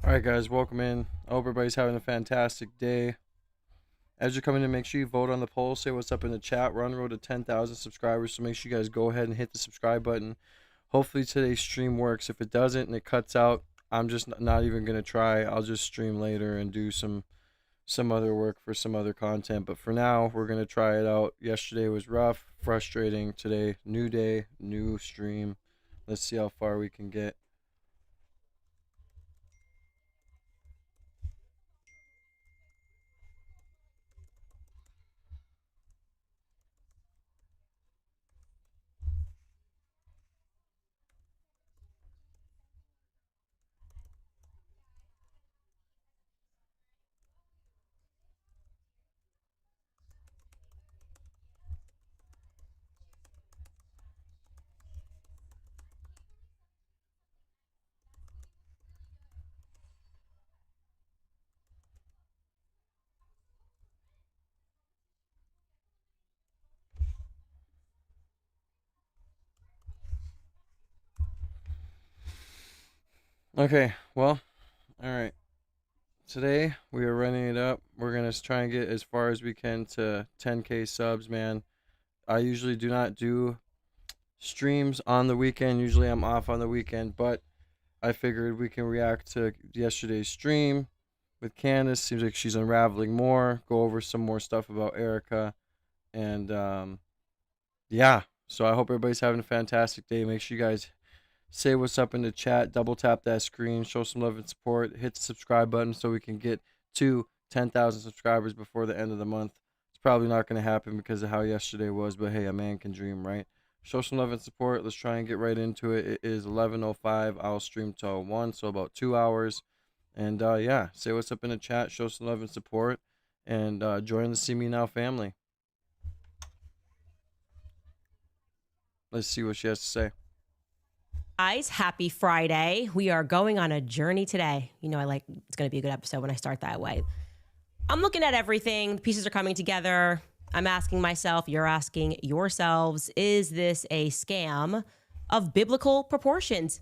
All right, guys, welcome in. I hope everybody's having a fantastic day. As you're coming in, make sure you vote on the poll. Say what's up in the chat. We're on the road to 10,000 subscribers, so make sure you guys go ahead and hit the subscribe button. Hopefully today's stream works. If it doesn't and it cuts out, I'm just not even gonna try. I'll just stream later and do some other work for some other content. But for now, we're gonna try it out. Yesterday was rough, frustrating. Today, new day, new stream. Let's see how far we can get. Okay, well, all right. Today we are running it up. We're gonna try and get as far as we can to 10K subs, man. I usually do not do streams on the weekend. Usually I'm off on the weekend, but I figured we can react to yesterday's stream with Candace. Seems like she's unraveling more. Go over some more stuff about Erica, and yeah. So I hope everybody's having a fantastic day. Make sure you guys say what's up in the chat, double tap that screen, show some love and support, hit the subscribe button so we can get to 10,000 subscribers before the end of the month. It's probably not going to happen because of how yesterday was, but hey, a man can dream, right? Show some love and support. Let's try and get right into it. It is 11:05. I'll stream till 1, so about 2 hours. And yeah, say what's up in the chat, show some love and support, and join the See Me Now family. Let's see what she has to say. Guys, happy Friday. We are going on a journey today. You know, it's going to be a good episode when I start that way. I'm looking at everything. The pieces are coming together. I'm asking myself, you're asking yourselves, is this a scam of biblical proportions?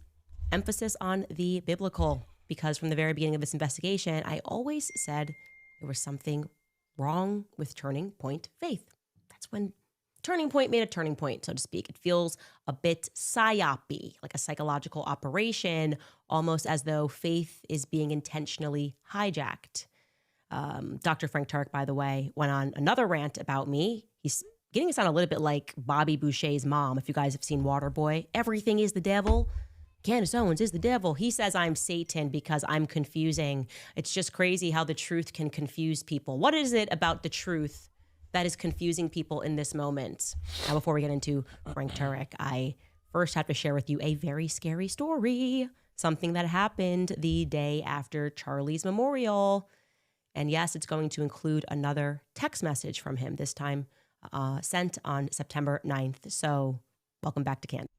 Emphasis on the biblical, because from the very beginning of this investigation, I always said there was something wrong with Turning Point Faith. That's when Turning Point made a turning point, so to speak. It feels a bit psyopy, like a psychological operation, almost as though faith is being intentionally hijacked. Dr. Frank Turk, by the way, went on another rant about me. He's getting to sound a little bit like Bobby Boucher's mom, if you guys have seen Waterboy. Everything is the devil. Candace Owens is the devil. He says I'm Satan because I'm confusing. It's just crazy how the truth can confuse people. What is it about the truth that is confusing people in this moment? Now, before we get into Frank Turek, I first have to share with you a very scary story, something that happened the day after Charlie's memorial. And yes, it's going to include another text message from him, this time sent on September 9th. So welcome back to Candace.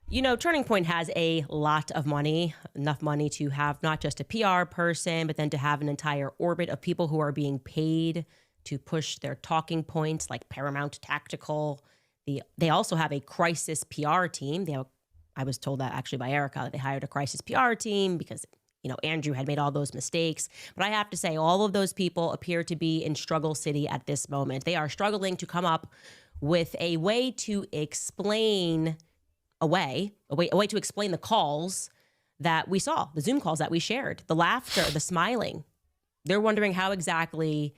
You know, Turning Point has a lot of money, enough money to have not just a PR person, but then to have an entire orbit of people who are being paid to push their talking points, like Paramount Tactical. They also have a crisis PR team. I was told that actually by Erica, that they hired a crisis PR team because, you know, Andrew had made all those mistakes. But I have to say, all of those people appear to be in struggle city at this moment. They are struggling to come up with a way to explain a way to explain the calls that we saw, the Zoom calls that we shared, the laughter, the smiling. They're wondering how exactly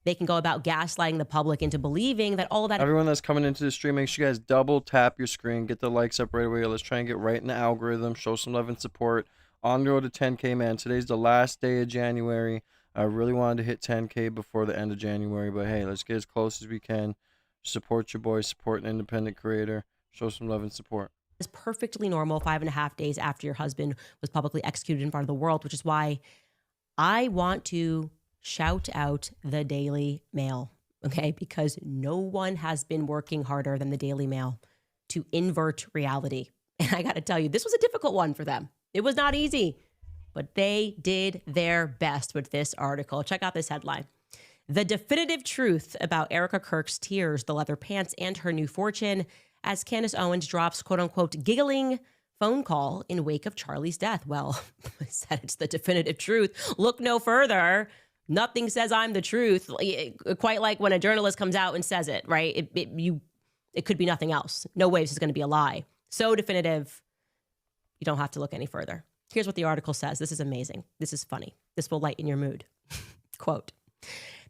they can go about gaslighting the public into believing that all of that. Everyone that's coming into the stream, make sure you guys double tap your screen, get the likes up right away. Let's try and get right in the algorithm, show some love and support. On the road to 10K, man. Today's the last day of January. I really wanted to hit 10K before the end of January, but hey, let's get as close as we can. Support your boy, support an independent creator, show some love and support. Is perfectly normal 5.5 days after your husband was publicly executed in front of the world, which is why I want to shout out the Daily Mail, okay? Because no one has been working harder than the Daily Mail to invert reality. And I got to tell you, this was a difficult one for them. It was not easy, but they did their best with this article. Check out this headline. The definitive truth about Erica Kirk's tears, the leather pants, and her new fortune, as Candace Owens drops, quote unquote, giggling phone call in wake of Charlie's death. Well, I said it's the definitive truth. Look no further. Nothing says I'm the truth. Quite like when a journalist comes out and says it, right? It could be nothing else. No way this is going to be a lie. So definitive, you don't have to look any further. Here's what the article says. This is amazing. This is funny. This will lighten your mood. Quote,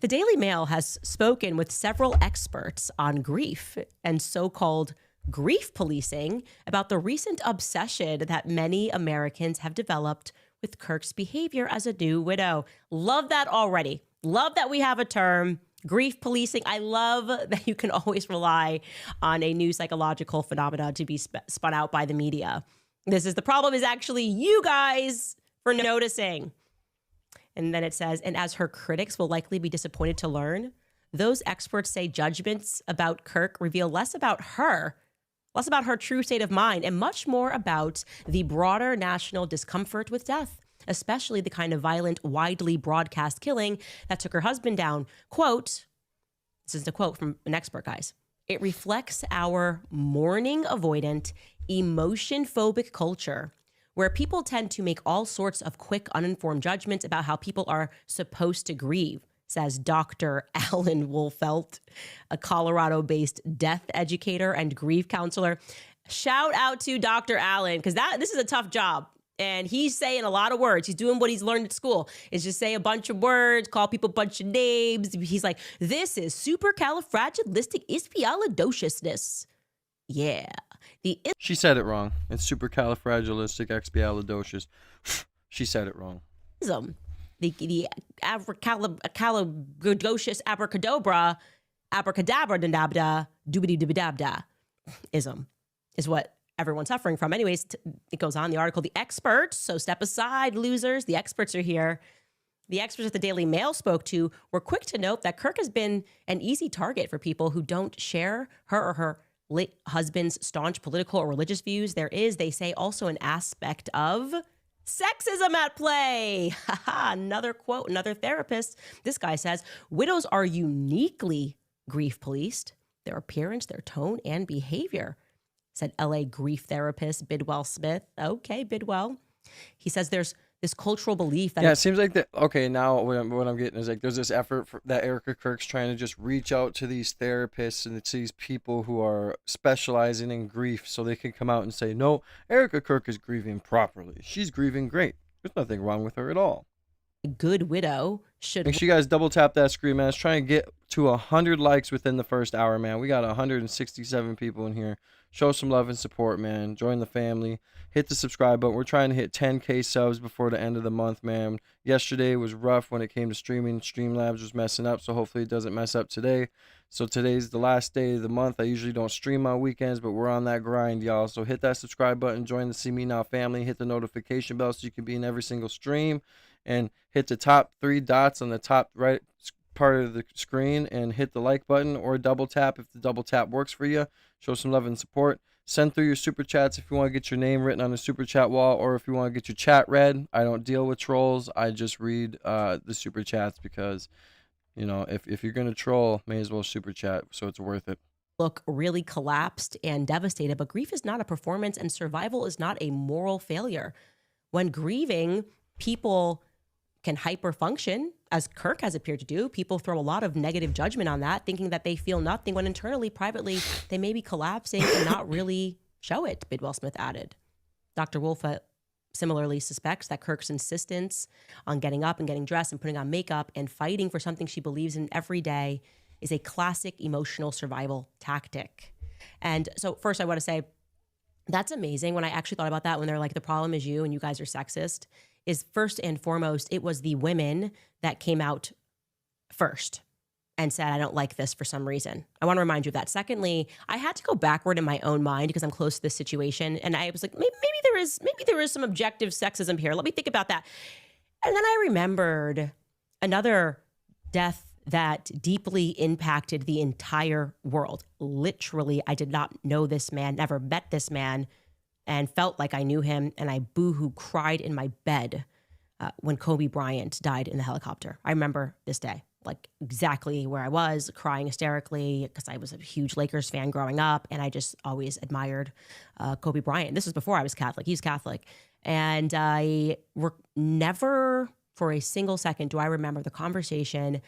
"The Daily Mail has spoken with several experts on grief and so-called grief policing about the recent obsession that many Americans have developed with Kirk's behavior as a new widow." Love that already. Love that we have a term, grief policing. I love that you can always rely on a new psychological phenomena to be spun out by the media. The problem is actually you guys for noticing. And then it says, and as her critics will likely be disappointed to learn, those experts say judgments about Kirk reveal less about her true state of mind, and much more about the broader national discomfort with death, especially the kind of violent, widely broadcast killing that took her husband down. Quote, this is a quote from an expert, guys. "It reflects our mourning avoidant, emotion-phobic culture where people tend to make all sorts of quick, uninformed judgments about how people are supposed to grieve," says Dr. Alan Wolfelt, a Colorado-based death educator and grief counselor. Shout out to Dr. Alan, because this is a tough job. And he's saying a lot of words. He's doing what he's learned at school, is just say a bunch of words, call people a bunch of names. He's like, this is supercalifragilisticexpialidociousness. Yeah. She said it wrong. It's supercalifragilisticexpialidocious. She said it wrong. The abracalagocious abracadabra, abracadabra, doobity-doobity-dabda ism is what everyone's suffering from. Anyways, it goes on, the article, the experts, so step aside, losers, the experts are here. The experts that the Daily Mail spoke to were quick to note that Kirk has been an easy target for people who don't share her or her late husband's staunch political or religious views. There is, they say, also an aspect of sexism at play. Another quote, another therapist. This guy says, widows are uniquely grief policed, their appearance, their tone, and behavior, said LA grief therapist Bidwell Smith. Okay, Bidwell. He says there's this cultural belief that... Yeah, it seems like that. Okay, now what I'm getting is like there's this effort that Erica Kirk's trying to just reach out to these therapists and to these people who are specializing in grief so they can come out and say, no, Erica Kirk is grieving properly. She's grieving great. There's nothing wrong with her at all. A good widow should... Make sure you guys double tap that screen, man. Let's try and get to 100 likes within the first hour, man. We got 167 people in here. Show some love and support, man. Join the family. Hit the subscribe button. We're trying to hit 10K subs before the end of the month, man. Yesterday was rough when it came to streaming. Streamlabs was messing up, so hopefully it doesn't mess up today. So today's the last day of the month. I usually don't stream on weekends, but we're on that grind, y'all. So hit that subscribe button. Join the See Me Now family. Hit the notification bell so you can be in every single stream. And hit the top 3 dots on the top right part of the screen and hit the like button or double tap if the double tap works for you. Show some love and support. Send through your super chats if you want to get your name written on the super chat wall or if you want to get your chat read. I don't deal with trolls. I just read the super chats because, you know, if you're going to troll, may as well super chat so it's worth it. Look really collapsed and devastated, but grief is not a performance and survival is not a moral failure. When grieving, people can hyperfunction, as Kirk has appeared to do. People throw a lot of negative judgment on that, thinking that they feel nothing, when internally, privately, they may be collapsing and not really show it, Bidwell Smith added. Dr. Wolf similarly suspects that Kirk's insistence on getting up and getting dressed and putting on makeup and fighting for something she believes in every day is a classic emotional survival tactic. And so first I want to say, that's amazing. When I actually thought about that, when they're like, the problem is you and you guys are sexist, is first and foremost, it was the women that came out first and said, I don't like this for some reason. I want to remind you of that. Secondly, I had to go backward in my own mind because I'm close to this situation. And I was like, maybe there is some objective sexism here. Let me think about that. And then I remembered another death that deeply impacted the entire world. Literally, I did not know this man, never met this man, and felt like I knew him, and I boohoo cried in my bed when Kobe Bryant died in the helicopter. I remember this day like exactly where I was, crying hysterically because I was a huge Lakers fan growing up, and I just always admired Kobe Bryant. This was before I was Catholic. He's Catholic, and I never for a single second do I remember the conversation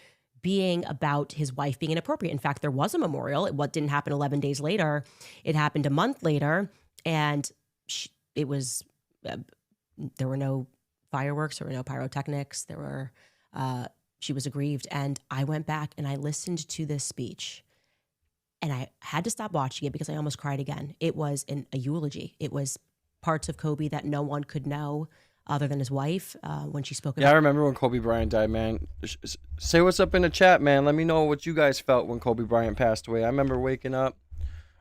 being about his wife being inappropriate. In fact, there was a memorial. What didn't happen 11 days later, it happened a month later, and it was there were no fireworks, there were no pyrotechnics, there were she was aggrieved. And I went back and I listened to this speech, and I had to stop watching it because I almost cried again. It was a eulogy. It was parts of Kobe that no one could know other than his wife when she spoke about. Yeah, I remember when Kobe Bryant died, man. Say what's up in the chat, man. Let me know what you guys felt when Kobe Bryant passed away. I remember waking up.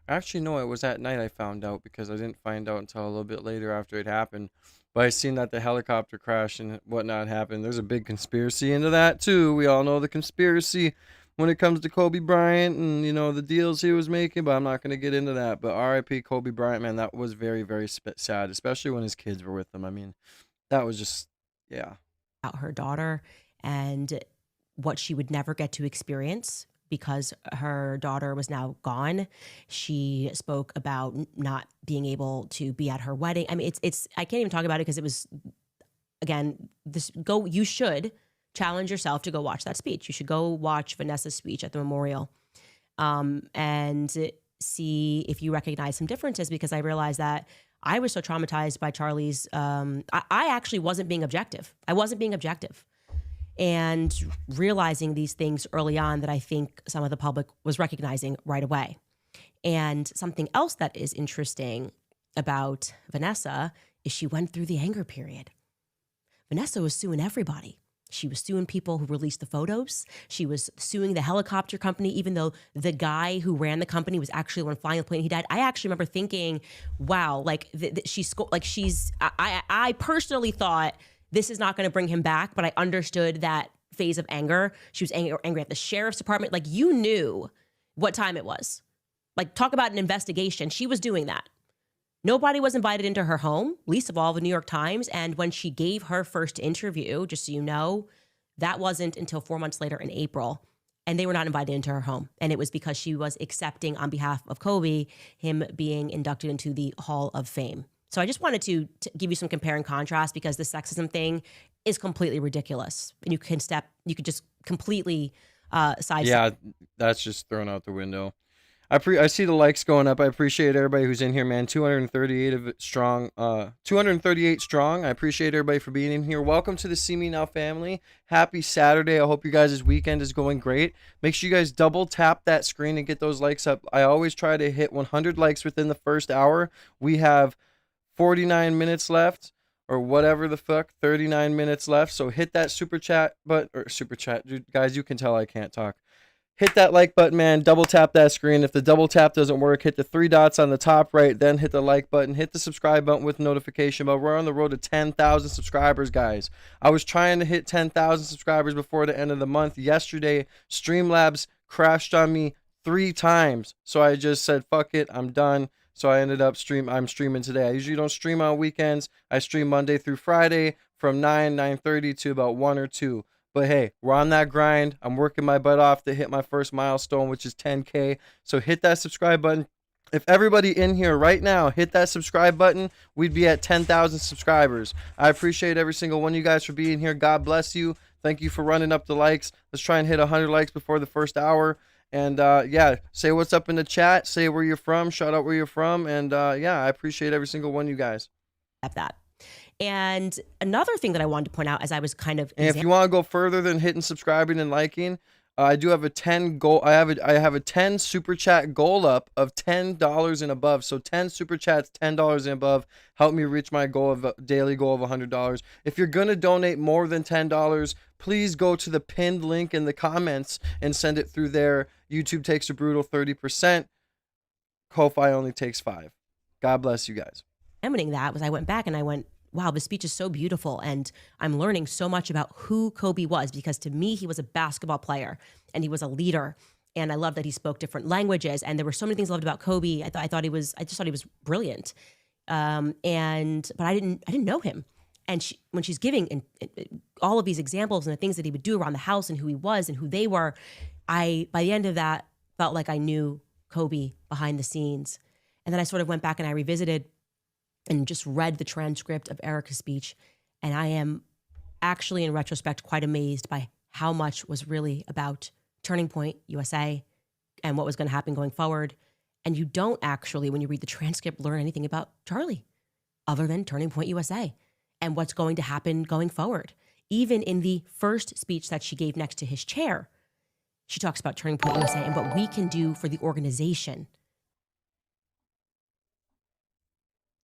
Actually, no, it was that night I found out, because I didn't find out until a little bit later after it happened. But I seen that the helicopter crash and whatnot happened. There's a big conspiracy into that too. We all know the conspiracy when it comes to Kobe Bryant and, you know, the deals he was making, but I'm not going to get into that. But RIP Kobe Bryant, man, that was very, very sad, especially when his kids were with him. I mean, that was just, yeah. About her daughter and what she would never get to experience because her daughter was now gone. She spoke about not being able to be at her wedding. I mean, it's I can't even talk about it because it was, again, you should challenge yourself to go watch that speech. You should go watch Vanessa's speech at the memorial and see if you recognize some differences, because I realized that I was so traumatized by Charlie's. I actually wasn't being objective. I wasn't being objective. And realizing these things early on that I think some of the public was recognizing right away. And something else that is interesting about Vanessa is she went through the anger period. Vanessa was suing everybody. She was suing people who released the photos. She was suing the helicopter company, even though the guy who ran the company was actually the one flying the plane. He died. I actually remember thinking, wow, like I personally thought this is not going to bring him back, but I understood that phase of anger. She was angry at the sheriff's department. Like, you knew what time it was. Like, talk about an investigation. She was doing that. Nobody was invited into her home, least of all the New York Times. And when she gave her first interview, just so you know, that wasn't until 4 months later in April. And they were not invited into her home. And it was because she was accepting, on behalf of Kobe, him being inducted into the Hall of Fame. So I just wanted to give you some compare and contrast, because the sexism thing is completely ridiculous. And you could just completely sidestep. Yeah, that's just thrown out the window. I see the likes going up. I appreciate everybody who's in here, man. 238 of it strong. 238 strong. I appreciate everybody for being in here. Welcome to the See Me Now family. Happy Saturday. I hope you guys' weekend is going great. Make sure you guys double tap that screen and get those likes up. I always try to hit 100 likes within the first hour. We have 49 minutes left, or whatever the fuck, 39 minutes left. So hit that super chat, dude, guys, you can tell I can't talk. Hit that like button, man. Double tap that screen. If the double tap doesn't work, hit the 3 dots on the top right, then hit the like button. Hit the subscribe button with notification bell. We're on the road to 10,000 subscribers, guys. I was trying to hit 10,000 subscribers before the end of the month. Yesterday, Streamlabs crashed on me 3 times. So I just said, fuck it, I'm done. So I ended up I'm streaming today. I usually don't stream on weekends. I stream Monday through Friday from 9:30 to about 1 or 2. But hey, we're on that grind. I'm working my butt off to hit my first milestone, which is 10K. So hit that subscribe button. If everybody in here right now hit that subscribe button, we'd be at 10,000 subscribers. I appreciate every single one of you guys for being here. God bless you. Thank you for running up the likes. Let's try and hit 100 likes before the first hour. And yeah, say what's up in the chat. Say where you're from. Shout out where you're from. And yeah, I appreciate every single one of you guys. That. And another thing that I wanted to point out as I was kind of... And if you want to go further than hitting subscribing and liking, I do have a 10 goal. I have a 10 super chat goal up of $10 and above. So 10 super chats, $10 and above. Help me reach my daily goal of $100. If you're going to donate more than $10, please go to the pinned link in the comments and send it through there. YouTube takes a brutal 30%. Ko-Fi only takes 5%. God bless you guys. Emanating that was I went back and I went, wow, this speech is so beautiful. And I'm learning so much about who Kobe was, because to me, he was a basketball player and he was a leader. And I love that he spoke different languages. And there were so many things I loved about Kobe. I just thought he was brilliant. But I didn't know him. And when she's giving all of these examples and the things that he would do around the house and who he was and who they were, by the end of that, felt like I knew Kobe behind the scenes. And then I sort of went back and I revisited and just read the transcript of Erica's speech. And I am actually, in retrospect, quite amazed by how much was really about Turning Point USA and what was going to happen going forward. And you don't actually, when you read the transcript, learn anything about Charlie other than Turning Point USA and what's going to happen going forward. Even in the first speech that she gave next to his chair, she talks about Turning Point USA and what we can do for the organization.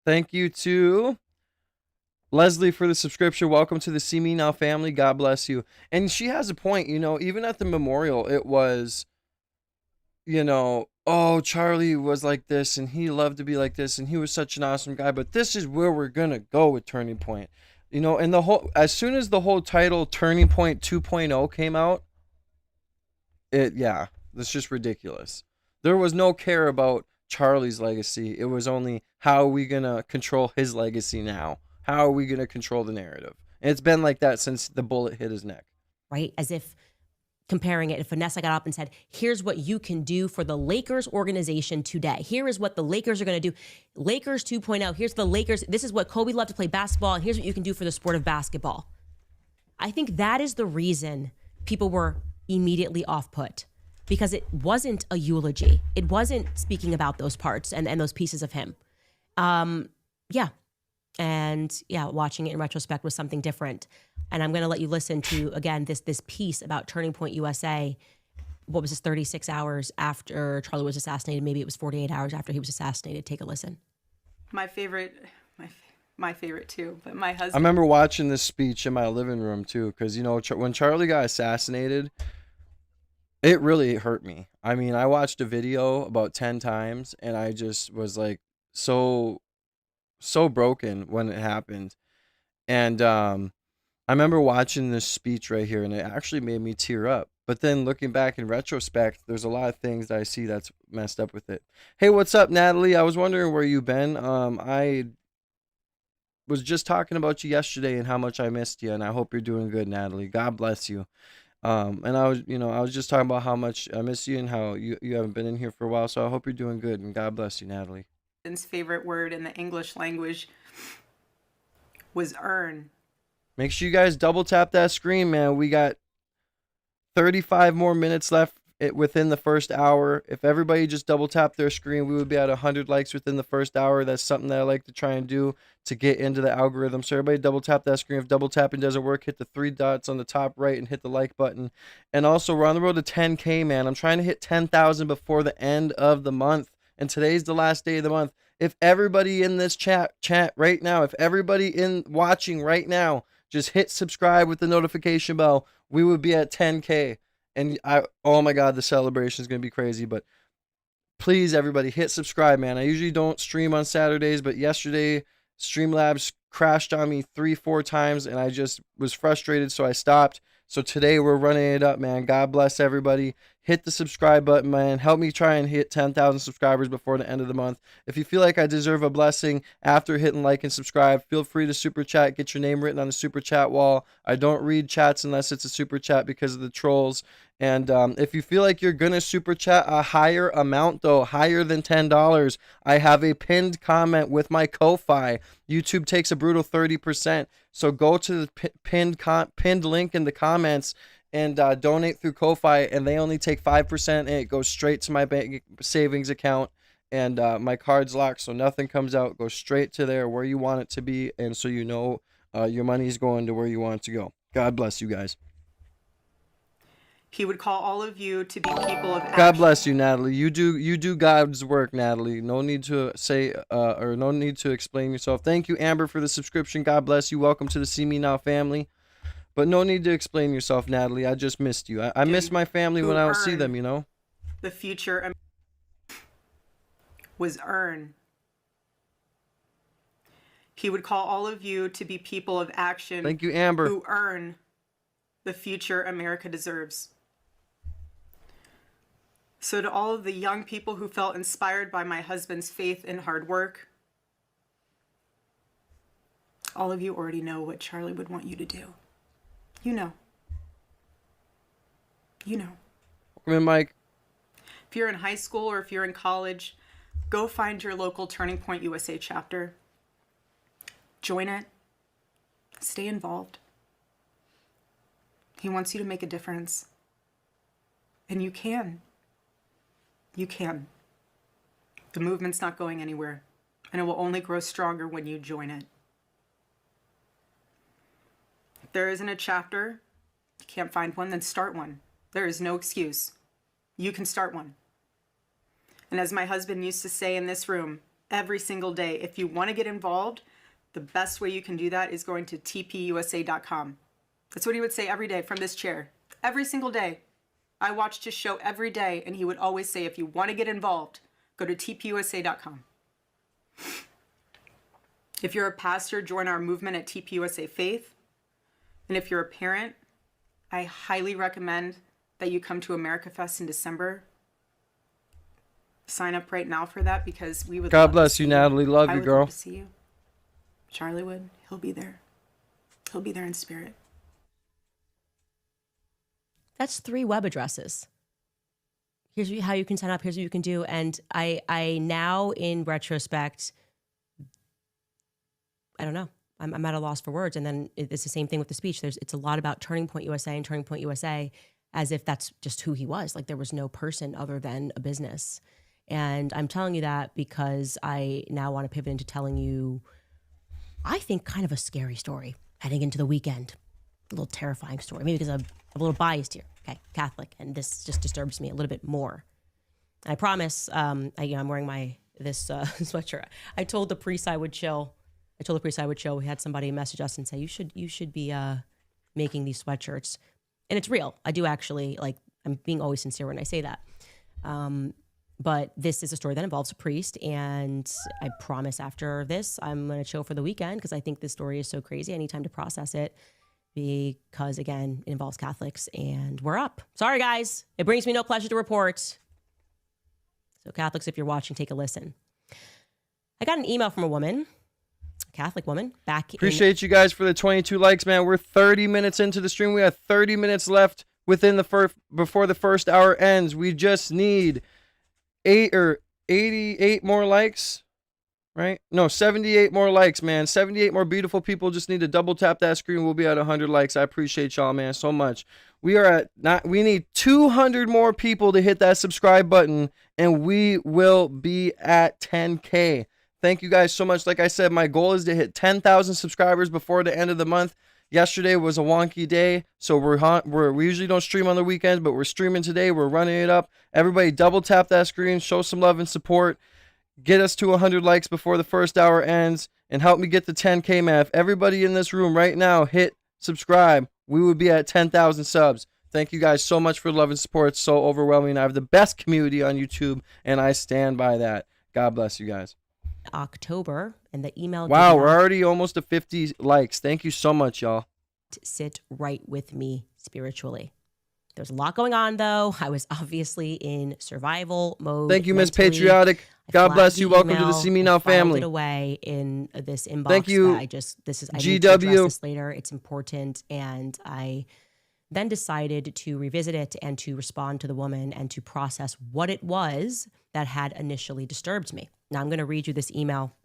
Thank you to Leslie for the subscription. Welcome to the See Me Now family. God bless you. And she has a point, even at the memorial, it was, oh, Charlie was like this and he loved to be like this and he was such an awesome guy, but this is where we're going to go with Turning Point. And as soon as the whole title Turning Point 2.0 came out, that's just ridiculous. There was no care about Charlie's legacy. It was only, how are we going to control his legacy now? How are we going to control the narrative? And it's been like that since the bullet hit his neck. Right? As if comparing it, if Vanessa got up and said, here's what you can do for the Lakers organization today. Here is what the Lakers are going to do. Lakers 2.0. Here's the Lakers. This is what Kobe loved to play basketball. And here's what you can do for the sport of basketball. I think that is the reason people were immediately off-put, because it wasn't a eulogy. It wasn't speaking about those parts and those pieces of him. Watching it in retrospect was something different. And I'm going to let you listen to, again, this piece about Turning Point USA. What was this, 36 hours after Charlie was assassinated? Maybe it was 48 hours after he was assassinated. Take a listen. My favorite too, but my husband. I remember watching this speech in my living room too, because, when Charlie got assassinated, it really hurt me. I mean, I watched a video about 10 times and I just was like so broken when it happened. And I remember watching this speech right here and it actually made me tear up. But then looking back in retrospect, there's a lot of things that I see that's messed up with it. Hey, what's up, Natalie? I was wondering where you've been. I was just talking about you yesterday and how much I missed you, and I hope you're doing good, Natalie. God bless you. And I was just talking about how much I miss you and how you haven't been in here for a while. So I hope you're doing good, and God bless you, Natalie. His favorite word in the English language was earn. Make sure you guys double tap that screen, man. We got 35 more minutes left within the first hour. If everybody just double tap their screen, we would be at 100 likes within the first hour. That's something that I like to try and do to get into the algorithm. So everybody double tap that screen. If double tapping doesn't work, hit the 3 dots on the top right and hit the like button. And also, we're on the road to 10K, man. I'm trying to hit 10,000 before the end of the month. And today's the last day of the month. If everybody in this chat right now, if everybody in watching right now just hit subscribe with the notification bell, we would be at 10K. And oh my God, the celebration is going to be crazy. But please, everybody, hit subscribe, man. I usually don't stream on Saturdays, but yesterday, Streamlabs crashed on me 3-4 times, and I just was frustrated, so I stopped. So today, we're running it up, man. God bless everybody. Hit the subscribe button, man. Help me try and hit 10,000 subscribers before the end of the month. If you feel like I deserve a blessing after hitting like and subscribe, feel free to super chat. Get your name written on the super chat wall. I don't read chats unless it's a super chat because of the trolls. And if you feel like you're going to super chat a higher amount, though, higher than $10, I have a pinned comment with my Ko-Fi. YouTube takes a brutal 30%. So go to the pinned link in the comments and donate through Ko-Fi, and they only take 5%, and it goes straight to my bank savings account, and my card's locked, so nothing comes out. It goes straight to there where you want it to be, and so your money's going to where you want it to go. God bless you guys. He would call all of you to be people of action. God bless you, Natalie. You do God's work, Natalie. No need to say or no need to explain yourself. Thank you, Amber, for the subscription. God bless you. Welcome to the See Me Now family. But no need to explain yourself, Natalie. I just missed you. I miss my family when I don't see them, The future was earn. He would call all of you to be people of action. Thank you, Amber. Who earn the future America deserves. So to all of the young people who felt inspired by my husband's faith and hard work, All of you already know what Charlie would want you to do. You know. You know. Come in, Mike. If you're in high school or if you're in college, go find your local Turning Point USA chapter. Join it. Stay involved. He wants you to make a difference. And you can. You can. The movement's not going anywhere, and it will only grow stronger when you join it. If there isn't a chapter, you can't find one, then start one. There is no excuse. You can start one. And as my husband used to say in this room, every single day, if you want to get involved, the best way you can do that is going to tpusa.com. That's what he would say every day from this chair. Every single day. I watched his show every day, and he would always say, if you want to get involved, go to tpusa.com. If you're a pastor, join our movement at TPUSA Faith. And if you're a parent, I highly recommend that you come to America Fest in December. Sign up right now for that, because we would God love to bless see you, Natalie. Love I you, would girl. love to see you. Charlie would. He'll be there. He'll be there in spirit. That's 3 web addresses. Here's how you can sign up. Here's what you can do. And I now, in retrospect, I don't know. I'm at a loss for words. And then it's the same thing with the speech. It's a lot about Turning Point USA and Turning Point USA, as if that's just who he was. Like there was no person other than a business. And I'm telling you that because I now want to pivot into telling you, I think, kind of a scary story heading into the weekend. A little terrifying story. Maybe because I'm a little biased here. Okay, Catholic, and this just disturbs me a little bit more. I promise. I'm wearing this sweatshirt. I told the priest I would chill. We had somebody message us and say you should be making these sweatshirts, and it's real. I do actually like. I'm being always sincere when I say that. But this is a story that involves a priest, and I promise after this I'm going to chill for the weekend because I think this story is so crazy. I need time to process it. Because, again, it involves Catholics, and we're up. Sorry, guys. It brings me no pleasure to report. So, Catholics, if you're watching, take a listen. I got an email from a woman, a Catholic woman, Appreciate you guys for the 22 likes, man. We're 30 minutes into the stream. We have 30 minutes left before the first hour ends. We just need 88 more likes. Right? No, 78 more likes, man. 78 more beautiful people. Just need to double tap that screen. We'll be at 100 likes. I appreciate y'all, man, so much. We need 200 more people to hit that subscribe button, and we will be at 10K. Thank you guys so much. Like I said, my goal is to hit 10,000 subscribers before the end of the month. Yesterday was a wonky day, so we usually don't stream on the weekends, but we're streaming today. We're running it up. Everybody double tap that screen. Show some love and support. Get us to 100 likes before the first hour ends, and help me get the 10K, man. If everybody in this room right now hit subscribe, we would be at 10,000 subs. Thank you guys so much for the love and support. It's so overwhelming. I have the best community on YouTube, and I stand by that. God bless you guys. October, and the email. Wow, we're already almost to 50 likes. Thank you so much, y'all. Sit right with me spiritually. There's a lot going on, though. I was obviously in survival mode. Thank you, Miss mentally. Patriotic. God bless you. Welcome to the See Me Now family. It away in this inbox. Thank you. I need to address this later. It's important, and I then decided to revisit it and to respond to the woman and to process what it was that had initially disturbed me. Now I'm going to read you this email,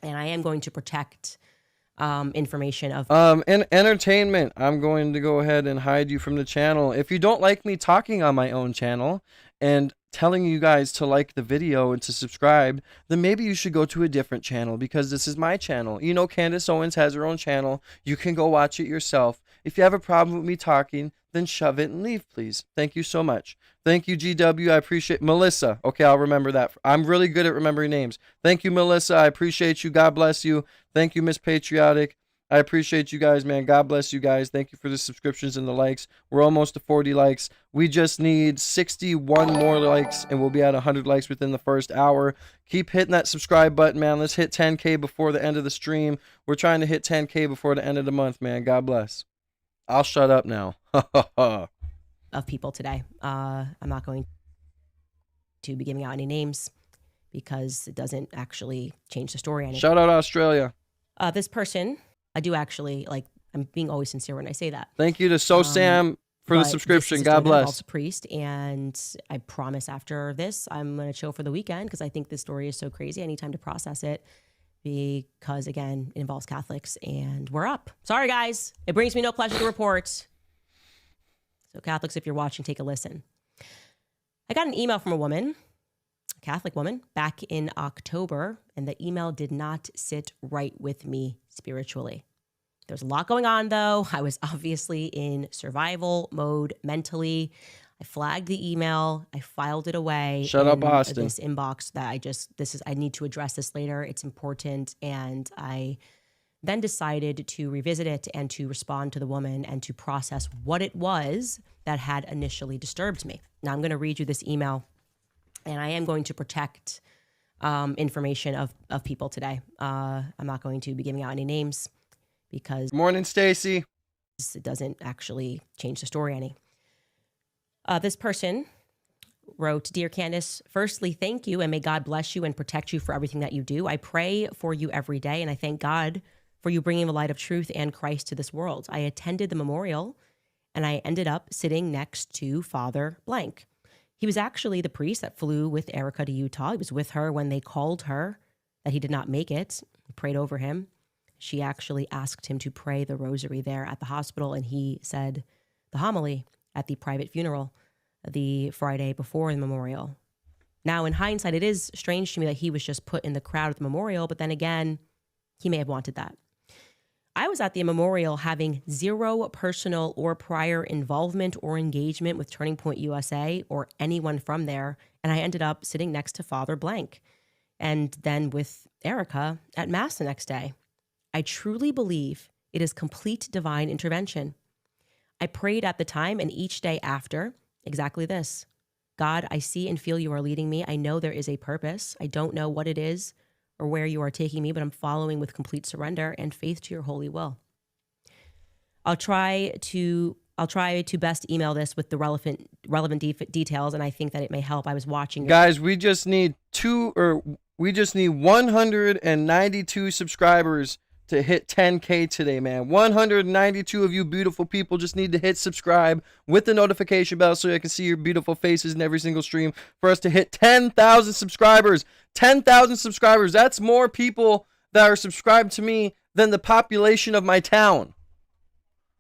and I am going to protect information of entertainment. I'm going to go ahead and hide you from the channel. If you don't like me talking on my own channel and telling you guys to like the video and to subscribe, then maybe you should go to a different channel, because this is my channel. You know, Candace Owens has her own channel. You can go watch it yourself. If you have a problem with me talking, then shove it and leave, please. Thank you so much. Thank you, GW. I appreciate Melissa. Okay, I'll remember that. I'm really good at remembering names. Thank you, Melissa. I appreciate you. God bless you. Thank you, Miss Patriotic. I appreciate you guys, man. God bless you guys. Thank you for the subscriptions and the likes. We're almost to 40 likes. We just need 61 more likes, and we'll be at 100 likes within the first hour. Keep hitting that subscribe button, man. Let's hit 10K before the end of the stream. We're trying to hit 10K before the end of the month, man. God bless. I'll shut up now. of people today. I'm not going to be giving out any names because it doesn't actually change the story. Shout out Australia. This person I do actually, like, I'm being always sincere when I say that. Thank you to Sam for the But subscription. this is a God story that involves bless. a priest, and I promise after this, I'm going to chill for the weekend because I think this story is so crazy. I need time to process it because, again, it involves Catholics, and we're up. Sorry, guys. It brings me no pleasure to report. So, Catholics, if you're watching, take a listen. I got an email from a woman, a Catholic woman, back in October, and the email did not sit right with me spiritually. There's a lot going on, though. I was obviously in survival mode mentally. I flagged the email. I filed it away. Shut up, Austin. This inbox that I need to address this later. It's important. And I then decided to revisit it and to respond to the woman and to process what it was that had initially disturbed me. Now, I'm going to read you this email, and I am going to protect information of people today. I'm not going to be giving out any names, because Morning, Stacy. it doesn't actually change the story any. This person wrote, "Dear Candace, firstly, thank you, and may God bless you and protect you for everything that you do. I pray for you every day, and I thank God for you bringing the light of truth and Christ to this world. I attended the memorial, and I ended up sitting next to Father Blank. He was actually the priest that flew with Erica to Utah. He was with her when they called her that he did not make it. He prayed over him. She actually asked him to pray the rosary there at the hospital, and he said the homily at the private funeral the Friday before the memorial. Now, in hindsight, it is strange to me that he was just put in the crowd at the memorial, but then again, he may have wanted that. I was at the memorial having zero personal or prior involvement or engagement with Turning Point USA or anyone from there, and I ended up sitting next to Father Blank and then with Erica at Mass the next day. I truly believe it is complete divine intervention. I prayed at the time and each day after exactly this. God, I see and feel you are leading me. I know there is a purpose. I don't know what it is or where you are taking me, but I'm following with complete surrender and faith to your holy will. I'll try to best email this with the relevant details, and I think that it may help. I was watching. Guys, we just need 192 subscribers to hit 10K today, man. 192 of you beautiful people just need to hit subscribe with the notification bell so I can see your beautiful faces in every single stream for us to hit 10,000 subscribers. 10,000 subscribers. That's more people that are subscribed to me than the population of my town.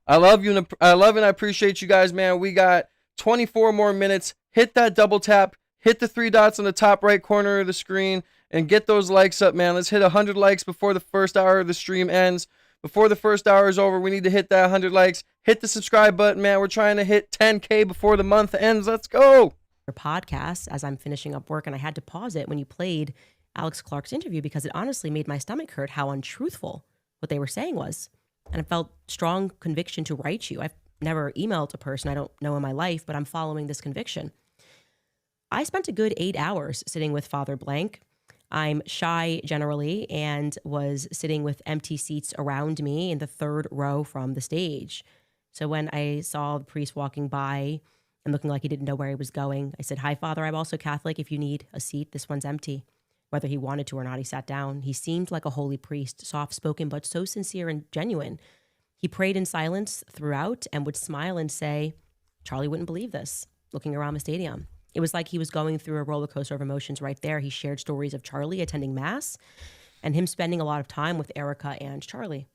I love you, and I appreciate you guys, man. We got 24 more minutes. Hit that double tap. Hit the 3 dots on the top right corner of the screen and get those likes up, man. Let's hit 100 likes before the first hour of the stream ends. Before the first hour is over, we need to hit that 100 likes. Hit the subscribe button, man. We're trying to hit 10K before the month ends. Let's go. Your podcast as I'm finishing up work, and I had to pause it when you played Alex Clark's interview because it honestly made my stomach hurt how untruthful what they were saying was. And I felt strong conviction to write you. I've never emailed a person I don't know in my life, but I'm following this conviction. I spent a good 8 hours sitting with Father Blank. I'm shy generally and was sitting with empty seats around me in the third row from the stage. So when I saw the priest walking by and looking like he didn't know where he was going, I said, "Hi, Father, I'm also Catholic. If you need a seat, this one's empty." Whether he wanted to or not, he sat down. He seemed like a holy priest, soft-spoken, but so sincere and genuine. He prayed in silence throughout and would smile and say, "Charlie wouldn't believe this," looking around the stadium. It was like he was going through a roller coaster of emotions right there. He shared stories of Charlie attending Mass and him spending a lot of time with Erica and Charlie.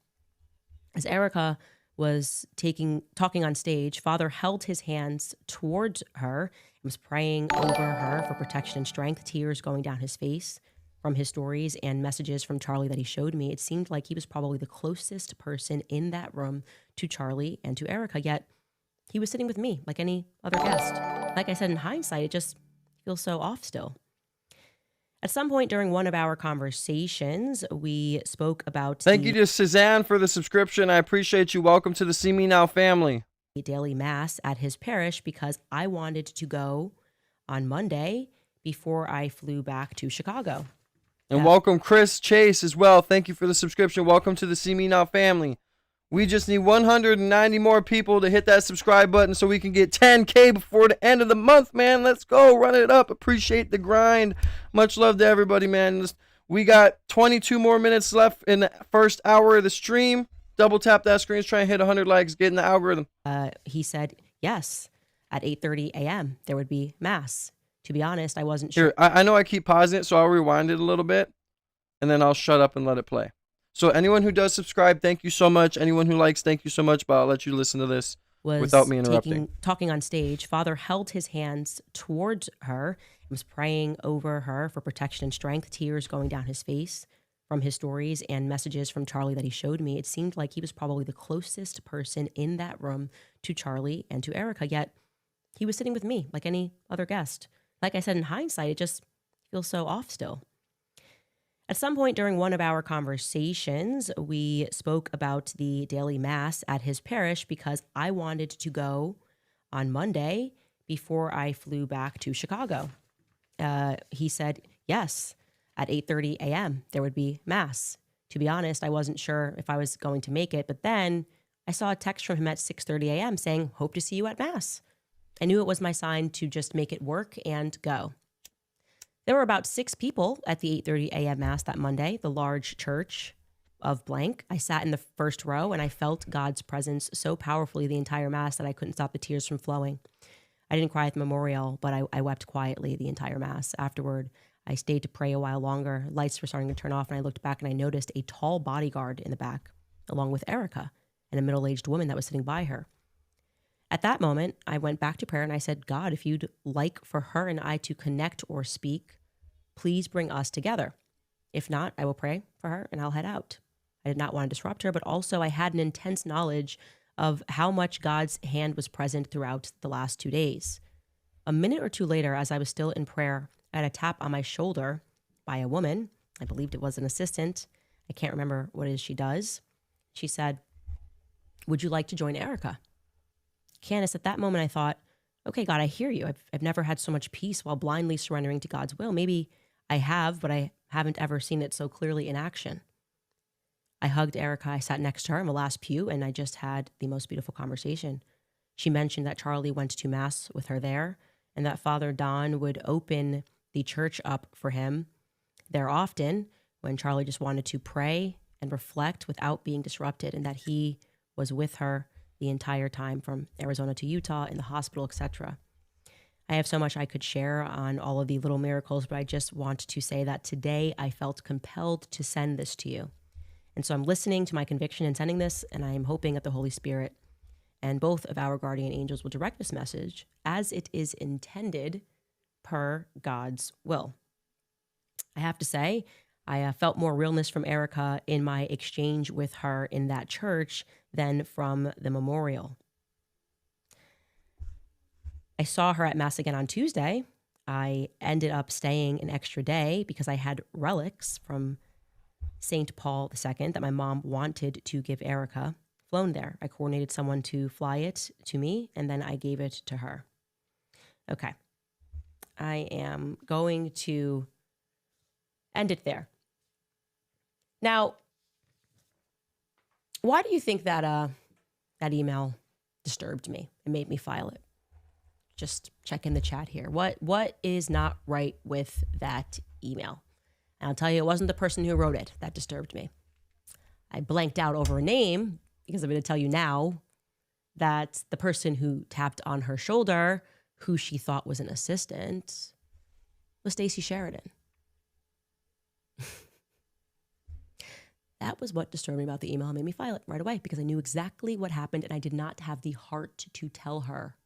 As Erica was talking on stage, Father held his hands towards her and was praying over her for protection and strength, tears going down his face from his stories and messages from Charlie that he showed me. It seemed like he was probably the closest person in that room to Charlie and to Erica, yet he was sitting with me like any other guest. Like I said, in hindsight, it just feels so off still. At some point during one of our conversations, we spoke about Thank you to Suzanne for the subscription. I appreciate you. Welcome to the See Me Now family. Daily Mass at his parish because I wanted to go on Monday before I flew back to Chicago. And welcome Chris Chase as well. Thank you for the subscription. Welcome to the See Me Now family. We just need 190 more people to hit that subscribe button so we can get 10K before the end of the month, man. Let's go. Run it up. Appreciate the grind. Much love to everybody, man. We got 22 more minutes left in the first hour of the stream. double tap that screen, try and hit 100 likes, get in the algorithm. He said yes. At 8:30 a.m. there would be mass. To be honest, I wasn't sure. Here, I know I keep pausing it, so I'll rewind it a little bit, and then I'll shut up and let it play. So anyone who does subscribe, thank you so much. Anyone who likes, thank you so much. But I'll let you listen to this without me interrupting. Talking on stage, Father held his hands towards her and was praying over her for protection and strength, tears going down his face from his stories and messages from Charlie that he showed me. It seemed like he was probably the closest person in that room to Charlie and to Erica, yet he was sitting with me like any other guest. Like I said, in hindsight, it just feels so off still. At some point during one of our conversations, we spoke about the daily mass at his parish because I wanted to go on Monday before I flew back to Chicago. He said, yes, at 8:30 a.m. there would be mass. To be honest, I wasn't sure if I was going to make it, but then I saw a text from him at 6:30 a.m. saying, hope to see you at mass. I knew it was my sign to just make it work and go. There were about 6 people at the 8:30 a.m. mass that Monday, the large church of blank. I sat in the first row and I felt God's presence so powerfully the entire mass that I couldn't stop the tears from flowing. I didn't cry at the memorial, but I wept quietly the entire mass. Afterward, I stayed to pray a while longer. Lights were starting to turn off and I looked back and I noticed a tall bodyguard in the back, along with Erica and a middle-aged woman that was sitting by her. At that moment, I went back to prayer and I said, God, if you'd like for her and I to connect or speak, please bring us together. If not, I will pray for her and I'll head out. I did not want to disrupt her, but also I had an intense knowledge of how much God's hand was present throughout the last 2 days. A minute or two later, as I was still in prayer, I had a tap on my shoulder by a woman. I believed it was an assistant. I can't remember what it is she does. She said, would you like to join Erica? Candace, at that moment, I thought, okay, God, I hear you. I've never had so much peace while blindly surrendering to God's will. Maybe I have, but I haven't ever seen it so clearly in action. I hugged Erica. I sat next to her in the last pew, and I just had the most beautiful conversation. She mentioned that Charlie went to mass with her there, and that Father Don would open the church up for him there often when Charlie just wanted to pray and reflect without being disrupted, and that he was with her the entire time from Arizona to Utah, in the hospital, etc. I have so much I could share on all of the little miracles, but I just want to say that today I felt compelled to send this to you. And so I'm listening to my conviction in sending this, and I am hoping that the Holy Spirit and both of our guardian angels will direct this message as it is intended per God's will. I have to say, I felt more realness from Erica in my exchange with her in that church than from the memorial. I saw her at Mass again on Tuesday. I ended up staying an extra day because I had relics from St. Paul II that my mom wanted to give Erica flown there. I coordinated someone to fly it to me, and then I gave it to her. Okay. I am going to end it there. Now, why do you think that that email disturbed me and made me file it? Just check in the chat here. What is not right with that email? And I'll tell you, it wasn't the person who wrote it that disturbed me. I blanked out over a name because I'm going to tell you now that the person who tapped on her shoulder, who she thought was an assistant, was Stacy Sheridan. That was what disturbed me about the email and made me file it right away because I knew exactly what happened and I did not have the heart to tell her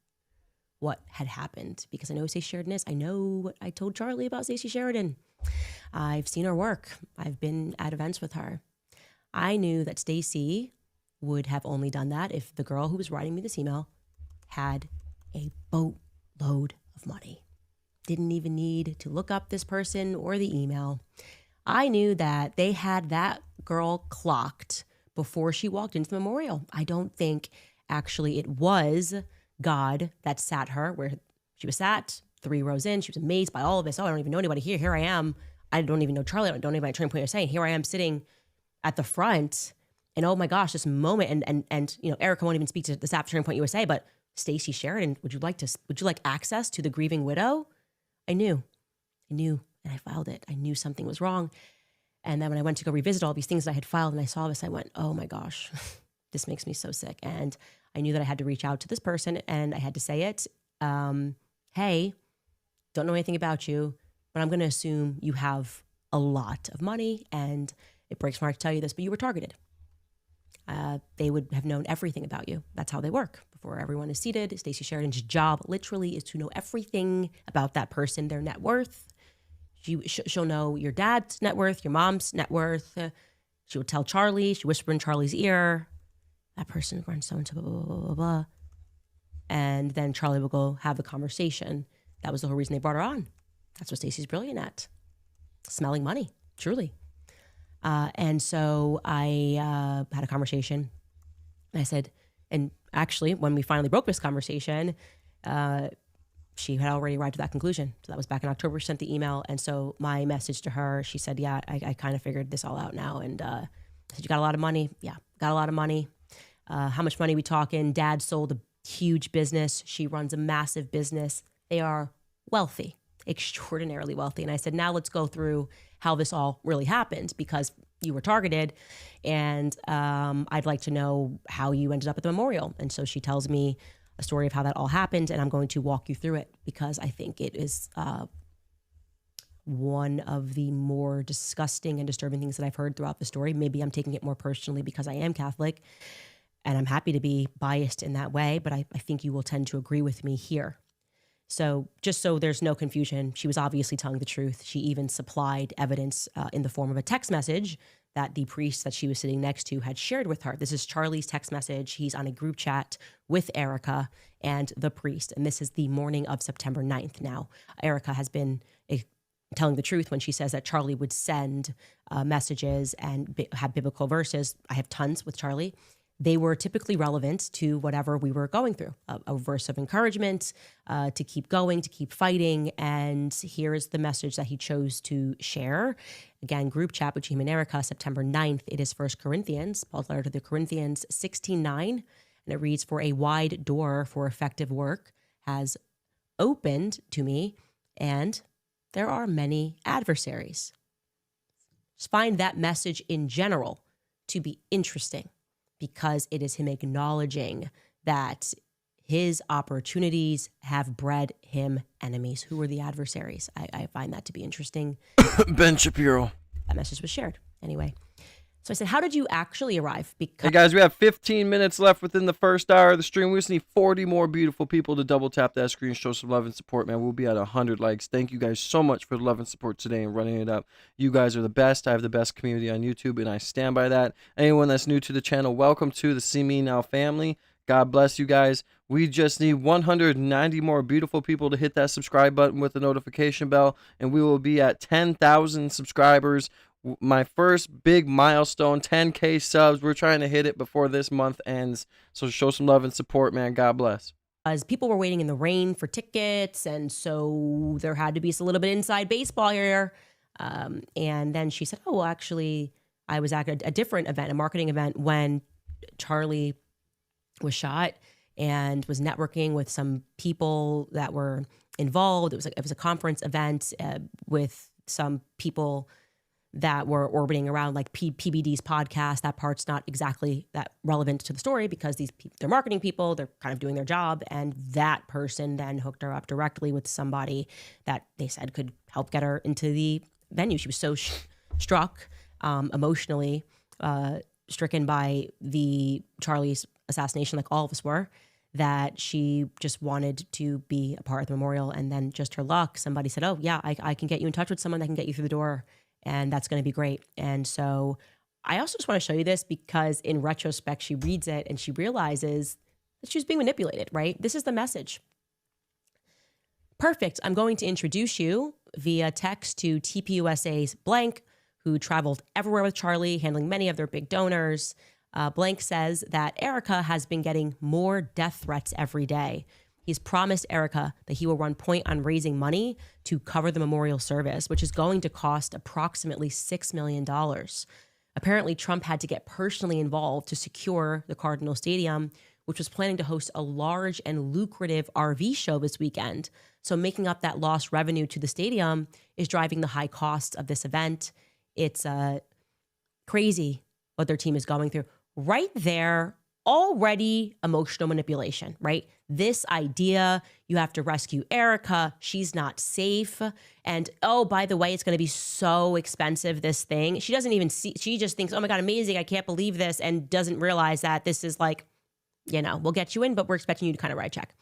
what had happened because I know who Stacey Sheridan is. I know what I told Charlie about Stacey Sheridan. I've seen her work. I've been at events with her. I knew that Stacey would have only done that if the girl who was writing me this email had a boatload of money. Didn't even need to look up this person or the email. I knew that they had that girl clocked before she walked into the memorial. I don't think actually it was God that sat her where she was sat, 3 rows in. She was amazed by all of this. Oh, I don't even know anybody here. Here I am. I don't even know Charlie. I don't know anybody at Turning Point USA. Here I am sitting at the front. And oh my gosh, this moment. And you know, Erica won't even speak to the staff at Turning Point USA, but Stacey Sheridan, would you like access to the grieving widow? I knew, and I filed it. I knew something was wrong. And then when I went to go revisit all these things that I had filed and I saw this, I went, oh my gosh, this makes me so sick. And I knew that I had to reach out to this person and I had to say it. Hey, don't know anything about you, but I'm going to assume you have a lot of money, and it breaks my heart to tell you this, but you were targeted. They would have known everything about you. That's how they work. Before everyone is seated, Stacey Sheridan's job literally is to know everything about that person, their net worth. She'll know your dad's net worth, your mom's net worth. She would tell Charlie, she whispered in Charlie's ear, that person runs so-and-so, blah, blah, blah, blah, blah. And then Charlie will go have the conversation. That was the whole reason they brought her on. That's what Stacey's brilliant at. Smelling money, truly. And so I had a conversation. And I said, and actually, when we finally broke this conversation, she had already arrived at that conclusion. So that was back in October. She sent the email. And so my message to her, she said, yeah, I kind of figured this all out now. And I said, you got a lot of money? Yeah, got a lot of money. How much money we talking? Dad sold a huge business. She runs a massive business. They are wealthy, extraordinarily wealthy. And I said, now let's go through how this all really happened, because you were targeted, and I'd like to know how you ended up at the memorial. And so she tells me a story of how that all happened, and I'm going to walk you through it because I think it is one of the more disgusting and disturbing things that I've heard throughout the story. Maybe I'm taking it more personally because I am Catholic, and I'm happy to be biased in that way, but I think you will tend to agree with me here. So just so there's no confusion, she was obviously telling the truth. She even supplied evidence in the form of a text message that the priest that she was sitting next to had shared with her. This is Charlie's text message. He's on a group chat with Erica and the priest. And this is the morning of September 9th. Now, Erica has been telling the truth when she says that Charlie would send messages and have biblical verses. I have tons with Charlie. They were typically relevant to whatever we were going through, a verse of encouragement, to keep going, to keep fighting. And here is the message that he chose to share. Again, group chat between him and Erica, September 9th. It is 1 Corinthians, Paul's letter to the Corinthians, 16:9. And it reads, for a wide door for effective work has opened to me, and there are many adversaries. Just find that message in general to be interesting, because it is him acknowledging that his opportunities have bred him enemies. Who are the adversaries? I find that to be interesting. Ben Shapiro. That message was shared. Anyway, so I said, how did you actually arrive? Because Hey guys, we have 15 minutes left within the first hour of the stream. We just need 40 more beautiful people to double tap that screen, show some love and support, man. We'll be at 100 likes. Thank you guys so much for the love and support today and running it up. You guys are the best. I have the best community on YouTube, and I stand by that. Anyone that's new to the channel, welcome to the See Me Now family. God bless you guys. We just need 190 more beautiful people to hit that subscribe button with the notification bell, and we will be at 10,000 subscribers. My first big milestone, 10K subs. We're trying to hit it before this month ends. So show some love and support, man. God bless. as people were waiting in the rain for tickets, and so there had to be a little bit inside baseball here. And then she said, oh, well, actually, I was at a different event, a marketing event, when Charlie was shot, and was networking with some people that were involved. It was a conference event with some people that were orbiting around like PBD's podcast. That part's not exactly that relevant to the story because they're marketing people. They're kind of doing their job. And that person then hooked her up directly with somebody that they said could help get her into the venue. She was so struck, emotionally stricken by the Charlie's assassination, like all of us were, that she just wanted to be a part of the memorial. And then just her luck, somebody said, oh yeah, I can get you in touch with someone that can get you through the door. And that's going to be great. And so I also just want to show you this because in retrospect, she reads it and she realizes that she was being manipulated, right? This is the message. Perfect. I'm going to introduce you via text to TPUSA's Blank, who traveled everywhere with Charlie, handling many of their big donors. Blank says that Erica has been getting more death threats every day. He's promised Erica that he will run point on raising money to cover the memorial service, which is going to cost approximately $6 million. Apparently, Trump had to get personally involved to secure the Cardinal Stadium, which was planning to host a large and lucrative RV show this weekend. So making up that lost revenue to the stadium is driving the high costs of this event. It's crazy what their team is going through. Right there already emotional manipulation, right? This idea, you have to rescue Erica. She's not safe. And oh, by the way, it's going to be so expensive, this thing. She doesn't even see, she just thinks, oh my God, amazing. I can't believe this. And doesn't realize that this is like, we'll get you in, but we're expecting you to kind of write a check.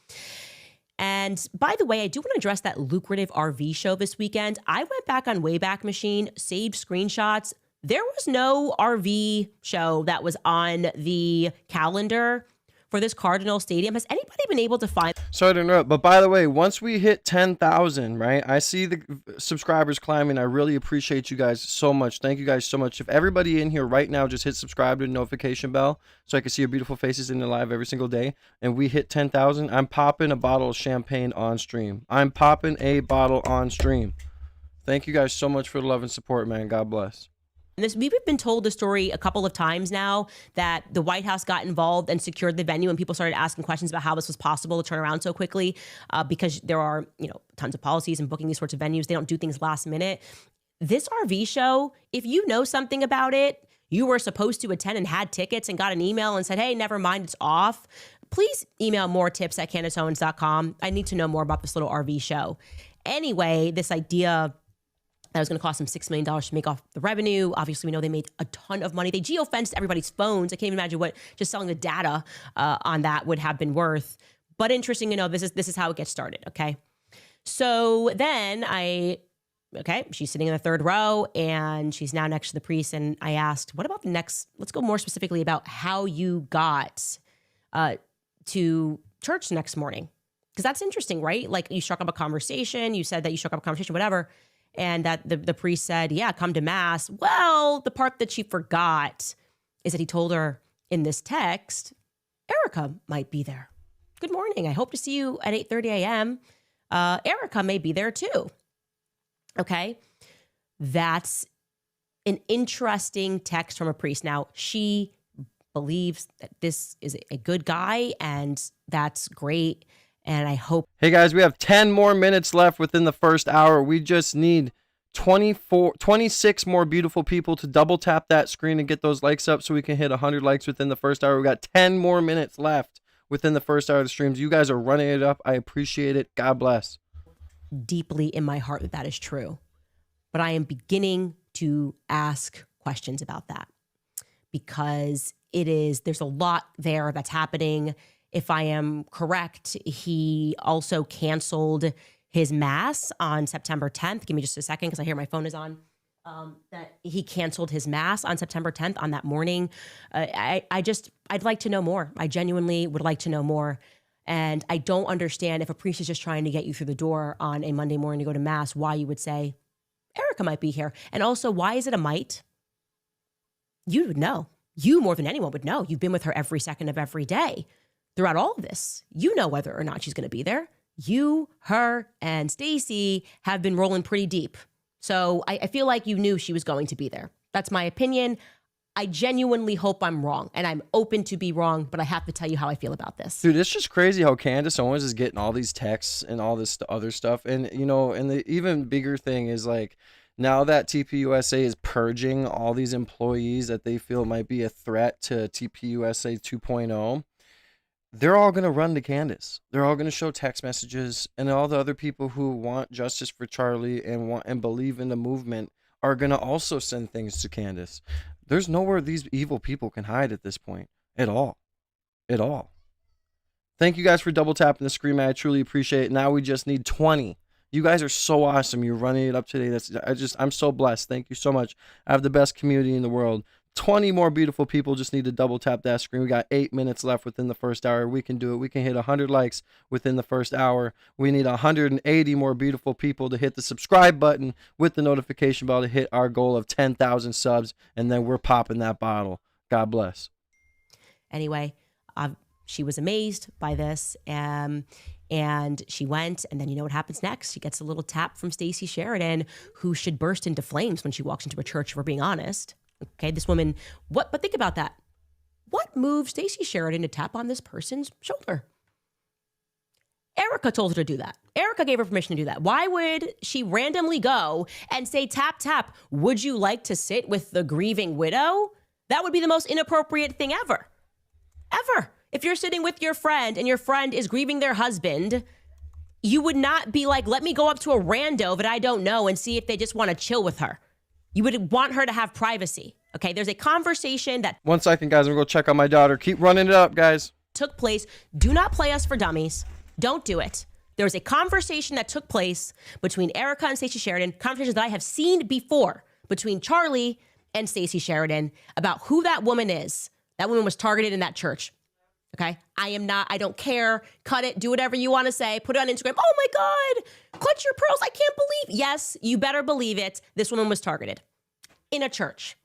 And by the way, I do want to address that lucrative RV show this weekend. I went back on Wayback Machine, saved screenshots. There was no RV show that was on the calendar for this Cardinal Stadium. Has anybody been able to find? Sorry to interrupt, but by the way, once we hit 10,000, right? I see the subscribers climbing. I really appreciate you guys so much. Thank you guys so much. If everybody in here right now just hit subscribe to the notification bell so I can see your beautiful faces in the live every single day, and we hit 10,000, I'm popping a bottle of champagne on stream. I'm popping a bottle on stream. Thank you guys so much for the love and support, man. God bless. We've been told the story a couple of times now that the White House got involved and secured the venue, and people started asking questions about how this was possible to turn around so quickly because there are, tons of policies and booking these sorts of venues. They don't do things last minute. This RV show, if you know something about it, you were supposed to attend and had tickets and got an email and said, hey, never mind, it's off. Please email moretips@CandaceOwens.com. I need to know more about this little RV show. Anyway, this idea that was going to cost them $6 million to make off the revenue. Obviously, we know they made a ton of money. They geofenced everybody's phones. I can't even imagine what just selling the data on that would have been worth. But interesting to know, this is how it gets started, okay? So then she's sitting in the third row, and she's now next to the priest. And I asked, what about the next? Let's go more specifically about how you got to church the next morning. Because that's interesting, right? Like, you struck up a conversation. You said that you struck up a conversation, whatever. And that the priest said, yeah, come to mass. Well, the part that she forgot is that he told her in this text, Erica might be there. Good morning. I hope to see you at 8:30 a.m. Erica may be there too. Okay. That's an interesting text from a priest. Now, she believes that this is a good guy, and that's great. And I hope. Hey guys, we have 10 more minutes left within the first hour. We just need 26 more beautiful people to double tap that screen and get those likes up so we can hit 100 likes within the first hour. We got 10 more minutes left within the first hour of the streams. You guys are running it up. I appreciate it. God bless. Deeply in my heart that is true. But I am beginning to ask questions about that because there's a lot there that's happening. If I am correct, he also canceled his mass on September 10th. Give me just a second because I hear my phone is on. That he canceled his mass on September 10th on that morning. I'd like to know more. I genuinely would like to know more. And I don't understand if a priest is just trying to get you through the door on a Monday morning to go to mass, why you would say, Erica might be here. And also, why is it a might? You would know. You more than anyone would know. You've been with her every second of every day. Throughout all of this, you know whether or not she's going to be there. You, her, and Stacy have been rolling pretty deep. So I feel like you knew she was going to be there. That's my opinion. I genuinely hope I'm wrong, and I'm open to be wrong, but I have to tell you how I feel about this. Dude, it's just crazy how Candace Owens is getting all these texts and all this other stuff. And, and the even bigger thing is like, now that TPUSA is purging all these employees that they feel might be a threat to TPUSA 2.0, they're all going to run to Candace. They're all going to show text messages, and all the other people who want justice for Charlie and believe in the movement are going to also send things to Candace. There's nowhere these evil people can hide at this point at all. At all. Thank you guys for double tapping the screen, man. I truly appreciate it. Now we just need 20. You guys are so awesome. You're running it up today. I'm so blessed. Thank you so much. I have the best community in the world. 20 more beautiful people just need to double tap that screen. We got 8 minutes left within the first hour. We can do it. We can hit 100 likes within the first hour. We need 180 more beautiful people to hit the subscribe button with the notification bell to hit our goal of 10,000 subs, and then we're popping that bottle. God bless. Anyway, she was amazed by this, and she went, and then you know what happens next. She gets a little tap from Stacey Sheridan, who should burst into flames when she walks into a church, if we're being honest. Okay, this woman, but think about that. What moved Stacey Sheridan to tap on this person's shoulder? Erica told her to do that. Erica gave her permission to do that. Why would she randomly go and say, tap, tap, would you like to sit with the grieving widow? That would be the most inappropriate thing ever. ever. If you're sitting with your friend and your friend is grieving their husband, you would not be like, let me go up to a rando that I don't know and see if they just want to chill with her. You would want her to have privacy. Okay, there's a conversation that 1 second, guys. I'm going to go check on my daughter. Keep running it up, guys. took place. Do not play us for dummies. Don't do it. There was a conversation that took place between Erica and Stacey Sheridan, conversations that I have seen before between Charlie and Stacey Sheridan about who that woman is. That woman was targeted in that church. Okay, I don't care. Cut it. Do whatever you want to say. Put it on Instagram. Oh my God, clutch your pearls. I can't believe. Yes, you better believe it. This woman was targeted in a church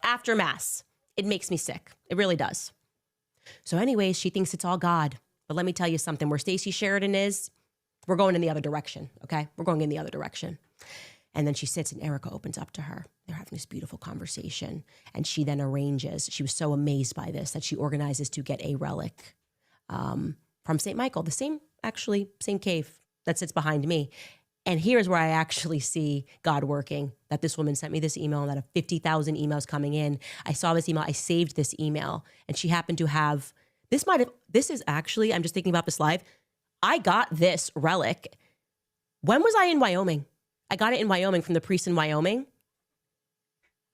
after mass. It makes me sick. It really does. So anyways, she thinks it's all God. But let me tell you something. Where Stacey Sheridan is, we're going in the other direction. Okay, we're going in the other direction. And then she sits and Erica opens up to her. They're having this beautiful conversation. And she then arranges, she was so amazed by this that she organizes to get a relic from St. Michael, the same cave that sits behind me. And here's where I actually see God working, that this woman sent me this email and that of 50,000 emails coming in. I saw this email, I saved this email, and she happened to have, this is actually, I'm just thinking about this live. I got this relic. When was I in Wyoming? I got it in Wyoming from the priest in Wyoming.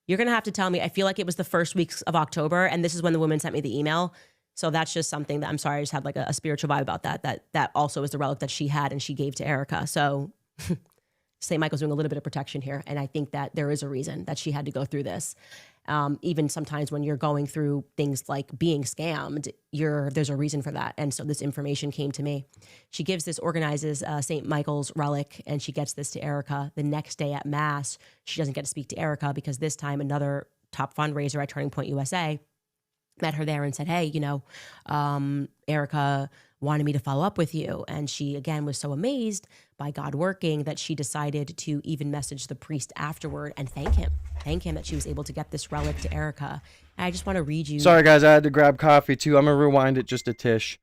You're going to have to tell me. I feel like it was the first weeks of October, and this is when the woman sent me the email. So that's just something that I'm sorry, I just had like a spiritual vibe about that also is the relic that she had and she gave to Erica. So St. Michael's doing a little bit of protection here. And I think that there is a reason that she had to go through this. Even sometimes when you're going through things like being scammed, there's a reason for that. And so this information came to me. She organizes St. Michael's relic, and she gets this to Erica. The next day at Mass, she doesn't get to speak to Erica because this time another top fundraiser at Turning Point USA met her there and said, hey, Erica wanted me to follow up with you. And she, again, was so amazed by God working that she decided to even message the priest afterward and thank him that she was able to get this relic to Erica. And I just want to read you. Sorry, guys. I had to grab coffee, too. I'm going to rewind it just a tish.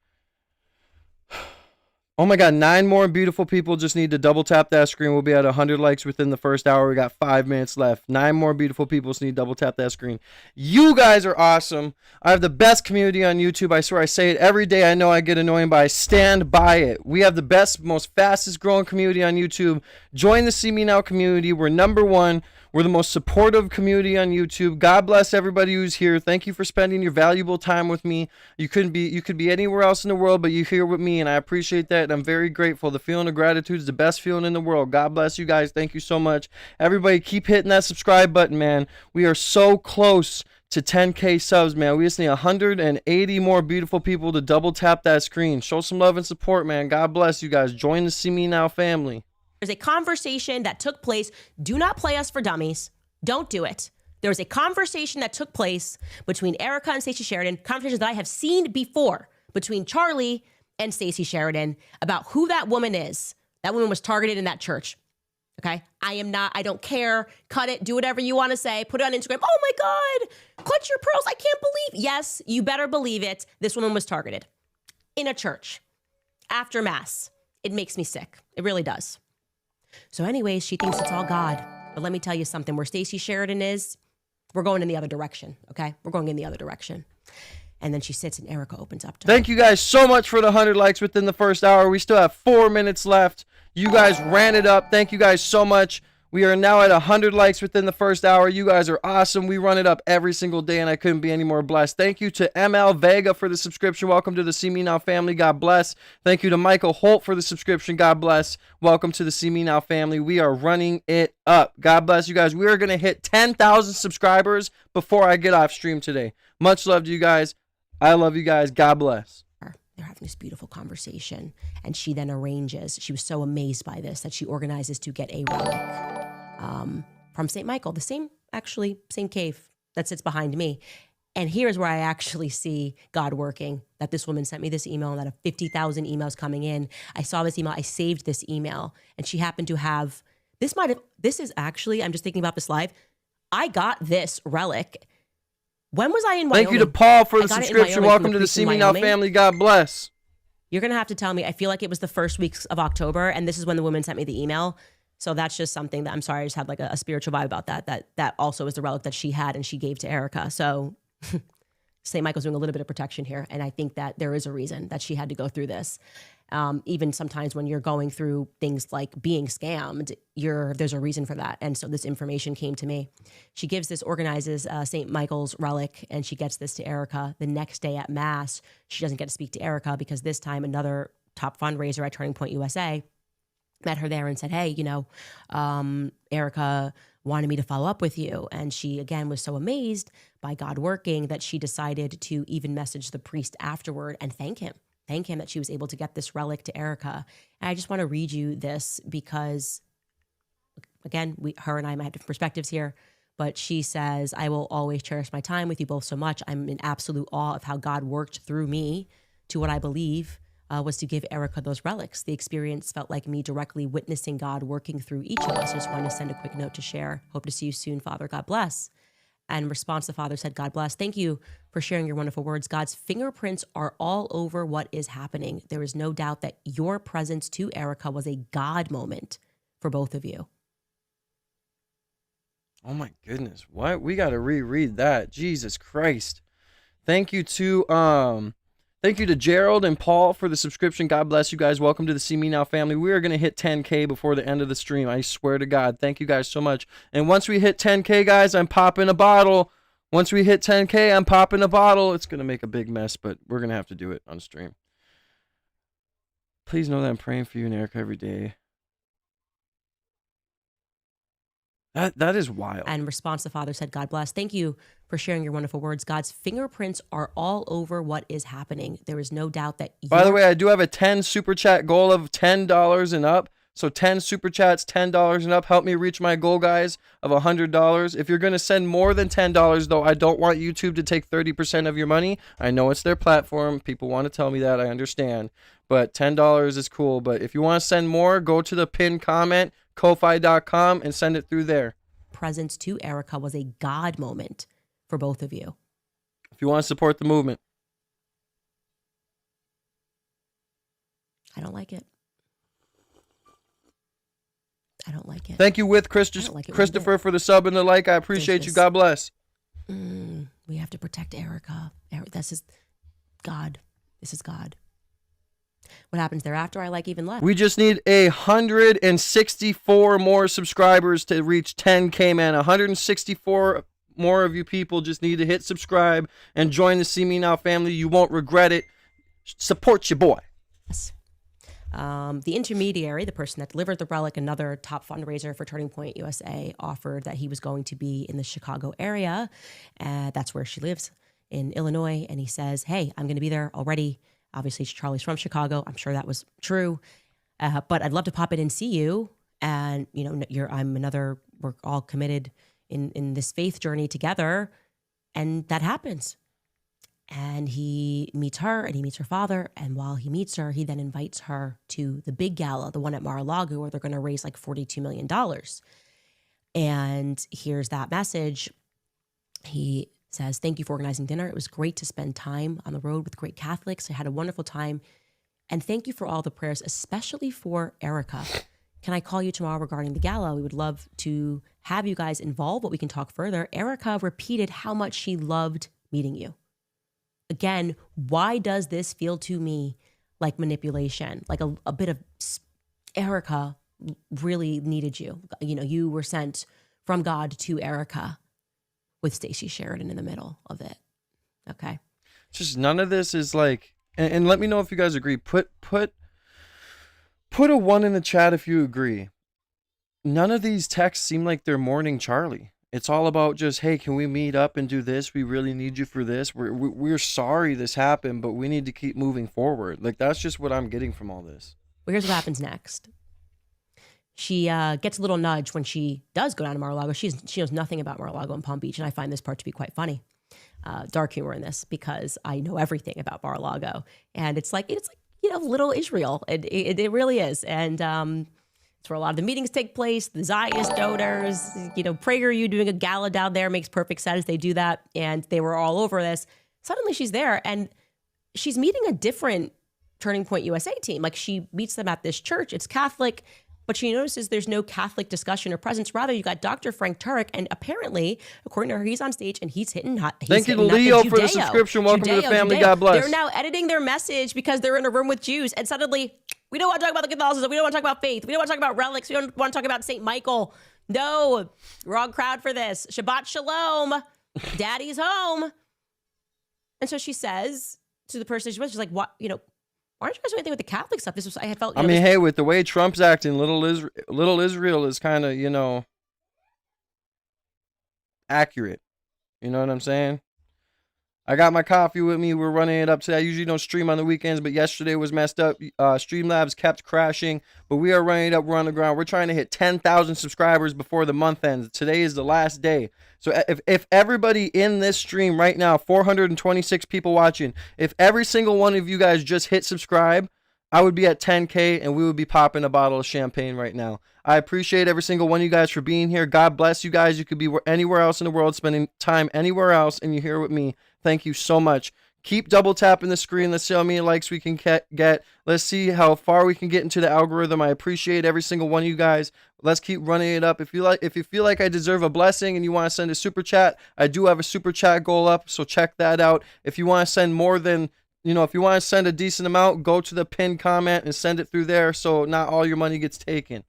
Oh my God, 9 more beautiful people just need to double tap that screen. We'll be at 100 likes within the first hour. We got 5 minutes left. 9 more beautiful people just need to double tap that screen. You guys are awesome. I have the best community on YouTube. I swear I say it every day. I know I get annoying, but I stand by it. We have the best, most fastest growing community on YouTube. Join the See Me Now community. We're #1. We're the most supportive community on YouTube. God bless everybody who's here. Thank you for spending your valuable time with me. You could be anywhere else in the world, but you're here with me, and I appreciate that, and I'm very grateful. The feeling of gratitude is the best feeling in the world. God bless you guys. Thank you so much. Everybody keep hitting that subscribe button, man. We are so close to 10K subs, man. We just need 180 more beautiful people to double tap that screen. Show some love and support, man. God bless you guys. Join the See Me Now family. There's a conversation that took place. Do not play us for dummies. Don't do it. There was a conversation that took place between Erica and Stacey Sheridan, conversations that I have seen before between Charlie and Stacey Sheridan about who that woman is. That woman was targeted in that church. Okay, I don't care. Cut it. Do whatever you want to say. Put it on Instagram. Oh my God, clutch your pearls. I can't believe. Yes, you better believe it. This woman was targeted in a church after mass. It makes me sick. It really does. So anyways, she thinks it's all God. But let me tell you something. Where Stacey Sheridan is, we're going in the other direction. Okay, we're going in the other direction. And then she sits and Erica opens up to her. Thank you guys so much for the 100 likes within the first hour. We still have 4 minutes left. You guys ran it up. Thank you guys so much. We are now at 100 likes within the first hour. You guys are awesome. We run it up every single day, and I couldn't be any more blessed. Thank you to ML Vega for the subscription. Welcome to the See Me Now family. God bless. Thank you to Michael Holt for the subscription. God bless. Welcome to the See Me Now family. We are running it up. God bless you guys. We are going to hit 10,000 subscribers before I get off stream today. Much love to you guys. I love you guys. God bless. They're having this beautiful conversation, and she then arranges, she was so amazed by this that she organizes to get a relic from St. Michael, the same cave that sits behind me. And here's where I actually see God working, that this woman sent me this email and that of 50,000 emails coming in. I saw this email, I saved this email, and she happened to have, this is actually, I'm just thinking about this live. I got this relic. When was I in Wyoming? Thank you to Paul for the subscription. Welcome to the See Me Now family. God bless. You're going to have to tell me. I feel like it was the first weeks of October, and this is when the woman sent me the email. So that's just something that I'm sorry, I just had like a spiritual vibe about that also is the relic that she had and she gave to Erica. So St. Michael's doing a little bit of protection here. And I think that there is a reason that she had to go through this. Even sometimes when you're going through things like being scammed, there's a reason for that. And so this information came to me. She organizes St. Michael's relic, and she gets this to Erica. The next day at Mass, she doesn't get to speak to Erica because this time another top fundraiser at Turning Point USA met her there and said, hey, Erica wanted me to follow up with you. And she, again, was so amazed by God working that she decided to even message the priest afterward and thank him that she was able to get this relic to Erica. And I just want to read you this because, again, her and I might have different perspectives here, but she says, I will always cherish my time with you both so much. I'm in absolute awe of how God worked through me to what I believe was to give Erica those relics. The experience felt like me directly witnessing God working through each of us. I just wanted to send a quick note to share. Hope to see you soon, Father. God bless. And in response, the father said, God bless. Thank you for sharing your wonderful words. God's fingerprints are all over what is happening. There is no doubt that your presence to Erica was a God moment for both of you. Oh my goodness. What? We got to reread that. Jesus Christ. Thank you to Gerald and Paul for the subscription. God bless you guys. Welcome to the See Me Now family. We are going to hit 10K before the end of the stream. I swear to God. Thank you guys so much. And once we hit 10K, guys, I'm popping a bottle. Once we hit 10K, I'm popping a bottle. It's going to make a big mess, but we're going to have to do it on stream. Please know that I'm praying for you and Erica every day. That is wild. And in response, the father said, God bless. Thank you for sharing your wonderful words. God's fingerprints are all over what is happening. There is no doubt that By the way, I do have a 10 super chat goal of $10 and up. So 10 super chats, $10 and up. Help me reach my goal, guys, of $100. If you're going to send more than $10, though, I don't want YouTube to take 30% of your money. I know it's their platform. People want to tell me that. I understand. But $10 is cool. But if you want to send more, go to the pinned comment, Ko-Fi.com, and send it through there. Presence to Erica was a God moment for both of you. If you want to support the movement. I don't like it. I don't like it. Thank you with Christopher for the sub and the like. I appreciate you. God bless. We have to protect Erica. This is God. This is God. What happens thereafter, I like even less. We just need 164 more subscribers to reach 10K, man. 164 more of you people just need to hit subscribe and join the See Me Now family. You won't regret it. Support your boy. Yes. The intermediary, the person that delivered the relic, another top fundraiser for Turning Point USA, offered that he was going to be in the Chicago area. That's where she lives, in Illinois. And he says, hey, I'm going to be there already. Obviously, Charlie's from Chicago. I'm sure that was true. But I'd love to pop in and see you. And, we're all committed in this faith journey together. And that happens. And he meets her and he meets her father. And while he meets her, he then invites her to the big gala, the one at Mar-a-Lago, where they're going to raise like $42 million. And here's that message. He says, thank you for organizing dinner. It was great to spend time on the road with great Catholics. I had a wonderful time. And thank you for all the prayers, especially for Erica. Can I call you tomorrow regarding the gala? We would love to have you guys involved, but we can talk further. Erica repeated how much she loved meeting you. Again, why does this feel to me like manipulation? Like a bit of Erica really needed you. You were sent from God to Erica, with Stacey Sheridan in the middle of it. Okay. Just none of this is like, and let me know if you guys agree. Put a 1 in the chat if you agree. None of these texts seem like they're mourning Charlie. It's all about just, hey, can we meet up and do this? We really need you for this. We're sorry this happened, but we need to keep moving forward. Like, that's just what I'm getting from all this. Well, here's what happens next. She gets a little nudge when she does go down to Mar-a-Lago. She knows nothing about Mar-a-Lago and Palm Beach, and I find this part to be quite funny. Dark humor in this, because I know everything about Mar-a-Lago, and it's like little Israel. It really is, and it's where a lot of the meetings take place. The Zionist donors, PragerU doing a gala down there makes perfect sense. They do that, and they were all over this. Suddenly, she's there, and she's meeting a different Turning Point USA team. Like, she meets them at this church. It's Catholic. but she notices there's no Catholic discussion or presence. Rather, you got Dr. Frank Turek, and apparently, according to her, he's on stage and he's hitting hot. Thank you to Leo for the subscription. Welcome to the family. God bless. They're now editing their message because they're in a room with Jews, and suddenly, we don't want to talk about the Catholicism. We don't want to talk about faith. We don't want to talk about relics. We don't want to talk about St. Michael. No, wrong crowd for this. Shabbat shalom. Daddy's home. And so she says to the person she was, she's like, what, why aren't you guys doing anything with the Catholic stuff? This was, I had felt, hey, with the way Trump's acting, little Israel is kind of, accurate. You know what I'm saying? I got my coffee with me. We're running it up today. I usually don't stream on the weekends, but yesterday was messed up. Streamlabs kept crashing, but we are running it up. We're on the ground. We're trying to hit 10,000 subscribers before the month ends. Today is the last day. So if everybody in this stream right now, 426 people watching, if every single one of you guys just hit subscribe, I would be at 10K and we would be popping a bottle of champagne right now. I appreciate every single one of you guys for being here. God bless you guys. You could be anywhere else in the world, spending time anywhere else, and you're here with me. Thank you so much. Keep double tapping the screen. Let's see how many likes we can get. Let's see how far we can get into the algorithm. I appreciate every single one of you guys. Let's keep running it up. If you feel like I deserve a blessing and you want to send a super chat, I do have a super chat goal up, so check that out. If you want to send more than, if you want to send a decent amount, go to the pinned comment and send it through there, so not all your money gets taken.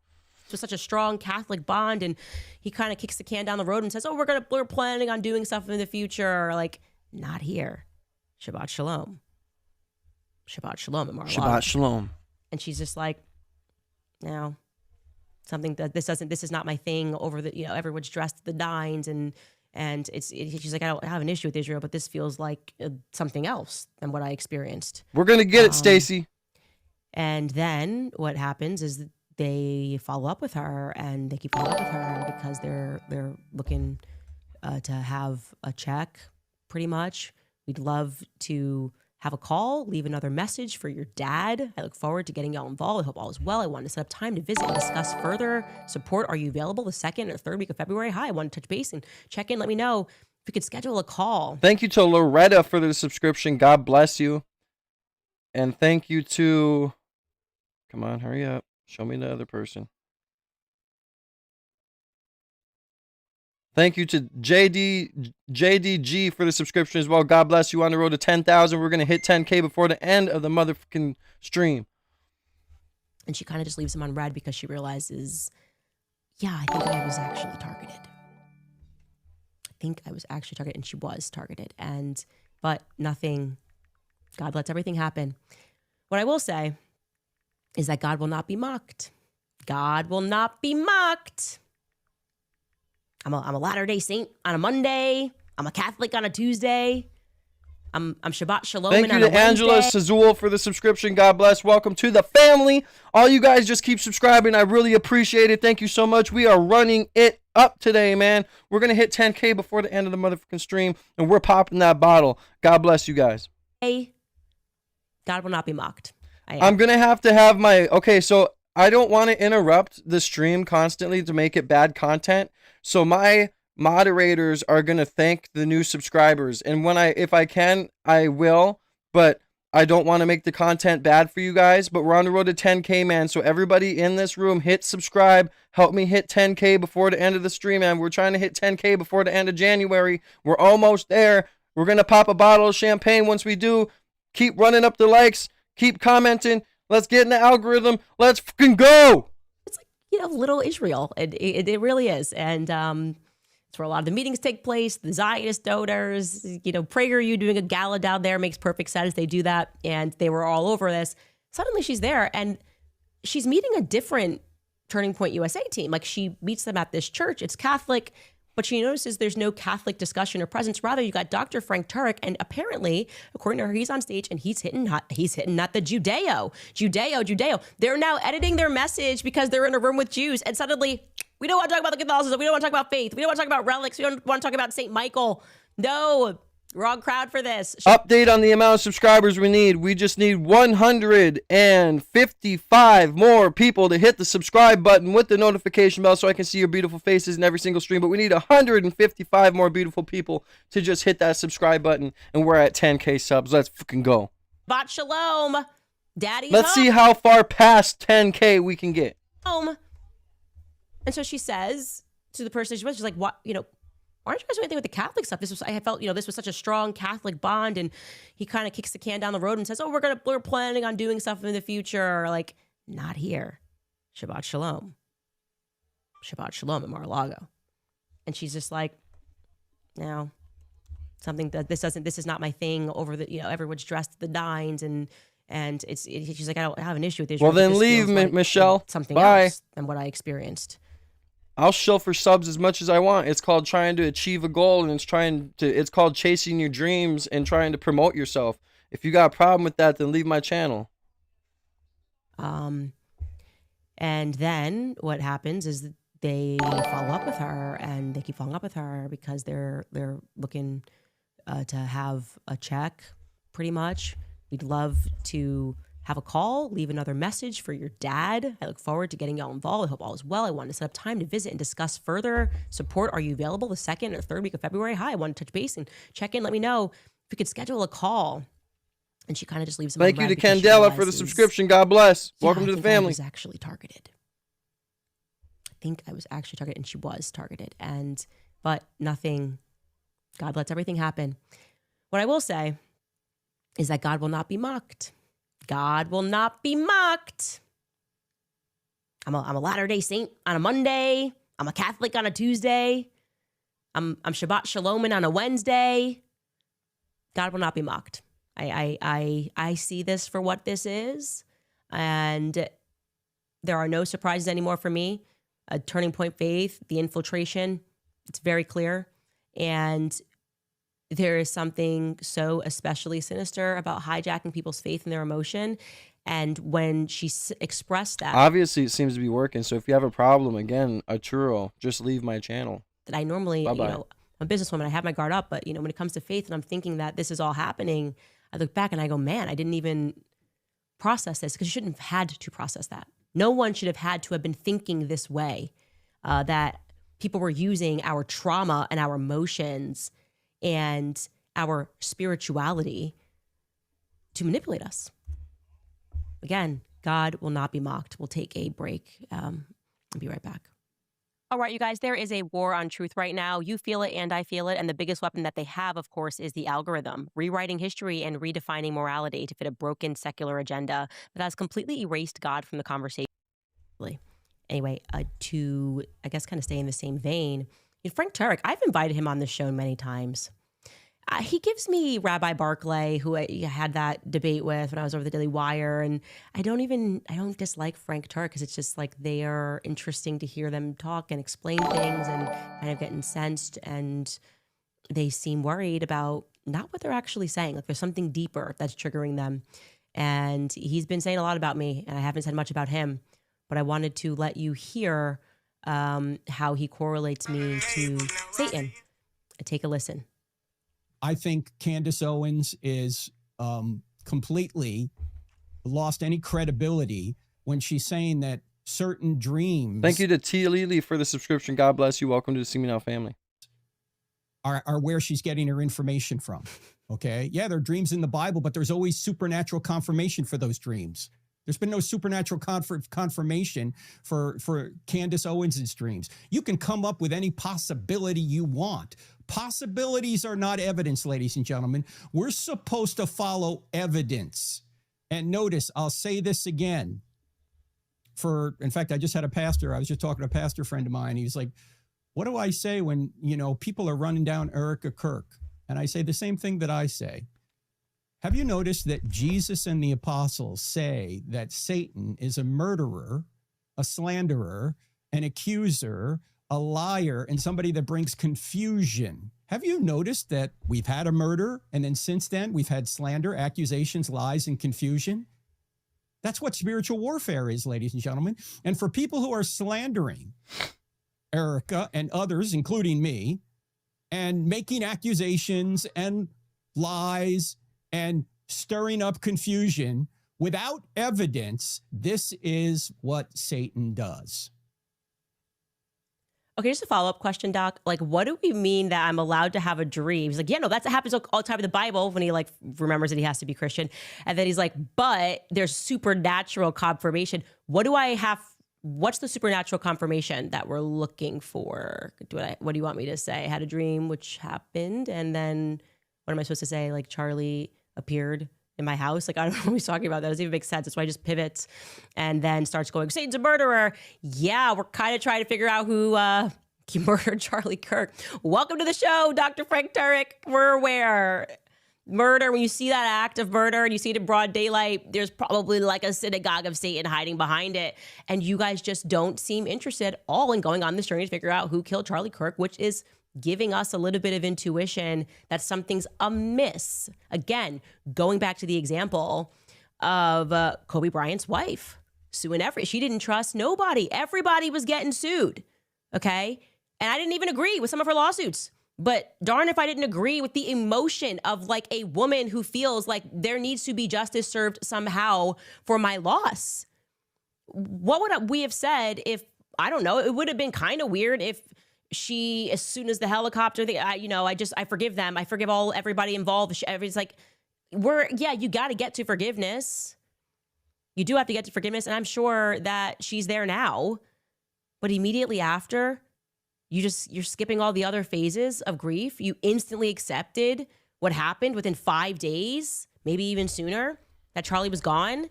With such a strong Catholic bond, and he kind of kicks the can down the road and says, "Oh, we're planning on doing stuff in the future." Like, not here. Shabbat shalom. Shabbat shalom at Mar-a-Lago. Shabbat shalom. And she's just like, no, something that this is not my thing. Over the everyone's dressed to the nines, and she's like, I don't have an issue with Israel, but this feels like something else than what I experienced. We're gonna get it, Stacy. And then what happens is they follow up with her, and they keep following up with her because they're looking to have a check. Pretty much, we'd love to have a call, leave another message for your dad. I look forward to getting y'all involved. I hope all is well. I want to set up time to visit and discuss further support. Are you available the 2nd or 3rd week of February? Hi, I want to touch base and check in. Let me know if we could schedule a call. Thank you to Loretta for the subscription. God bless you. And thank you to, come on, hurry up. Show me the other person. Thank you to JDG for the subscription as well. God bless you. On the road to 10,000. We're going to hit 10K before the end of the motherfucking stream. And she kind of just leaves him on red because she realizes, yeah, I think I was actually targeted. And she was targeted. But nothing, God lets everything happen. What I will say is that God will not be mocked. God will not be mocked. I'm a Latter-day Saint on a Monday. I'm a Catholic on a Tuesday. I'm Shabbat Shalom on a Wednesday. Thank you to Angela Sazul for the subscription. God bless. Welcome to the family. All you guys just keep subscribing. I really appreciate it. Thank you so much. We are running it up today, man. We're going to hit 10K before the end of the motherfucking stream, and we're popping that bottle. God bless you guys. God will not be mocked. I'm going to have my... Okay, so I don't want to interrupt the stream constantly to make it bad content. So my moderators are going to thank the new subscribers. And if I can, I will. But I don't want to make the content bad for you guys. But we're on the road to 10K, man. So everybody in this room, hit subscribe. Help me hit 10K before the end of the stream, man. We're trying to hit 10K before the end of January. We're almost there. We're going to pop a bottle of champagne once we do. Keep running up the likes. Keep commenting. Let's get in the algorithm. Let's fucking go. It's like, little Israel. It really is. And it's where a lot of the meetings take place. The Zionist donors, PragerU doing a gala down there makes perfect sense. They do that. And they were all over this. Suddenly she's there and she's meeting a different Turning Point USA team. Like, she meets them at this church. It's Catholic. But she notices there's no Catholic discussion or presence. Rather, you got Dr. Frank Turek, and apparently, according to her, he's on stage and he's hitting at the Judeo. They're now editing their message because they're in a room with Jews, and suddenly, we don't want to talk about the Catholicism. We don't want to talk about faith. We don't want to talk about relics. We don't want to talk about St. Michael. No, wrong crowd for this. Update on the amount of subscribers we need. We just need 155 more people to hit the subscribe button with the notification bell so I can see your beautiful faces in every single stream. But we need 155 more beautiful people to just hit that subscribe button. And we're at 10K subs. Let's fucking go. Shabbat shalom. Daddy's Let's home. see how far past 10K we can get. Home. And so she says to the person she's like, what, why aren't you guys doing anything with the Catholic stuff? I felt, this was such a strong Catholic bond. And he kind of kicks the can down the road and says, oh, we're planning on doing stuff in the future. Like, not here. Shabbat Shalom. Shabbat Shalom at Mar-a-Lago. And she's just like, no, something that this is not my thing over the, everyone's dressed to the nines and she's like, I don't have an issue with Israel. Well, then leave, like, Michelle. Something Bye. else than what I experienced. I'll shill for subs as much as I want. It's called trying to achieve a goal, and it's called chasing your dreams and trying to promote yourself. If you got a problem with that, then leave my channel. And then what happens is they follow up with her, and they keep following up with her because they're looking to have a check, pretty much. We'd love to have a call, leave another message for your dad. I look forward to getting y'all involved. I hope all is well. I want to set up time to visit and discuss further support. Are you available the 2nd or 3rd week of February? Hi, I want to touch base and check in. Let me know if we could schedule a call. And she kind of just leaves them. Thank you to Candela for the subscription. God bless. Welcome to the family. I was actually targeted. I think I was actually targeted, and she was targeted. But nothing. God lets everything happen. What I will say is that God will not be mocked. God will not be mocked. I'm a Latter-day Saint on a Monday. I'm a Catholic on a Tuesday. I'm Shabbat Shaloming on a Wednesday. God will not be mocked. I see this for what this is, and there are no surprises anymore for me. A turning point faith, the infiltration, it's very clear, and there is something so especially sinister about hijacking people's faith and their emotion. And when she expressed that, obviously it seems to be working. So if you have a problem, again, a churro, just leave my channel. That I normally, Bye-bye. I'm a businesswoman, I have my guard up, but when it comes to faith and I'm thinking that this is all happening, I look back and I go, man, I didn't even process this, because you shouldn't have had to process that. No one should have had to have been thinking this way, that people were using our trauma and our emotions and our spirituality to manipulate us. Again, God will not be mocked. We'll take a break. I'll be right back. All right, you guys, there is a war on truth right now. You feel it and I feel it. And the biggest weapon that they have, of course, is the algorithm, rewriting history and redefining morality to fit a broken secular agenda that has completely erased God from the conversation. Anyway, to, I guess, kind of stay in the same vein, Frank Turek, I've invited him on this show many times. He gives me Rabbi Barclay, who I had that debate with when I was over the Daily Wire. And I don't dislike Frank Turek, because it's just like they are interesting to hear them talk and explain things and kind of get incensed. And they seem worried about not what they're actually saying. Like there's something deeper that's triggering them. And he's been saying a lot about me, and I haven't said much about him. But I wanted to let you hear how he correlates me to Satan. Take a listen. I think Candace Owens is completely lost any credibility when she's saying that certain dreams. Thank you to Tia Lily for the subscription. God bless you. Welcome to the See Me Now family. Are where she's getting her information from. Okay. Yeah, there are dreams in the Bible, but there's always supernatural confirmation for those dreams. There's been no supernatural confirmation for Candace Owens' dreams. You can come up with any possibility you want. Possibilities are not evidence, ladies and gentlemen. We're supposed to follow evidence. And notice, I'll say this again. In fact, I just had a pastor. I was just talking to a pastor friend of mine. He was like, what do I say when, people are running down Erica Kirk? And I say the same thing that I say. Have you noticed that Jesus and the apostles say that Satan is a murderer, a slanderer, an accuser, a liar, and somebody that brings confusion? Have you noticed that we've had a murder, and then since then we've had slander, accusations, lies, and confusion? That's what spiritual warfare is, ladies and gentlemen. And for people who are slandering Erica and others, including me, and making accusations and lies and stirring up confusion without evidence, this is what Satan does. Okay, just a follow-up question, Doc. Like, what do we mean that I'm allowed to have a dream? He's like, yeah, no, that happens all the time in the Bible when he remembers that he has to be Christian. And then he's like, but there's supernatural confirmation. What do I have what's the supernatural confirmation that we're looking for? What do you want me to say? I had a dream which happened, and then what am I supposed to say? Like Charlie appeared in my house. Like, I don't know what he's talking about. That doesn't even make sense. That's why I just pivots and then starts going, Satan's a murderer. Yeah, we're kind of trying to figure out who murdered Charlie Kirk. Welcome to the show, Dr. Frank Turek. We're aware. Murder, when you see that act of murder and you see it in broad daylight, there's probably like a synagogue of Satan hiding behind it. And you guys just don't seem interested at all in going on this journey to figure out who killed Charlie Kirk, which is giving us a little bit of intuition that something's amiss. Again, going back to the example of Kobe Bryant's wife, suing she didn't trust nobody. Everybody was getting sued, okay? And I didn't even agree with some of her lawsuits. But darn if I didn't agree with the emotion of like a woman who feels like there needs to be justice served somehow for my loss. What would we have said if, I don't know, it would have been kind of weird if she, as soon as the helicopter thing, I forgive them. I forgive everybody involved. It's like, you got to get to forgiveness. You do have to get to forgiveness. And I'm sure that she's there now. But immediately after, you're skipping all the other phases of grief. You instantly accepted what happened within 5 days, maybe even sooner, that Charlie was gone.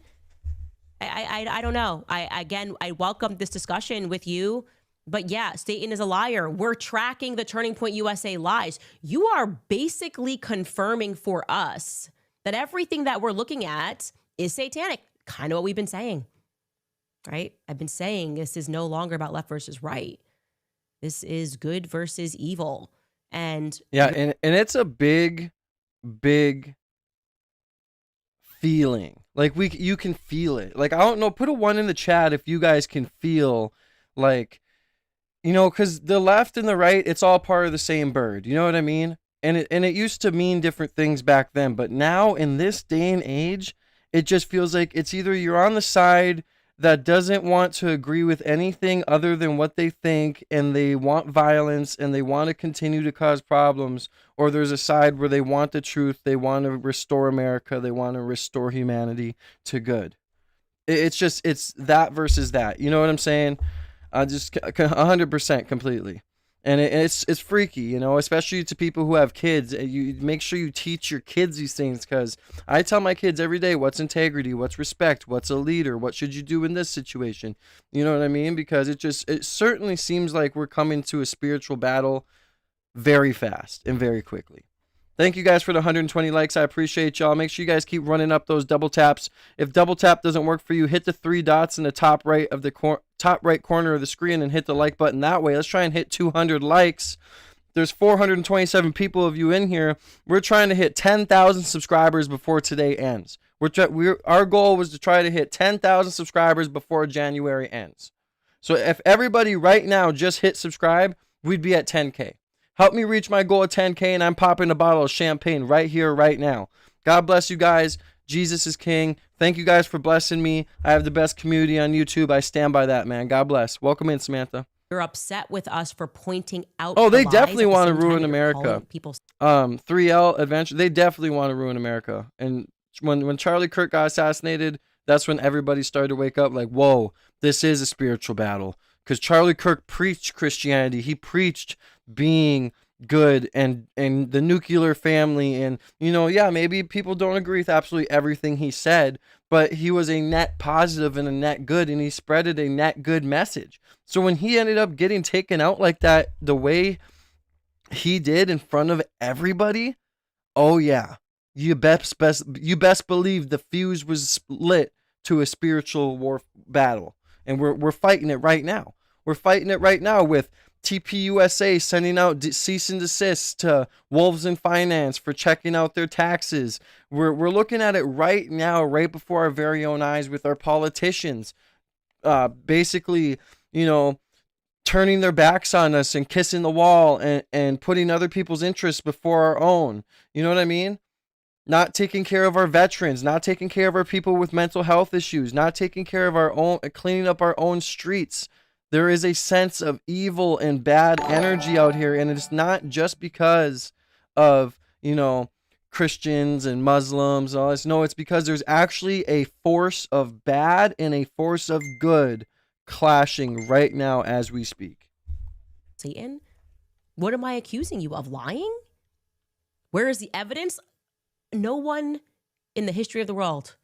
I don't know. I welcome this discussion with you, but yeah, Satan is a liar. We're tracking the Turning Point USA lies. You are basically confirming for us that everything that we're looking at is satanic. Kind of what we've been saying, right? I've been saying this is no longer about left versus right. This is good versus evil. And yeah, and it's a big feeling. Like you can feel it. Like, I don't know, put a 1 in the chat if you guys can feel like, because the left and the right, it's all part of the same bird. You know what I mean? And it used to mean different things back then, but now in this day and age, it just feels like it's either you're on the side that doesn't want to agree with anything other than what they think, and they want violence and they want to continue to cause problems, or there's a side where they want the truth, they want to restore America, they want to restore humanity to good. It's that versus that. You know what I'm saying? Just 100% completely. And it's freaky, especially to people who have kids. You make sure you teach your kids these things, because I tell my kids every day, what's integrity, what's respect, what's a leader, what should you do in this situation? You know what I mean? Because it certainly seems like we're coming to a spiritual battle very fast and very quickly. Thank you guys for the 120 likes. I appreciate y'all. Make sure you guys keep running up those double taps. If double tap doesn't work for you, hit the 3 dots in the top right of the top right corner of the screen and hit the like button that way. Let's try and hit 200 likes. There's 427 people of you in here. We're trying to hit 10,000 subscribers before today ends. Our goal was to try to hit 10,000 subscribers before January ends. So if everybody right now just hit subscribe, we'd be at 10K. Help me reach my goal of 10K, and I'm popping a bottle of champagne right here, right now. God bless you guys. Jesus is king. Thank you guys for blessing me. I have the best community on YouTube. I stand by that, man. God bless. Welcome in, Samantha. You're upset with us for pointing out. Oh, they definitely want to ruin America. 3L Adventure. They definitely want to ruin America. And when Charlie Kirk got assassinated, that's when everybody started to wake up like, whoa, this is a spiritual battle. Because Charlie Kirk preached Christianity. He preached being good and the nuclear family, and maybe people don't agree with absolutely everything he said, but he was a net positive and a net good, and he spreaded a net good message. So when he ended up getting taken out like that, the way he did in front of everybody, oh yeah, you best believe the fuse was split to a spiritual war battle. And we're fighting it right now. We're fighting it right now with TPUSA sending out cease and desist to Wolves in Finance for checking out their taxes. We're looking at it right now, right before our very own eyes, with our politicians basically, turning their backs on us and kissing the wall and putting other people's interests before our own. You know what I mean? Not taking care of our veterans, not taking care of our people with mental health issues, not taking care of our own, cleaning up our own streets. There is a sense of evil and bad energy out here, and it's not just because of, Christians and Muslims and all this. No, it's because there's actually a force of bad and a force of good clashing right now as we speak. Satan, what am I accusing you of? Lying? Where is the evidence? No one in the history of the world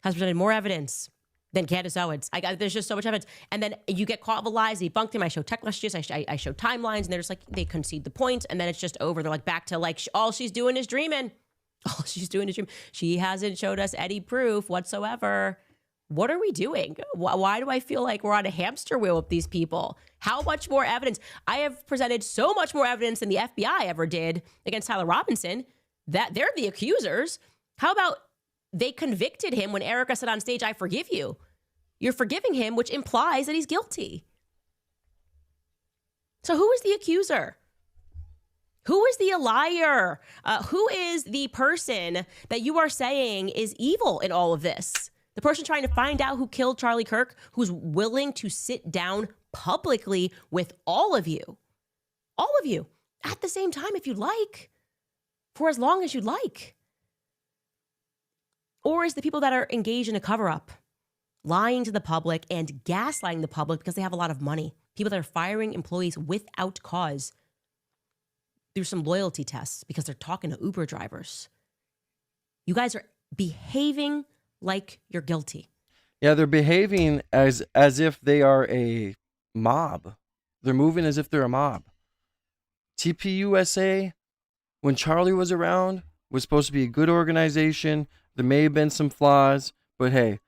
has presented more evidence than Candace Owens. There's just so much evidence. And then you get caught with lies, debunked them. I show text messages, I show timelines, and they're just like, they concede the point, and then it's just over. They're like back to like, all she's doing is dreaming. All she's doing is dreaming. She hasn't showed us any proof whatsoever. What are we doing? Why do I feel like we're on a hamster wheel with these people? How much more evidence? I have presented so much more evidence than the FBI ever did against Tyler Robinson, that they're the accusers. How about they convicted him when Erica said on stage, I forgive you. You're forgiving him, which implies that he's guilty. So who is the accuser? Who is the liar? Who is the person that you are saying is evil in all of this? The person trying to find out who killed Charlie Kirk, who's willing to sit down publicly with all of you, at the same time if you'd like, for as long as you'd like. Or is the people that are engaged in a cover-up, lying to the public and gaslighting the public because they have a lot of money. People that are firing employees without cause through some loyalty tests because they're talking to Uber drivers. You guys are behaving like you're guilty. Yeah, they're behaving as if they are a mob. They're moving as if they're a mob. TPUSA, when Charlie was around, was supposed to be a good organization. There may have been some flaws, but hey,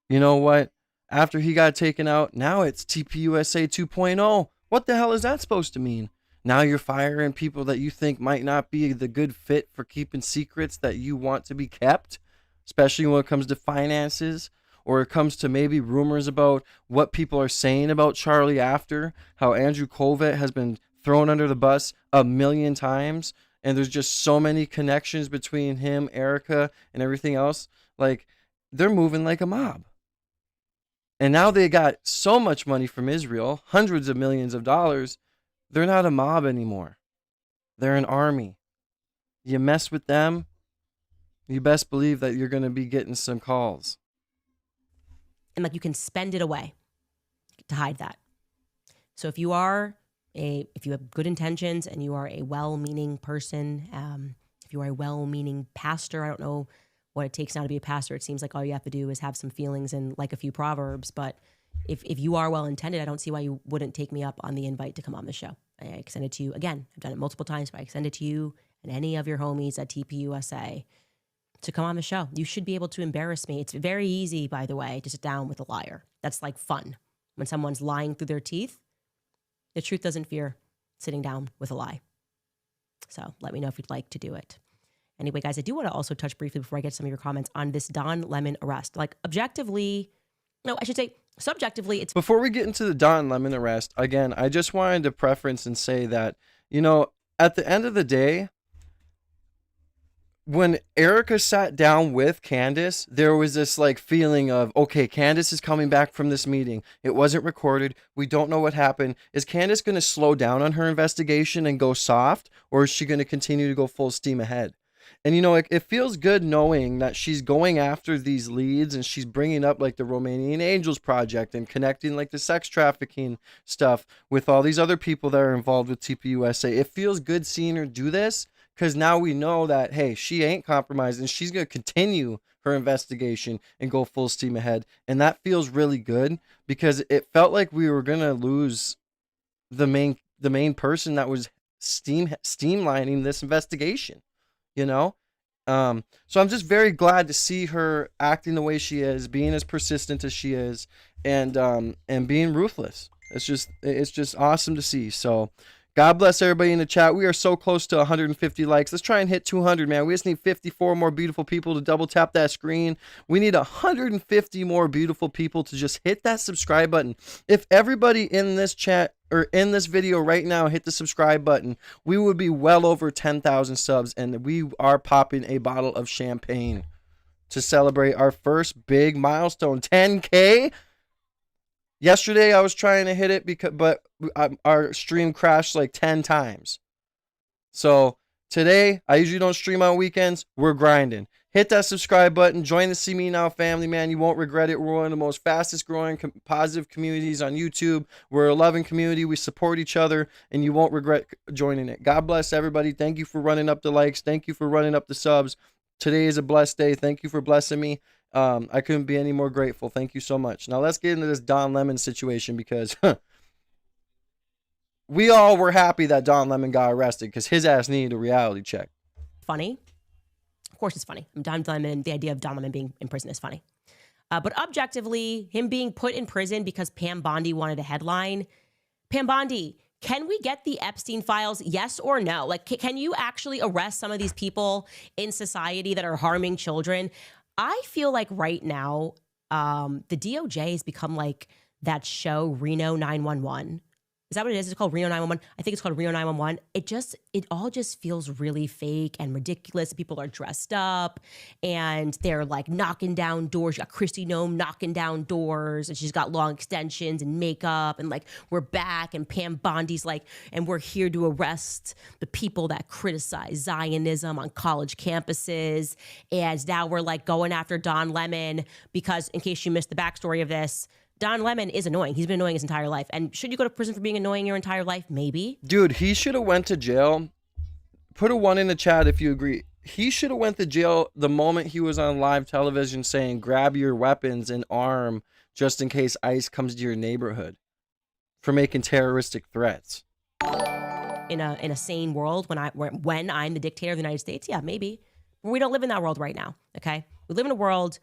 you know what? After he got taken out, now it's TPUSA 2.0. What the hell is that supposed to mean? Now you're firing people that you think might not be the good fit for keeping secrets that you want to be kept, especially when it comes to finances, or it comes to maybe rumors about what people are saying about Charlie after, how Andrew Colvett has been thrown under the bus a million times, and there's just so many connections between him, Erica, and everything else. Like, they're moving like a mob. And now they got so much money from Israel, hundreds of millions of dollars. They're not a mob anymore. They're an army. You mess with them, you best believe that you're going to be getting some calls. And like you can spend it away to hide that. So if you have good intentions and you are a well-meaning person, if you are a well-meaning pastor, I don't know what it takes now to be a pastor. It seems like all you have to do is have some feelings and like a few proverbs. But if you are well-intended, I don't see why you wouldn't take me up on the invite to come on the show. I extend it to you. Again, I've done it multiple times, but I extend it to you and any of your homies at TPUSA to come on the show. You should be able to embarrass me. It's very easy, by the way, to sit down with a liar. That's like fun. When someone's lying through their teeth, the truth doesn't fear sitting down with a lie. So let me know if you'd like to do it. Anyway, guys, I do want to also touch briefly before I get some of your comments on this Don Lemon arrest. Like objectively, no, I should say subjectively, it's... Before we get into the Don Lemon arrest, again, I just wanted to preference and say that, at the end of the day, when Erica sat down with Candace, there was this like feeling of, okay, Candace is coming back from this meeting. It wasn't recorded. We don't know what happened. Is Candace going to slow down on her investigation and go soft, or is she going to continue to go full steam ahead? And, it feels good knowing that she's going after these leads and she's bringing up like the Romanian Angels Project and connecting like the sex trafficking stuff with all these other people that are involved with TPUSA. It feels good seeing her do this because now we know that, hey, she ain't compromised and she's going to continue her investigation and go full steam ahead. And that feels really good because it felt like we were going to lose the main person that was streamlining this investigation. So I'm just very glad to see her acting the way she is, being as persistent as she is, and being ruthless. It's just awesome to see. So God bless everybody in the chat. We are so close to 150 likes. Let's try and hit 200, man. We just need 54 more beautiful people to double tap that screen. We need 150 more beautiful people to just hit that subscribe button. If everybody in this chat or in this video right now hit the subscribe button, we would be well over 10,000 subs, and we are popping a bottle of champagne to celebrate our first big milestone, 10K. Yesterday I was trying to hit it but our stream crashed like 10 times. So today, I usually don't stream on weekends. We're grinding. Hit that subscribe button. Join the See Me Now family, man. You won't regret it. We're one of the most fastest growing positive communities on YouTube. We're a loving community. We support each other, and you won't regret joining it. God bless everybody. Thank you for running up the likes. Thank you for running up the subs. Today is a blessed day. Thank you for blessing me. I couldn't be any more grateful. Thank you so much. Now let's get into this Don Lemon situation, because we all were happy that Don Lemon got arrested because his ass needed a reality check. Funny. Of course it's funny. Don Lemon, the idea of Don Lemon being in prison is funny. But objectively, him being put in prison because Pam Bondi wanted a headline. Pam Bondi, can we get the Epstein files? Yes or no? Like, can you actually arrest some of these people in society that are harming children? I feel like right now, the DOJ has become like that show Reno 911. Is that what it is? It's called Reno 911. I think it's called Reno 911. It all just feels really fake and ridiculous. People are dressed up and they're like knocking down doors. You got Christy Nome knocking down doors, and she's got long extensions and makeup, and like, we're back, and Pam Bondi's like, and we're here to arrest the people that criticize Zionism on college campuses. And now we're like going after Don Lemon because, in case you missed the backstory of this, Don Lemon is annoying. He's been annoying his entire life. And should you go to prison for being annoying your entire life? Maybe. Dude, he should have went to jail. Put a 1 in the chat if you agree. He should have went to jail the moment he was on live television saying, grab your weapons and arm just in case ICE comes to your neighborhood, for making terroristic threats. In a sane world, when I'm the dictator of the United States, yeah, maybe. But we don't live in that world right now, okay? We live in a world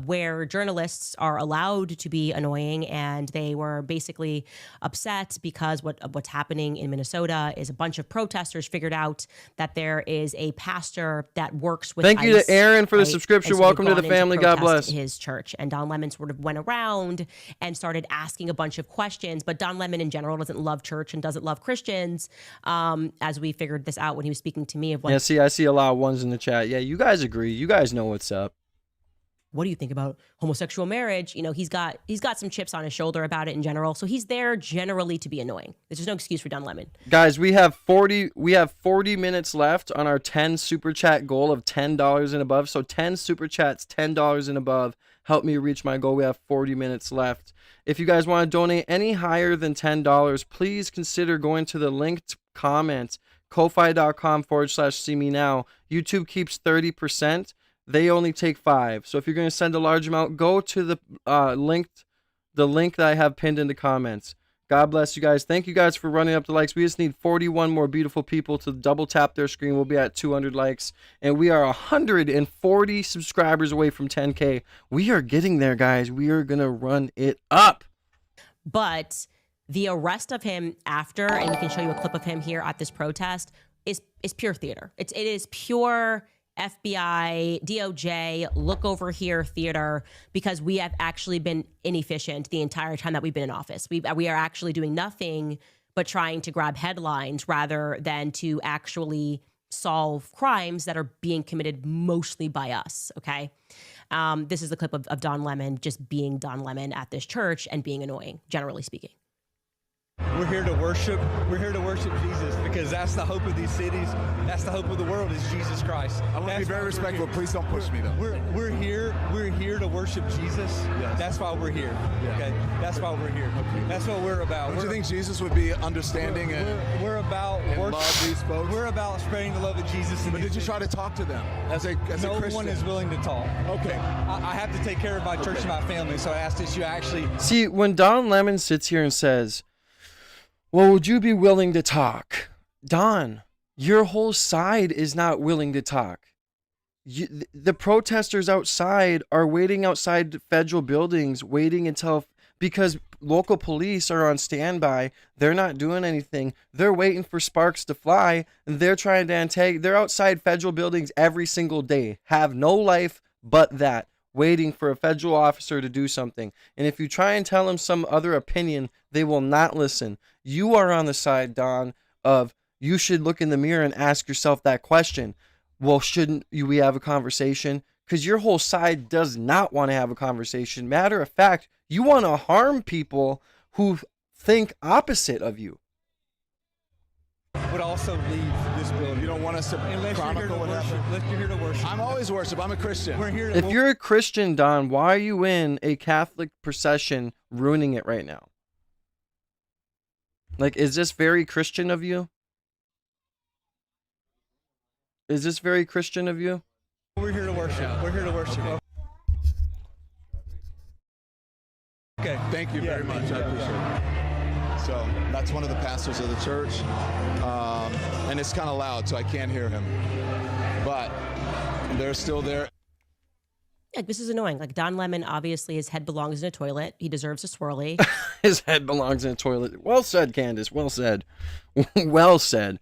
where journalists are allowed to be annoying, and they were basically upset because what's happening in Minnesota is a bunch of protesters figured out that there is a pastor that works with Thank you ICE, to Aaron for the right? subscription. And so Welcome they've to the gone in family. God protest bless. his church, and Don Lemon sort of went around and started asking a bunch of questions. But Don Lemon in general doesn't love church and doesn't love Christians, as we figured this out when he was speaking to me of what. Yeah, see, I see a lot of ones in the chat. Yeah, you guys agree. You guys know what's up. What do you think about homosexual marriage? You know, he's got some chips on his shoulder about it in general. So he's there generally to be annoying. There's just no excuse for Don Lemon. Guys, we have 40 minutes left on our 10 super chat goal of $10 and above. So 10 super chats, $10 and above. Help me reach my goal. We have 40 minutes left. If you guys want to donate any higher than $10, please consider going to the linked comment, ko-fi.com/see me now. YouTube keeps 30%. They only take 5. So if you're going to send a large amount, go to the link that I have pinned in the comments. God bless you guys. Thank you guys for running up the likes. We just need 41 more beautiful people to double tap their screen. We'll be at 200 likes. And we are 140 subscribers away from 10K. We are getting there, guys. We are going to run it up. But the arrest of him after, and we can show you a clip of him here at this protest, is pure theater. It is pure FBI, DOJ, look over here theater, because we have actually been inefficient the entire time that we've been in office. We are actually doing nothing but trying to grab headlines rather than to actually solve crimes that are being committed mostly by us, okay? This is the clip of Don Lemon just being Don Lemon at this church and being annoying, generally speaking. We're here to worship. We're here to worship Jesus, because that's the hope of these cities. That's the hope of the world, is Jesus Christ. I want to be very respectful. Please don't push me, though. We're here to worship Jesus. Yes. That's why we're here. Yeah. Okay. That's why we're here. Okay. That's what we're about. Don't you think Jesus would be understanding we're about and worship. love these folks? We're about spreading the love of Jesus. But did you try to talk to them as a no Christian? one is willing to talk. Okay. I have to take care of my church and my family, so I asked that you actually. See, when Don Lemon sits here and says, well, would you be willing to talk? Don, your whole side is not willing to talk. The protesters outside are waiting outside federal buildings, waiting until, because local police are on standby. They're not doing anything. They're waiting for sparks to fly, and they're trying to they're outside federal buildings every single day, have no life but that, waiting for a federal officer to do something. And if you try and tell them some other opinion, they will not listen. You are on the side, Don, of you should look in the mirror and ask yourself that question. Well, shouldn't we have a conversation? Because your whole side does not want to have a conversation. Matter of fact, you want to harm people who think opposite of you. would also leave this building. You don't want us to Unless you're here to chronicle what worship. happened? Unless you're here to worship. I'm always worship. I'm a Christian. We're here to If you're a Christian, Don, why are you in a Catholic procession ruining it right now? Like, is this very Christian of you? Is this very Christian of you? We're here to worship. We're here to worship. Okay. Thank you very much. I appreciate it. So that's one of the pastors of the church. And it's kind of loud, so I can't hear him. But they're still there. Like, this is annoying. Like, Don Lemon, obviously, his head belongs in a toilet. He deserves a swirly. His head belongs in a toilet. Well said, Candace. Well said. Well said.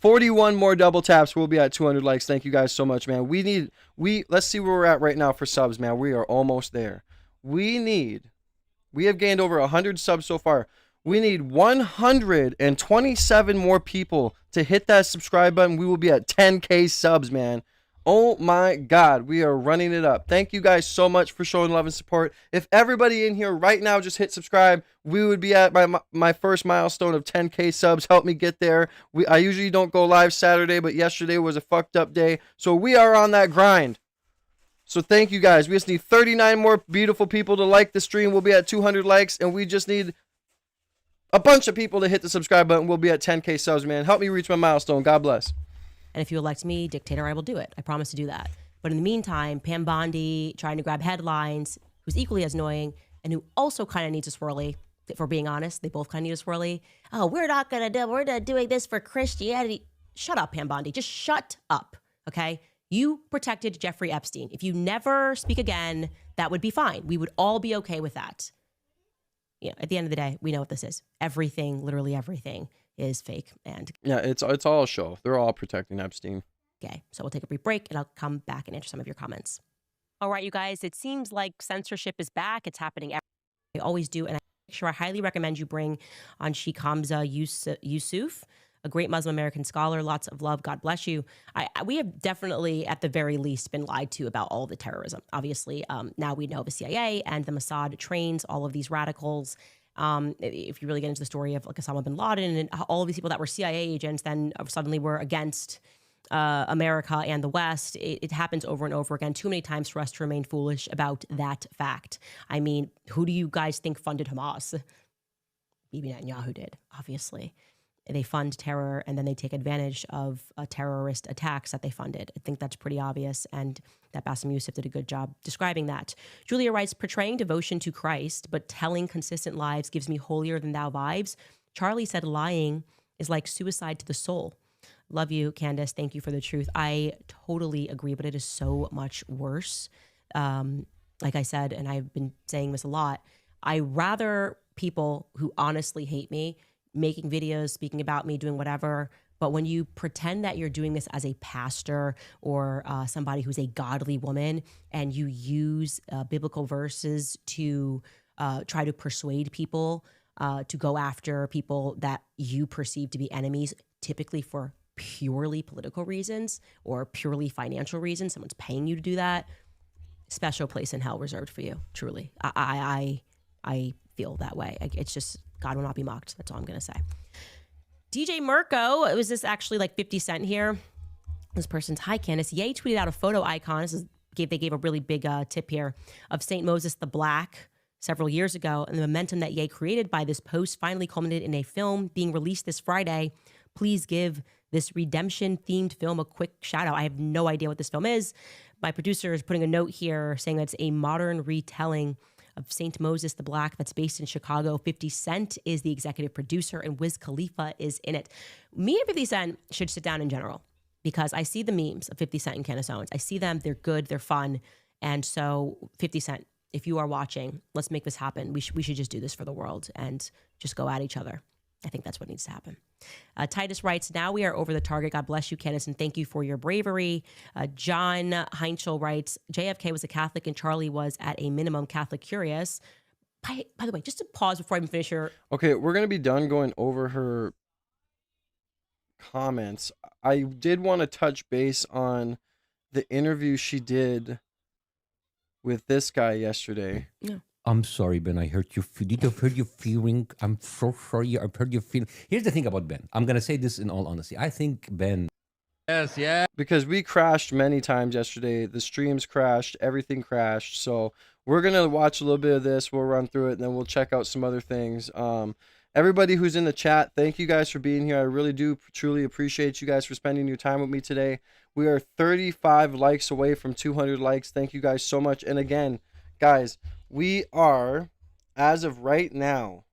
41 more double taps. We'll be at 200 likes. Thank you guys so much, man. Let's see where we're at right now for subs, man. We are almost there. We have gained over 100 subs so far. We need 127 more people to hit that subscribe button. We will be at 10K subs, man. Oh my God, we are running it up. Thank you guys so much for showing love and support. If everybody in here right now just hit subscribe, we would be at my first milestone of 10K subs. Help me get there. I usually don't go live Saturday, but yesterday was a fucked up day. So we are on that grind. So thank you guys. We just need 39 more beautiful people to like the stream. We'll be at 200 likes, and we just need a bunch of people to hit the subscribe button. We'll be at 10K subs, man. Help me reach my milestone. God bless. And if you elect me dictator, I will do it. I promise to do that. But in the meantime, Pam Bondi trying to grab headlines, who's equally as annoying and who also kind of needs a swirly, if we're being honest. They both kind of need a swirly. Oh, we're not doing this for Christianity. Shut up, Pam Bondi. Just shut up, okay? You protected Jeffrey Epstein. If you never speak again, that would be fine. We would all be okay with that. You know, at the end of the day, we know what this is. Everything, literally everything, is fake and Yeah, it's all a show. They're all protecting Epstein. gay. So we'll take a brief break and I'll come back and answer some of your comments. All right, you guys, it seems like censorship is back. It's happening every I always do. And I make sure I highly recommend you bring on Sheikh Hamza Yusuf, a great Muslim American scholar. Lots of love. God bless you. We have definitely, at the very least, been lied to about all the terrorism. Obviously, now we know the CIA and the Mossad trains all of these radicals. If you really get into the story of like Osama bin Laden and all of these people that were CIA agents, then suddenly were against America and the West. It happens over and over again, too many times for us to remain foolish about that fact. I mean, who do you guys think funded Hamas? Bibi Netanyahu did, obviously. They fund terror and then they take advantage of terrorist attacks that they funded. I think that's pretty obvious, and that Bassem Youssef did a good job describing that. Julia writes, portraying devotion to Christ, but telling consistent lies gives me holier than thou vibes. Charlie said lying is like suicide to the soul. Love you, Candace. Thank you for the truth. I totally agree, but it is so much worse. Like I said, and I've been saying this a lot, I rather people who honestly hate me making videos, speaking about me, doing whatever. But when you pretend that you're doing this as a pastor or somebody who's a godly woman, and you use biblical verses to try to persuade people to go after people that you perceive to be enemies, typically for purely political reasons or purely financial reasons, someone's paying you to do that, special place in hell reserved for you, truly. I feel that way. It's just, God will not be mocked. That's all I'm going to say. DJ Mirko, was this actually like 50 Cent here? This person's, hi, Candace. Ye tweeted out a photo icon. They gave a really big tip here of St. Moses the Black several years ago. And the momentum that Ye created by this post finally culminated in a film being released this Friday. Please give this redemption-themed film a quick shout-out. I have no idea what this film is. My producer is putting a note here saying that it's a modern retelling of St. Moses the Black that's based in Chicago. 50 Cent is the executive producer, and Wiz Khalifa is in it. Me and 50 Cent should sit down in general, because I see the memes of 50 Cent and Candace Owens. I see them. They're good. They're fun. And so 50 Cent, if you are watching, let's make this happen. We should just do this for the world and just go at each other. I think that's what needs to happen. Titus writes, now we are over the target. God bless you, Candace, and thank you for your bravery. John Heinschel writes, JFK was a Catholic and Charlie was at a minimum Catholic curious. By the way, just to pause before I even finish here. Okay, we're going to be done going over her comments. I did want to touch base on the interview she did with this guy yesterday. Yeah. I'm sorry, Ben. I hurt you. Did I hurt your feeling? I'm so sorry. I've hurt your feeling. Here's the thing about Ben. I'm gonna say this in all honesty. I think Ben. Yes, yeah. Because we crashed many times yesterday. The streams crashed, everything crashed. So we're gonna watch a little bit of this. We'll run through it, and then we'll check out some other things. Everybody who's in the chat, thank you guys for being here. I really do truly appreciate you guys for spending your time with me today. We are 35 likes away from 200 likes. Thank you guys so much. And again, guys, we are, as of right now,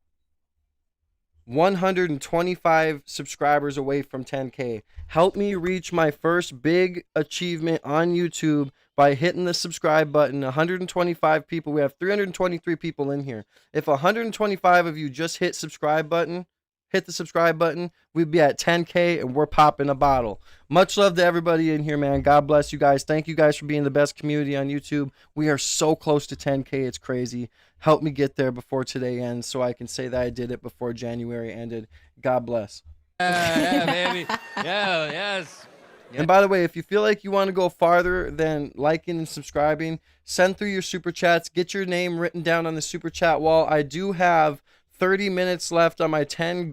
125 subscribers away from 10K. Help me reach my first big achievement on YouTube by hitting the subscribe button. 125 people. We have 323 people in here. If 125 of you just hit the subscribe button, we'd be at 10K and we're popping a bottle. Much love to everybody in here, man. God bless you guys. Thank you guys for being the best community on YouTube. We are so close to 10K. It's crazy. Help me get there before today ends so I can say that I did it before January ended. God bless. Yeah, baby. Yeah, yes. And by the way, if you feel like you want to go farther than liking and subscribing, send through your super chats. Get your name written down on the super chat wall. I do have 30 minutes left on my 10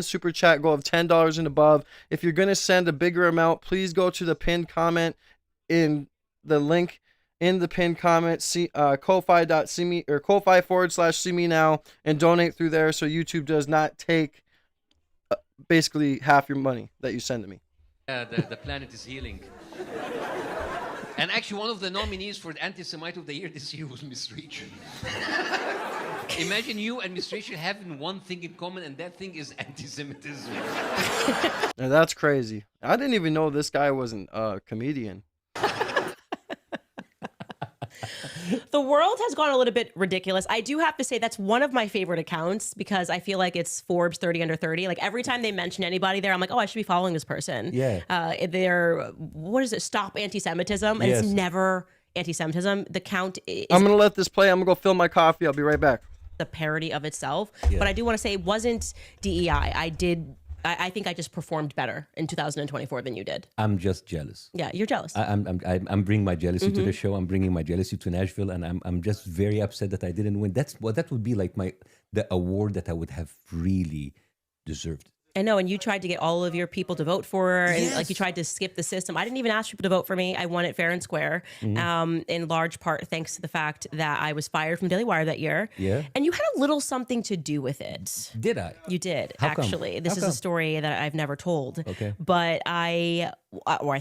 super chat goal of $10 and above. If you're going to send a bigger amount, please go to the pinned comment in the link in the pinned comment, Ko-Fi.me or Ko-Fi/see me now, and donate through there so YouTube does not take basically half your money that you send to me. Yeah, the planet is healing. And actually, one of the nominees for the Anti-Semite of the Year this year was Miss Rachel. Imagine you and Miss Rachel having one thing in common, and that thing is anti-Semitism. Now, that's crazy. I didn't even know this guy wasn't a comedian. The world has gone a little bit ridiculous. I do have to say that's one of my favorite accounts because I feel like it's Forbes 30 under 30. Like every time they mention anybody there, I'm like, oh, I should be following this person. Yeah. They're, what is it? Stop anti-Semitism. And Yes. it's never anti-Semitism. The count is I'm going to let this play. I'm going to go fill my coffee. I'll be right back. the parody of itself. Yeah. But I do want to say it wasn't DEI. I think I just performed better in 2024 than you did. I'm just jealous. Yeah, you're jealous. I'm bringing my jealousy to the show. I'm bringing my jealousy to Nashville, and I'm just very upset that I didn't win. That would be like the award that I would have really deserved. I know, and you tried to get all of your people to vote for her, and Yes. like you tried to skip the system. I didn't even ask people to vote for me. I won it fair and square, in large part thanks to the fact that I was fired from Daily Wire that year. Yeah. And you had a little something to do with it. Did I? You did, How come? actually. This How is a come? story that I've never told. Okay. But I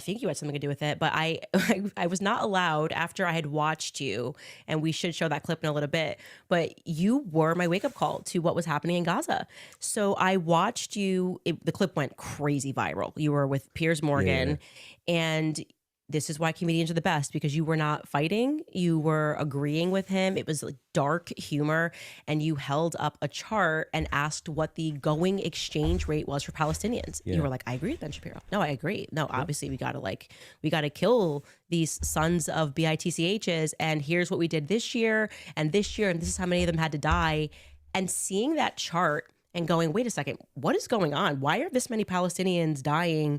think you had something to do with it. But I was not allowed after I had watched you, and we should show that clip in a little bit. But you were my wake up call to what was happening in Gaza. So I watched you. The clip went crazy viral. You were with Piers Morgan, and this is why comedians are the best, because you were not fighting. You were agreeing with him. It was like dark humor. And you held up a chart and asked what the going exchange rate was for Palestinians. Yeah. You were like, I agree with Ben Shapiro. No, I agree. No, obviously we gotta kill these sons of BITCHs. And here's what we did this year, and this is how many of them had to die. And seeing that chart and going, wait a second, what is going on? Why are this many Palestinians dying?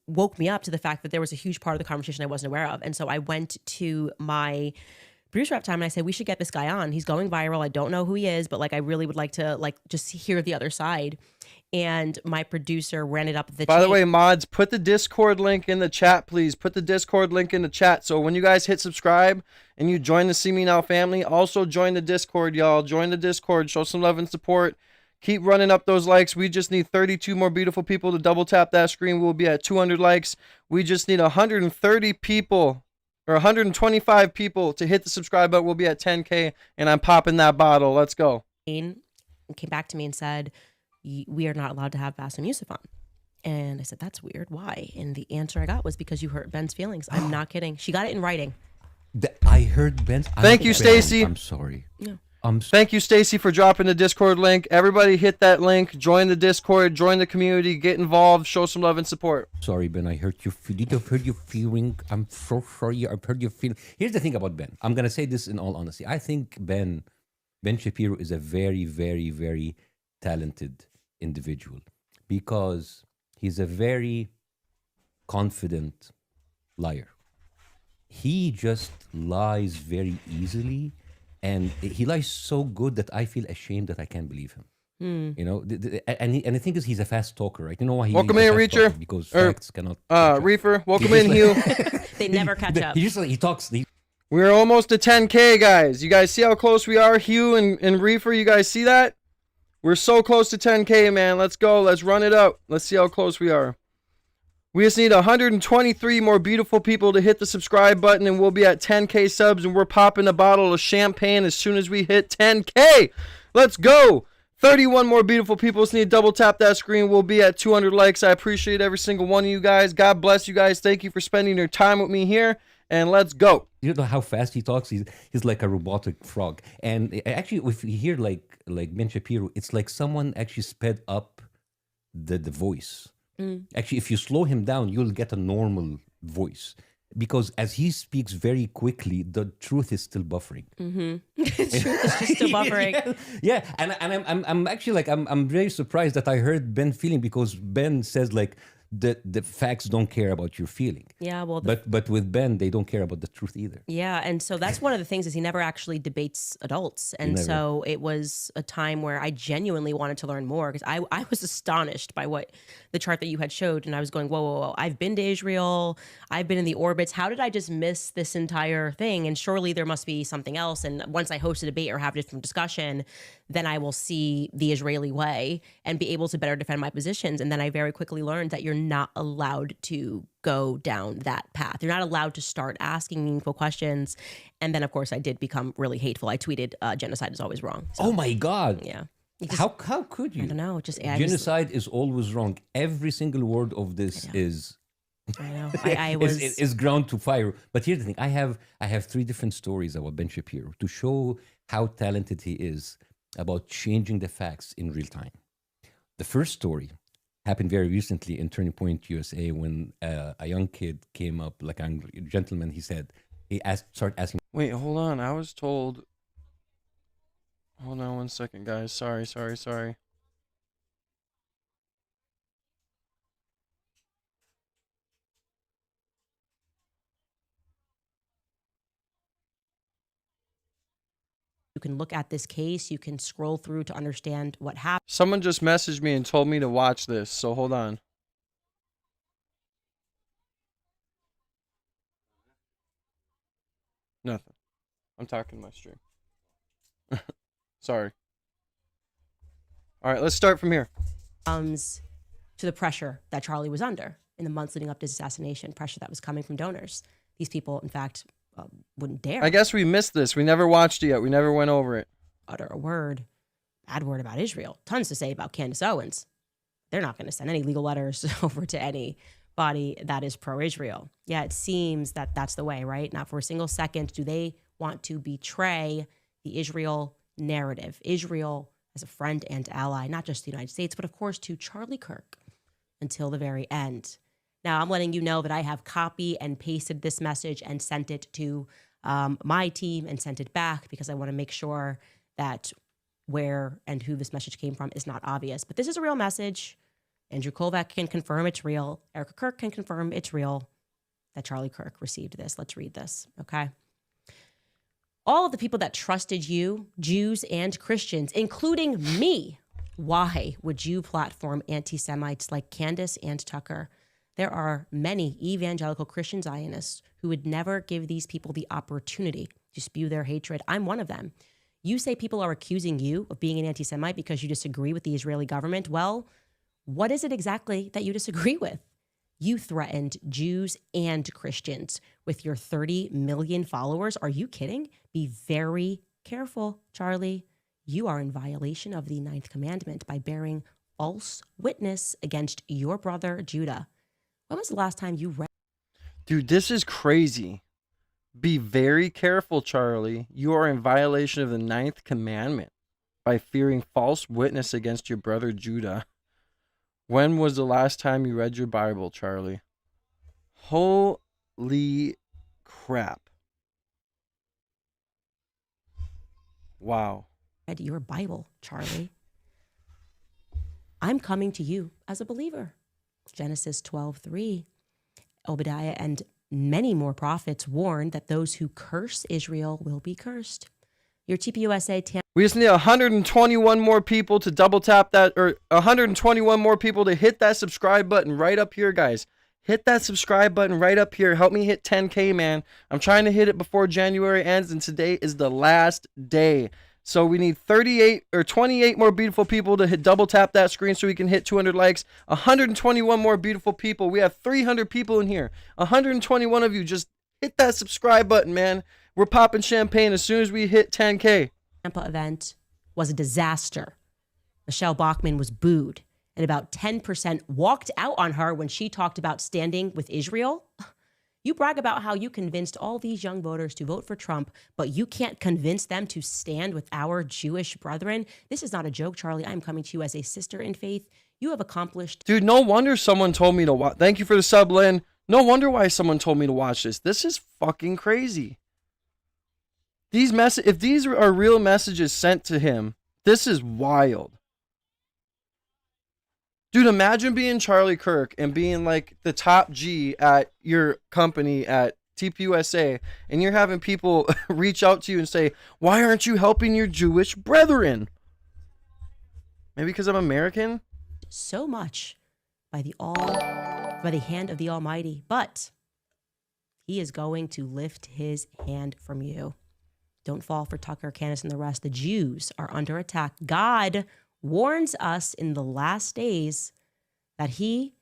Woke me up to the fact that there was a huge part of the conversation I wasn't aware of. And so I went to my producer at the time and I said, we should get this guy on. He's going viral. I don't know who he is, but like, I really would like to like just hear the other side. And my producer ran it up the By the chain. way, mods, put the Discord link in the chat, please. Put the Discord link in the chat. So when you guys hit subscribe and you join the See Me Now family, also join the Discord, y'all. Join the Discord. Show some love and support. Keep running up those likes. We just need 32 more beautiful people to double tap that screen. We'll be at 200 likes. We just need 130 people or 125 people to hit the subscribe button. We'll be at 10K, and I'm popping that bottle. Let's go. And came back to me and said, we are not allowed to have Bassem Youssef on. And I said, that's weird. Why? And the answer I got was because you hurt Ben's feelings. I'm not kidding. She got it in writing. I heard Ben's. Thank you, Stacy. I'm sorry. No. Thank you, Stacy, for dropping the Discord link. Everybody hit that link. Join the Discord. Join the community. Get involved. Show some love and support. Sorry, Ben. I hurt you. Did I hurt your feeling? I'm so sorry. I've hurt your feeling. Here's the thing about Ben. I'm gonna say this in all honesty. I think Ben Shapiro is a very, very, very talented individual because he's a very confident liar. He just lies very easily, and he lies so good that I feel ashamed that I can't believe him. You know, and the thing is, he's a fast talker, right? You know why Welcome he's a in, fast Reacher. talker? Because facts cannot. catch up. Reefer, welcome He's in, just Hugh. They never catch up. He just he talks. We're almost to 10K, guys. You guys see how close we are, Hugh and Reefer? You guys see that? We're so close to 10K, man. Let's go. Let's run it up. Let's see how close we are. We just need 123 more beautiful people to hit the subscribe button, and we'll be at 10K subs, and we're popping a bottle of champagne as soon as we hit 10K. Let's go. 31 more beautiful people. Just need to double tap that screen. We'll be at 200 likes. I appreciate every single one of you guys. God bless you guys. Thank you for spending your time with me here, and let's go. You know how fast he talks? He's like a robotic frog. And actually, if you hear like Ben Shapiro, it's like someone actually sped up the voice. Actually, if you slow him down, you'll get a normal voice. Because as he speaks very quickly, the truth is still buffering. It's just still buffering. Yeah, and I'm actually like I'm very surprised that I heard Ben feeling, because Ben says like the facts don't care about your feeling. Yeah, well, but with Ben, they don't care about the truth either. yeah, and so that's one of the things is he never actually debates adults, and Never. so it was a time where I genuinely wanted to learn more, because I was astonished by what the chart that you had showed, and I was going, whoa, whoa, whoa! I've been to Israel, I've been in the orbits. How did I just miss this entire thing? And surely there must be something else. And once I host a debate or have a different discussion, then I will see the Israeli way and be able to better defend my positions. And then I very quickly learned that you're not allowed to go down that path. You're not allowed to start asking meaningful questions. And then, of course, I did become really hateful. I tweeted, genocide is always wrong. So, Oh my God! yeah. How could you? I don't know. Just Genocide is always wrong. Every single word of this is I know. I was is ground to fire. But here's the thing: I have 3 different stories about Ben Shapiro to show how talented he is about changing the facts in real time. The first story happened very recently in Turning Point, USA, when a young kid came up, like a gentleman. He said started asking. Wait, hold on. I was told. Hold on 1 second, guys. Sorry. you can look at this case, you can scroll through to understand what happened. Someone just messaged me and told me to watch this, so hold on. Nothing. I'm talking to my stream. Sorry. All right, let's start from here. Comes to the pressure that Charlie was under in the months leading up to his assassination, pressure that was coming from donors. These people, in fact, wouldn't dare I guess we missed this. We never watched it yet. We never went over it. utter a bad word about Israel. Tons to say about Candace Owens. They're not going to send any legal letters over to anybody that is pro-Israel. Yeah, it seems that that's the way, right? Not for a single second do they want to betray the Israel narrative. Israel as a friend and ally, not just the United States, but of course to Charlie Kirk until the very end. Now, I'm letting you know that I have copy and pasted this message and sent it to my team and sent it back because I want to make sure that where and who this message came from is not obvious. But this is a real message. Andrew Kovac can confirm it's real. Erica Kirk can confirm it's real that Charlie Kirk received this. Let's read this, okay? All of the people that trusted you, Jews and Christians, including me, why would you platform anti-Semites like Candace and Tucker? There are many evangelical Christian Zionists who would never give these people the opportunity to spew their hatred. I'm one of them. You say people are accusing you of being an anti-Semite because you disagree with the Israeli government. Well, what is it exactly that you disagree with? You threatened Jews and Christians with your 30 million followers. Are you kidding? Be very careful, Charlie. You are in violation of the 9th commandment by bearing false witness against your brother Judah. When was the last time you read? Dude, this is crazy. Be very careful, Charlie. You are in violation of the 9th commandment by fearing false witness against your brother Judah. When was the last time you read your Bible, Charlie? Holy crap. Wow. Read your Bible, Charlie. I'm coming to you as a believer. Genesis 12:3. Obadiah and many more prophets warn that those who curse Israel will be cursed. Your TPUSA We just need 121 more people to double tap that, or 121 more people to hit that subscribe button right up here, guys. Hit that subscribe button right up here. Help me hit 10K, man. I'm trying to hit it before January ends, and today is the last day. So we need 38 or 28 more beautiful people to hit double tap that screen so we can hit 200 likes. 121 more beautiful people. We have 300 people in here. 121 of you just hit that subscribe button, man. We're popping champagne as soon as we hit 10K. Tampa event was a disaster. Michelle Bachmann was booed, and about 10% walked out on her when she talked about standing with Israel. You brag about how you convinced all these young voters to vote for Trump, but you can't convince them to stand with our Jewish brethren. This is not a joke, Charlie. I'm coming to you as a sister in faith. You have accomplished. Dude, no wonder someone told me to watch. Thank you for the sub, Lynn. No wonder why someone told me to watch this. This is fucking crazy. If these are real messages sent to him, this is wild. Dude, imagine being Charlie Kirk and being like the top G at your company at TPUSA, and you're having people reach out to you and say, why aren't you helping your Jewish brethren? Maybe because I'm American? So much by the hand of the Almighty, but he is going to lift his hand from you. Don't fall for Tucker, Candace, and the rest. The Jews are under attack. God warns us in the last days that he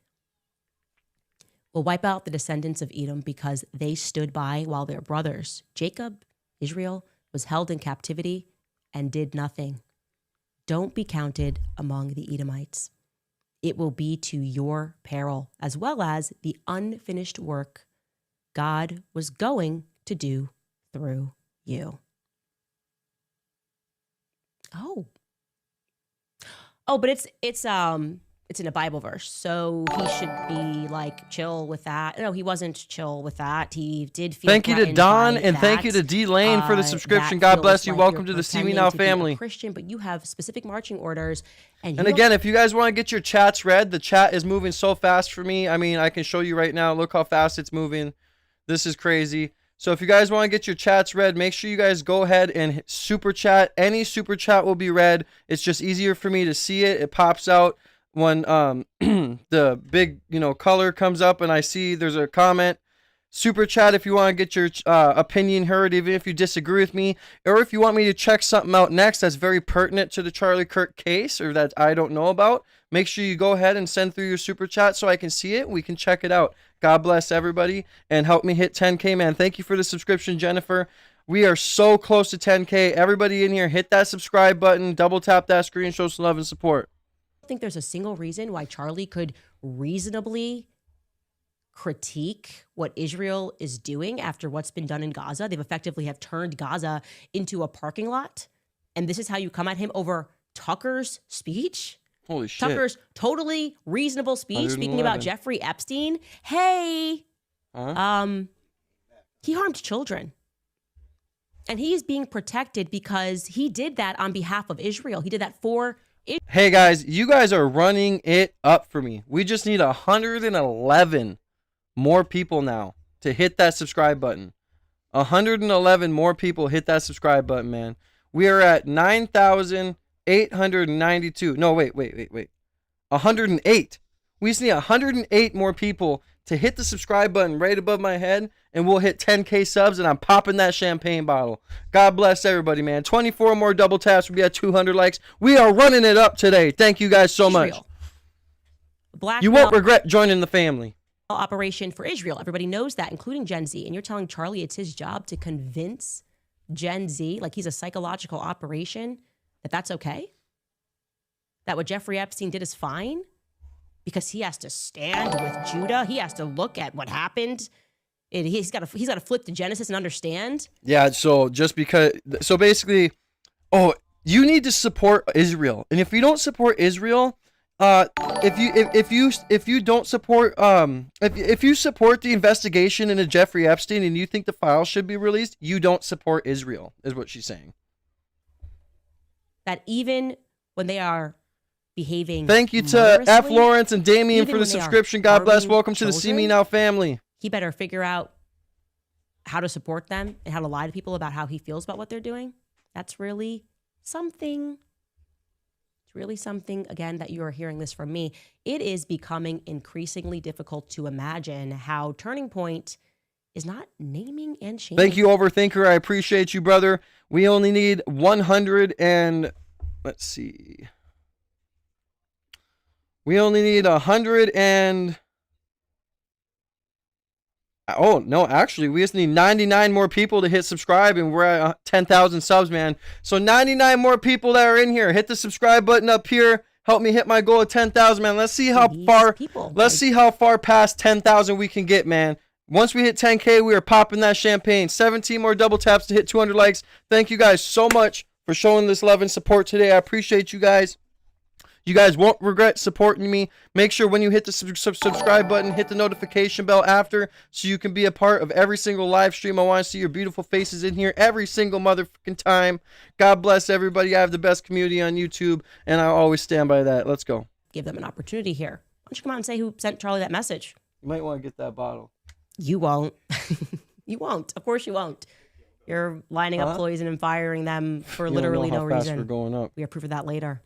will wipe out the descendants of Edom because they stood by while their brothers, Jacob, Israel, was held in captivity and did nothing. Don't be counted among the Edomites. It will be to your peril, as well as the unfinished work God was going to do through you. But it's in a Bible verse, so he should be like chill with that. No, he wasn't chill with that. He did feel. Thank you to Don and thank you to D Lane for the subscription. God bless you. Welcome to the See Me Now family. Christian, but you have specific marching orders, and again, if you guys want to get your chats read, the chat is moving so fast for me. I mean, I can show you right now. Look how fast it's moving. This is crazy. So if you guys want to get your chats read, make sure you guys go ahead and super chat. Any super chat will be read. It's just easier for me to see it. It pops out when the big, color comes up and I see there's a comment. Super chat if you want to get your opinion heard, even if you disagree with me, or if you want me to check something out next that's very pertinent to the Charlie Kirk case or that I don't know about. Make sure you go ahead and send through your super chat so I can see it. We can check it out. God bless everybody and help me hit 10K, man. Thank you for the subscription, Jennifer. We are so close to 10K. Everybody in here, hit that subscribe button, double tap that screen, show some love and support. I think there's a single reason why Charlie could reasonably critique what Israel is doing after what's been done in Gaza. They've effectively have turned Gaza into a parking lot. And this is how you come at him over Tucker's speech? Holy shit. Tucker's totally reasonable speech speaking about Jeffrey Epstein. Hey, he harmed children. And he is being protected because he did that on behalf of Israel. He did that for Israel. Hey guys, you guys are running it up for me. We just need 111 more people now to hit that subscribe button. 111 more people hit that subscribe button, man. We are at 9,892. No, wait. 108. We just need 108 more people to hit the subscribe button right above my head, and we'll hit 10K subs, and I'm popping that champagne bottle. God bless everybody, man. 24 more double taps. We'll be at 200 likes. We are running it up today. Thank you guys so much. You won't regret joining the family. Operation for Israel. Everybody knows that, including Gen Z. And you're telling Charlie it's his job to convince Gen Z, like he's a psychological operation, that that's okay? That what Jeffrey Epstein did is fine? Because he has to stand with Judah. He has to look at what happened. He's got to flip to Genesis and understand. Yeah, so basically, you need to support Israel. And if you don't support Israel, if you don't support if you support the investigation into Jeffrey Epstein and you think the files should be released, you don't support Israel, is what she's saying. That even when they are behaving. Thank you to F. Lawrence and Damien for the subscription. God bless. Welcome to the See Me Now family. He better figure out how to support them and how to lie to people about how he feels about what they're doing. That's really something. It's really something, again, that you are hearing this from me. It is becoming increasingly difficult to imagine how Turning Point is not naming and shaming. Thank you, Overthinker. I appreciate you, brother. We only need 100 and let's see. We only need 100 and oh no, actually, we just need 99 more people to hit subscribe, and we're at 10,000 subs, man. So 99 more people that are in here. Hit the subscribe button up here. Help me hit my goal of 10,000, man. Let's see how far. Let's see how far past 10,000 we can get, man. Once we hit 10K, we are popping that champagne. 17 more double taps to hit 200 likes. Thank you guys so much for showing this love and support today. I appreciate you guys. You guys won't regret supporting me. Make sure when you hit the subscribe button, hit the notification bell after so you can be a part of every single live stream. I want to see your beautiful faces in here every single motherfucking time. God bless everybody. I have the best community on YouTube, and I always stand by that. Let's go. Give them an opportunity here. Why don't you come out and say who sent Charlie that message? You might want to get that bottle. You won't. You won't. Of course you won't. You're lining up poison and firing them for literally no reason. We're going up. We have proof of that later.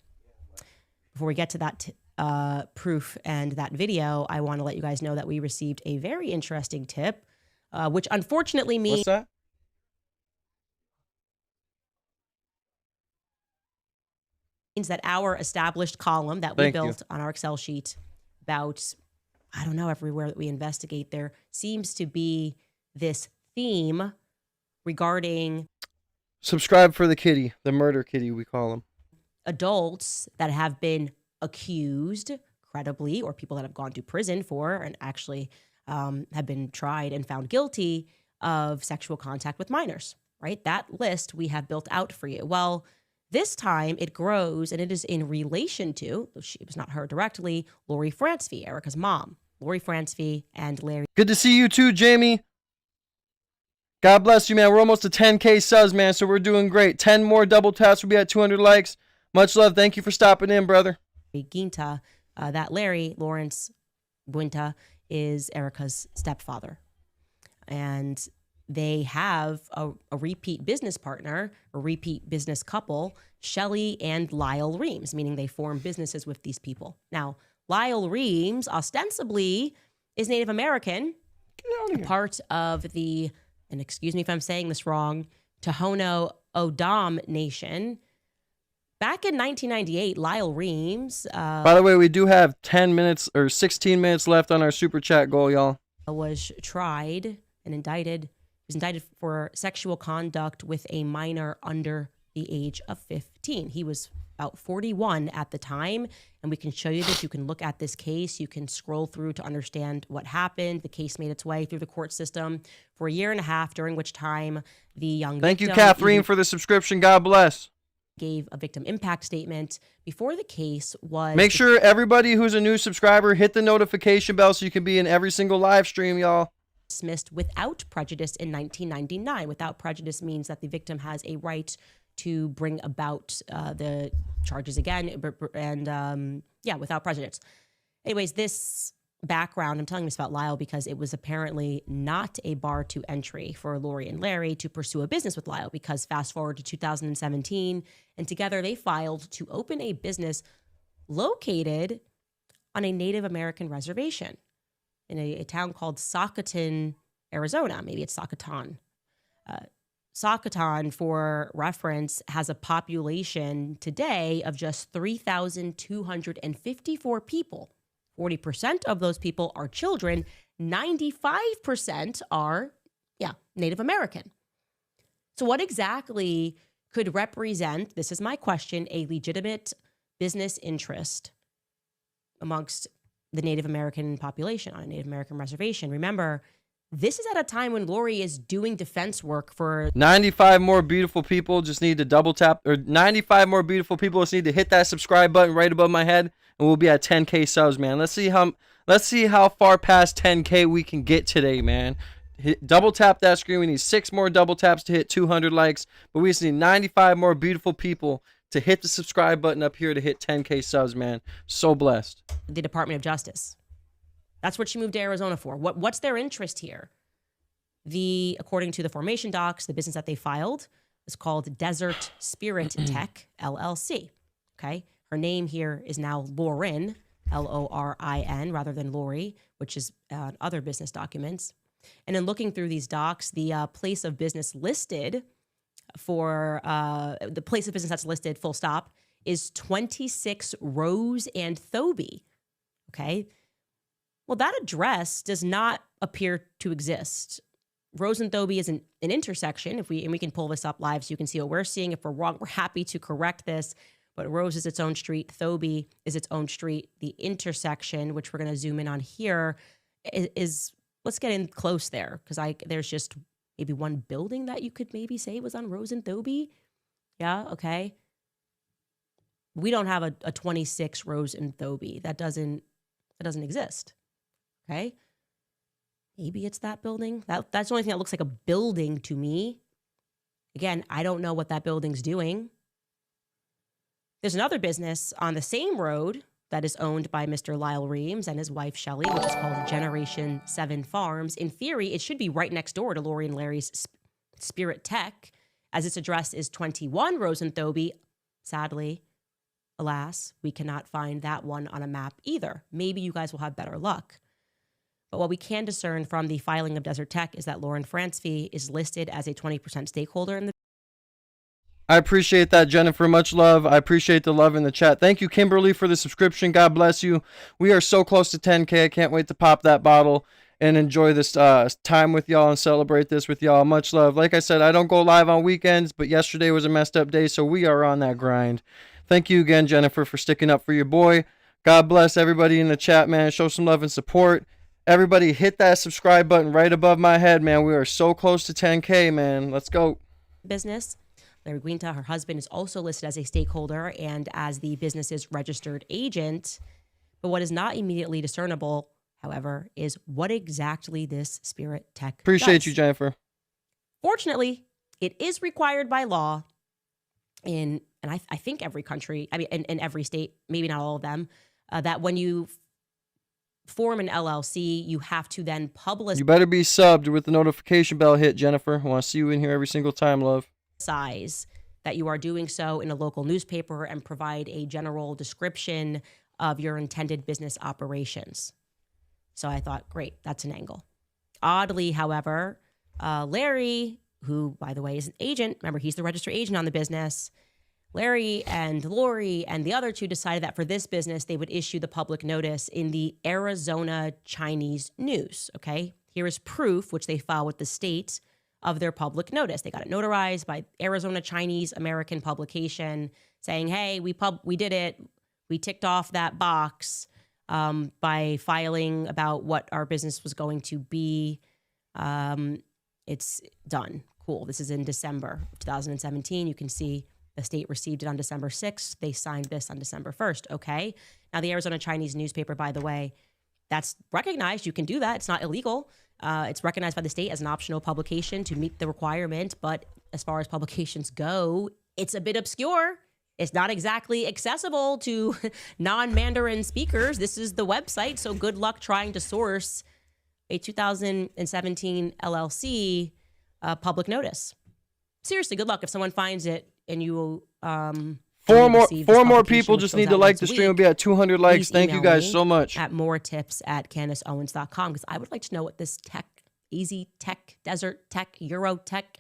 Before we get to that proof and that video, I want to let you guys know that we received a very interesting tip, which unfortunately means... What's that? Means that our established column that we built on our Excel sheet about, I don't know, everywhere that we investigate, there seems to be this theme regarding... Subscribe for the kitty, the murder kitty, we call him. Adults that have been accused credibly, or people that have gone to prison for and actually have been tried and found guilty of sexual contact with minors, right? That list we have built out for you. Well, this time it grows, and it is in relation to, it was not her directly, Lori Francevy, Erica's mom. Lori Francevy and Larry. Good to see you too, Jamie. God bless you, man. We're almost to 10K subs, man, so we're doing great. 10 more double taps. We'll be at 200 likes. Much love. Thank you for stopping in, brother. Ginta, that Larry, Lawrence Buinta, is Erica's stepfather. And they have a repeat business partner, a repeat business couple, Shelly and Lyle Reams, meaning they form businesses with these people. Now, Lyle Reams ostensibly is Native American, a part of the, and excuse me if I'm saying this wrong, Tohono O'odham Nation. Back in 1998, Lyle Reams... By the way, we do have 10 minutes or 16 minutes left on our super chat goal, y'all. Was tried and indicted. He was indicted for sexual conduct with a minor under the age of 15. He was about 41 at the time, and we can show you this. You can look at this case. You can scroll through to understand what happened. The case made its way through the court system for a year and a half, during which time the young Thank you, Catherine, for the subscription. God bless. Gave a victim impact statement before the case was... Make sure everybody who's a new subscriber hit the notification bell so you can be in every single live stream, y'all. Dismissed without prejudice in 1999. Without prejudice means that the victim has a right to bring about the charges again, and yeah, without prejudice. Anyways, this background, I'm telling this about Lyle because it was apparently not a bar to entry for Lori and Larry to pursue a business with Lyle, because fast forward to 2017, and together they filed to open a business located on a Native American reservation in a town called Socoton, Arizona. Maybe it's Socoton. Socoton, for reference, has a population today of just 3,254 people. 40% of those people are children. 95% are, Native American. So what exactly could represent, this is my question, a legitimate business interest amongst the Native American population on a Native American reservation? Remember, this is at a time when Lori is doing defense work for... 95 more beautiful people just need to double tap, or 95 more beautiful people just need to hit that subscribe button right above my head, and we'll be at 10K subs, man. Let's see how far past 10K we can get today, man. Double tap that screen. We need 6 more double taps to hit 200 likes, but we just need 95 more beautiful people to hit the subscribe button up here to hit 10K subs, man. So blessed. The Department of Justice. That's what she moved to Arizona for. What's their interest here? According to the formation docs, the business that they filed is called Desert Spirit Tech, LLC. Okay. Her name here is now Lauren, Lorin, rather than Lori, which is other business documents. And in looking through these docs, the place of business listed for the place of business that's listed, full stop, is 26 Rose and Thoby. Okay. Well, that address does not appear to exist. Rose and Thoby is an intersection. And we can pull this up live so you can see what we're seeing. If we're wrong, we're happy to correct this. But Rose is its own street. Thoby is its own street. The intersection, which we're going to zoom in on here, is let's get in close there, because there's just maybe one building that you could maybe say was on Rose and Thoby. Yeah, okay. We don't have a 26 Rose and Thoby. That doesn't exist. Okay. Maybe it's that building. That's the only thing that looks like a building to me. Again, I don't know what that building's doing. There's another business on the same road that is owned by Mr. Lyle Reams and his wife, Shelley, which is called Generation 7 Farms. In theory, it should be right next door to Lori and Larry's Spirit Tech, as its address is 21 Rose and Thoby. Sadly, alas, we cannot find that one on a map either. Maybe you guys will have better luck. But what we can discern from the filing of Desert Tech is that Lauren Francevy is listed as a 20% stakeholder in the. I appreciate that, Jennifer. Much love. I appreciate the love in the chat. Thank you, Kimberly, for the subscription. God bless you. We are so close to 10K. I can't wait to pop that bottle and enjoy this time with y'all and celebrate this with y'all. Much love. Like I said, I don't go live on weekends, but yesterday was a messed up day, so we are on that grind. Thank you again, Jennifer, for sticking up for your boy. God bless everybody in the chat, man. Show some love and support. Everybody hit that subscribe button right above my head, man. We are so close to 10K, man. Let's go. Business. Larry Guinta, her husband, is also listed as a stakeholder and as the business's registered agent. But what is not immediately discernible, however, is what exactly this Spirit Tech Appreciate does. you, Jennifer. Fortunately, it is required by law in, and I think every country, I mean, in every state, maybe not all of them, that when you form an LLC, you have to then publish. You better be subbed with the notification bell hit, Jennifer. I want to see you in here every single time, love. Size that you are doing so in a local newspaper and provide a general description of your intended business operations. So I thought, great, that's an angle. Oddly, however, Larry, who, by the way, is an agent, remember, he's the registered agent on the business. Larry and Lori and the other two decided that for this business, they would issue the public notice in the Arizona Chinese News. Okay, here is proof, which they filed with the state, of their public notice. They got it notarized by Arizona Chinese American publication saying, hey, we did it. We ticked off that box by filing about what our business was going to be. It's done. Cool. This is in December of 2017. You can see the state received it on December 6th. They signed this on December 1st. Okay. Now, the Arizona Chinese newspaper, by the way, that's recognized. You can do that. It's not illegal. It's recognized by the state as an optional publication to meet the requirement. But as far as publications go, it's a bit obscure. It's not exactly accessible to non-Mandarin speakers. This is the website. So good luck trying to source a 2017 LLC public notice. Seriously, good luck if someone finds it and you Four more people just need to like the stream. We'll be at 200 likes. Thank you guys so much. At moretips@CandiceOwens.com, because I would like to know what this tech, Easy Tech, Desert Tech, Euro Tech,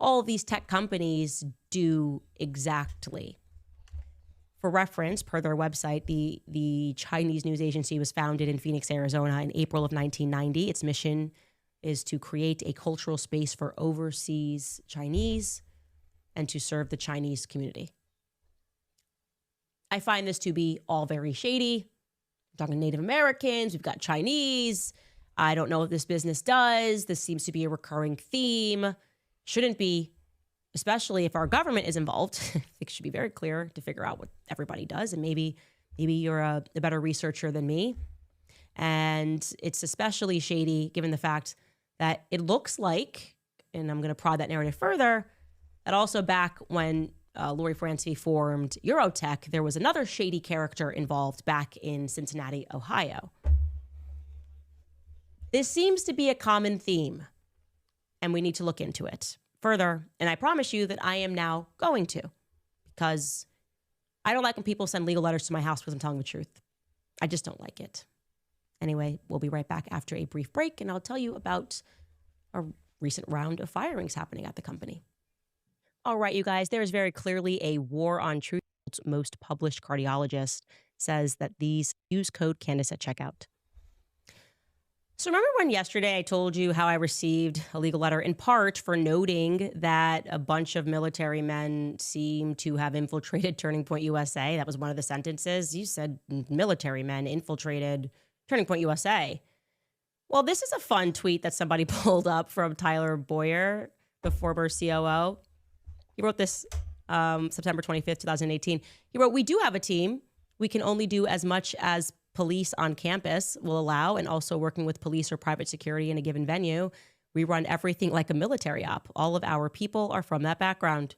all of these tech companies do exactly. For reference, per their website, the Chinese news agency was founded in Phoenix, Arizona in April of 1990. Its mission is to create a cultural space for overseas Chinese and to serve the Chinese community. I find this to be all very shady. We're talking Native Americans, we've got Chinese. I don't know what this business does. This seems to be a recurring theme. Shouldn't be, especially if our government is involved. I think it should be very clear to figure out what everybody does. And maybe you're a better researcher than me. And it's especially shady given the fact that it looks like, and I'm going to prod that narrative further, that also back when Lori Francevy formed Eurotech, there was another shady character involved back in Cincinnati, Ohio. This seems to be a common theme, and we need to look into it. further. And I promise you that I am now going to, because I don't like when people send legal letters to my house because I'm telling the truth. I just don't like it. Anyway, we'll be right back after a brief break, and I'll tell you about a recent round of firings happening at the company. All right, you guys, there is very clearly a war on truth. Most published cardiologist says that these use code Candace at checkout. So remember when yesterday I told you how I received a legal letter in part for noting that a bunch of military men seem to have infiltrated Turning Point USA? That was one of the sentences. You said military men infiltrated Turning Point USA. Well, this is a fun tweet that somebody pulled up from Tyler Boyer, the former COO. He wrote this September 25th, 2018. He wrote, "We do have a team. We can only do as much as police on campus will allow, and also working with police or private security in a given venue. We run everything like a military op. All of our people are from that background."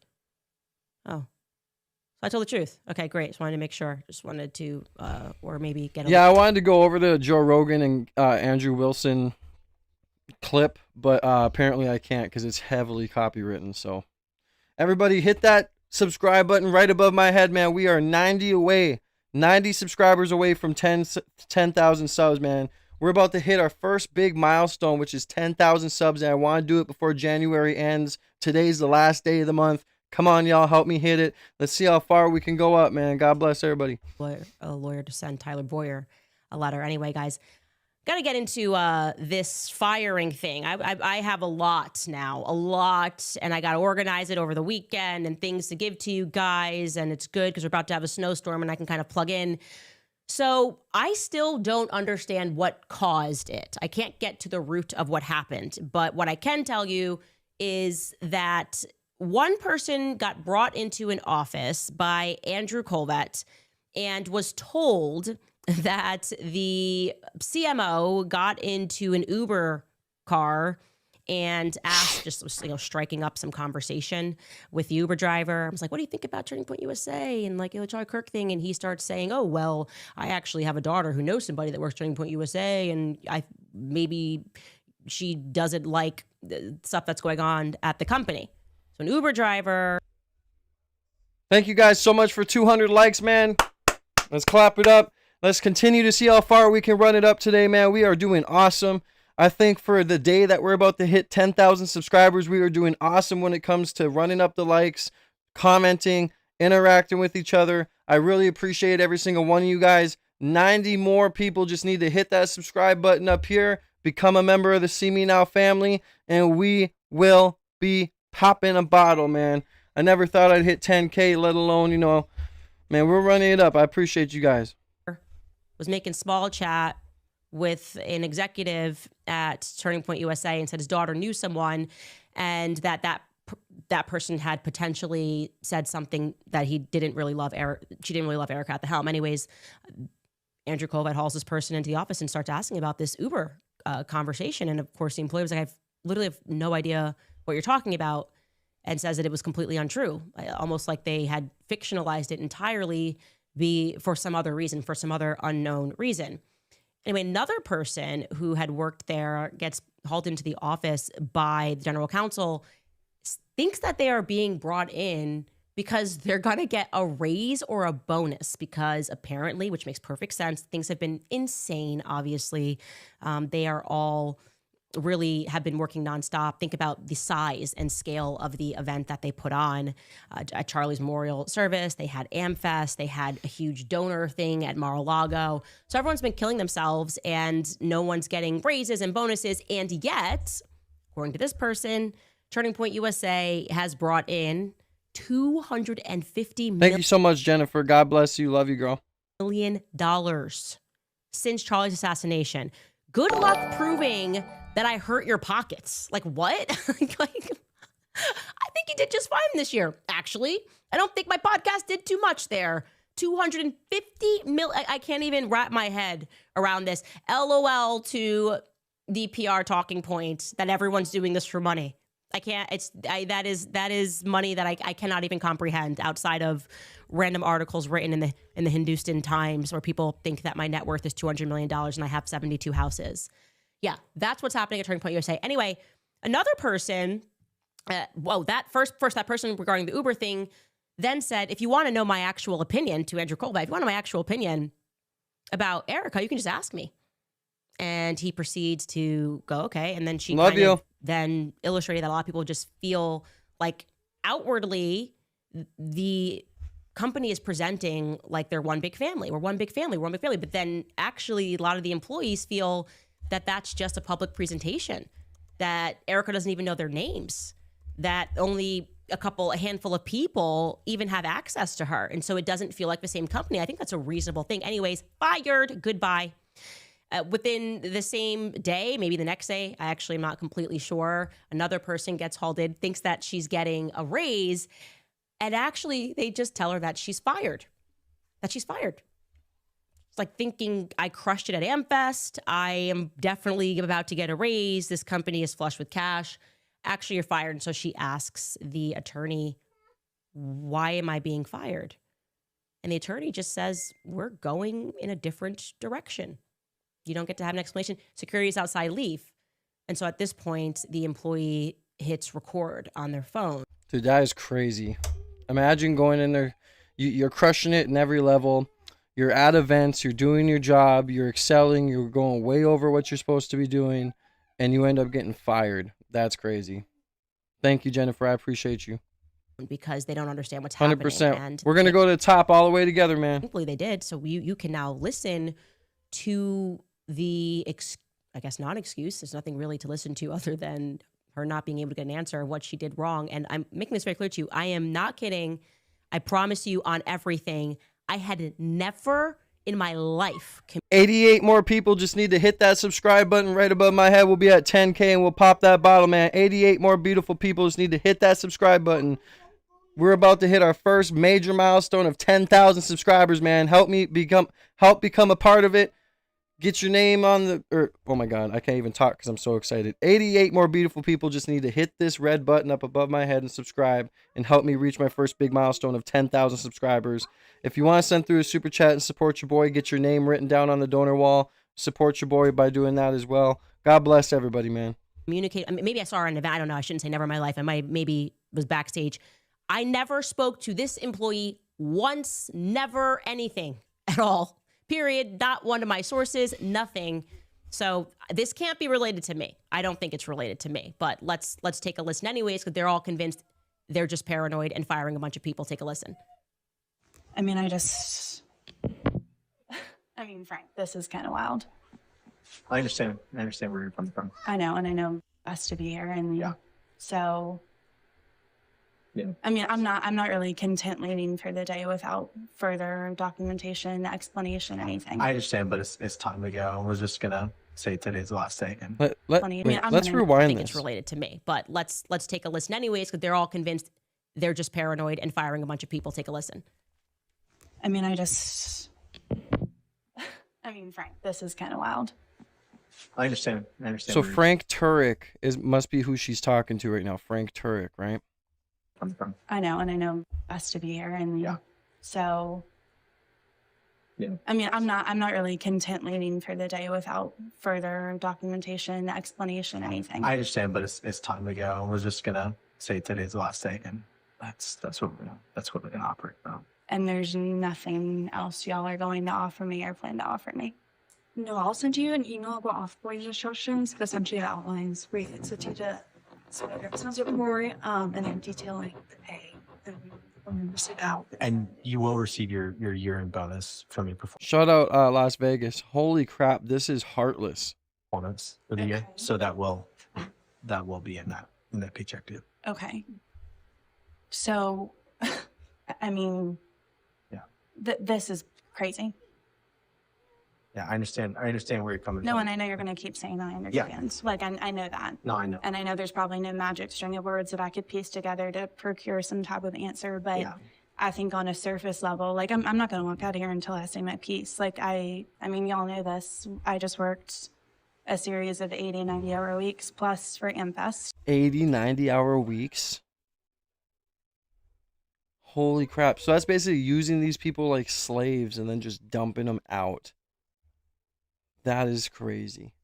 Oh, so I told the truth. Okay, great. Just wanted to make sure. Just wanted to, or maybe get a... Yeah, I wanted to go over the Joe Rogan and Andrew Wilson clip, but apparently I can't because it's heavily copywritten. So everybody hit that subscribe button right above my head, man. We are 90 subscribers away from 10,000 subs, man. We're about to hit our first big milestone, which is 10,000 subs, and I want to do it before January ends. Today's the last day of the month. Come on, y'all, help me hit it. Let's see how far we can go up, man. God bless everybody. A lawyer to send Tyler Boyer a letter. Anyway, guys, got to get into this firing thing. I have a lot now, and I got to organize it over the weekend and things to give to you guys, and it's good because we're about to have a snowstorm and I can kind of plug in. So I still don't understand what caused it. I can't get to the root of what happened, but what I can tell you is that one person got brought into an office by Andrew Colvett and was told that the CMO got into an Uber car and asked, just striking up some conversation with the Uber driver. I was like, "What do you think about Turning Point USA and like the Charlie Kirk thing?" And he starts saying, "Oh, well, I actually have a daughter who knows somebody that works Turning Point USA, and maybe she doesn't like the stuff that's going on at the company." So an Uber driver. Thank you guys so much for 200 likes, man. Let's clap it up. Let's continue to see how far we can run it up today, man. We are doing awesome. I think for the day that we're about to hit 10,000 subscribers, we are doing awesome when it comes to running up the likes, commenting, interacting with each other. I really appreciate every single one of you guys. 90 more people just need to hit that subscribe button up here, become a member of the See Me Now family, and we will be popping a bottle, man. I never thought I'd hit 10K, let alone, man, we're running it up. I appreciate you guys. Was making small chat with an executive at Turning Point USA and said his daughter knew someone, and that person had potentially said something that he didn't really love. She didn't really love Erica at the helm. Anyways, Andrew Colvett hauls this person into the office and starts asking about this Uber conversation. And of course, the employee was like, "I literally have no idea what you're talking about," and says that it was completely untrue, almost like they had fictionalized it entirely for some other reason, for some other unknown reason. Anyway, another person who had worked there gets hauled into the office by the general counsel, thinks that they are being brought in because they're going to get a raise or a bonus, because apparently, which makes perfect sense, things have been insane, obviously. They are all really have been working nonstop. Think about the size and scale of the event that they put on at Charlie's Memorial Service. They had AmFest. They had a huge donor thing at Mar-a-Lago. So everyone's been killing themselves and no one's getting raises and bonuses. And yet, according to this person, Turning Point USA has brought in $250 Thank you so much, Jennifer. God bless you. Love you, girl. million since Charlie's assassination. Good luck proving that I hurt your pockets. Like, what? I think you did just fine this year, actually. I don't think my podcast did too much there. 250 mil. I can't even wrap my head around this. LOL to the PR talking point that everyone's doing this for money. I can't. That is money that I cannot even comprehend outside of random articles written in the Hindustan Times where people think that my net worth is $200 million and I have 72 houses. Yeah, that's what's happening at Turning Point USA. Anyway, another person That person regarding the Uber thing then said, if you want to know my actual opinion, to Andrew Colby, if you want to know my actual opinion about Erica, you can just ask me. And he proceeds to go, okay. And then she then illustrated that a lot of people just feel like outwardly the company is presenting like they're one big family. We're one big family. We're one big family. But then actually a lot of the employees feel that that's just a public presentation, that Erica doesn't even know their names, that only a handful of people even have access to her. And so it doesn't feel like the same company. I think that's a reasonable thing. Anyways, fired, goodbye. Within the same day, maybe the next day, I actually am not completely sure, another person gets hauled in, thinks that she's getting a raise, and actually they just tell her that she's fired. It's like thinking, I crushed it at AmFest. I am definitely about to get a raise. This company is flush with cash. Actually, you're fired. And so she asks the attorney, why am I being fired? And the attorney just says, we're going in a different direction. You don't get to have an explanation. Security is outside, leave. And so at this point, the employee hits record on their phone. Dude, that is crazy. Imagine going in there. You're crushing it in every level. You're at events. You're doing your job. You're excelling. You're going way over what you're supposed to be doing. And you end up getting fired. That's crazy. Thank you, Jennifer. I appreciate you. Because they don't understand what's happening. 100%. And we're going to go to the top all the way together, man. Thankfully, they did. So you can now listen to the, I guess, non-excuse. There's nothing really to listen to other than her not being able to get an answer of what she did wrong. And I'm making this very clear to you. I am not kidding. I promise you on everything. I had never in my life. 88 more people just need to hit that subscribe button right above my head. We'll be at 10K and we'll pop that bottle, man. 88 more beautiful people just need to hit that subscribe button. We're about to hit our first major milestone of 10,000 subscribers, man. Help become a part of it. Get your name on oh my God, I can't even talk because I'm so excited. 88 more beautiful people just need to hit this red button up above my head and subscribe and help me reach my first big milestone of 10,000 subscribers. If you want to send through a super chat and support your boy, get your name written down on the donor wall. Support your boy by doing that as well. God bless everybody, man. Communicate. I mean, maybe I saw her in an event. I don't know. I shouldn't say never in my life. I maybe was backstage. I never spoke to this employee once, never anything at all. Period. Not one of my sources, nothing. So this can't be related to me. I don't think it's related to me, but let's take a listen anyways, because they're all convinced they're just paranoid and firing a bunch of people. Take a listen. I mean, Frank, this is kind of wild. I understand where you're coming from. I know, and I know us to be here, and yeah. So yeah. I mean, I'm not really content leaving for the day without further documentation, explanation, anything. I understand, but it's time to go. We're just gonna say today's the last day. And let's rewind I think this. It's related to me, but let's take a listen anyways, because they're all convinced they're just paranoid and firing a bunch of people. Take a listen. I mean, Frank, this is kind of wild. I understand. So Frank Turek must be who she's talking to right now. Frank Turek, right? I know, and I know us to be here, and yeah. So yeah. I mean, I'm not really content leaving for the day without further documentation, explanation, anything. I understand, but it's time to go. We're just gonna say today's the last day, and that's what we're gonna operate from. And there's nothing else y'all are going to offer me or plan to offer me. No, I'll send you an email about offboarding instructions that essentially outlines where you can sit to sounds report and then detailing the pay and sit out. And you will receive your year-end bonus from your Shout out Las Vegas. Holy crap, this is heartless. performance for the year. So that will be in that paycheck too. Okay. So, I mean, yeah, this is crazy. Yeah, I understand where you're coming from. No, and I know you're going to keep saying that. I understand. Yeah. Like, I know that. No, I know. And I know there's probably no magic string of words that I could piece together to procure some type of answer. But yeah. I think on a surface level, like, I'm not going to walk out of here until I say my piece. Like, I mean, y'all know this. I just worked a series of 80, 90-hour weeks plus for AmFest. 80, 90-hour weeks? Holy crap. So that's basically using these people like slaves and then just dumping them out. That is crazy.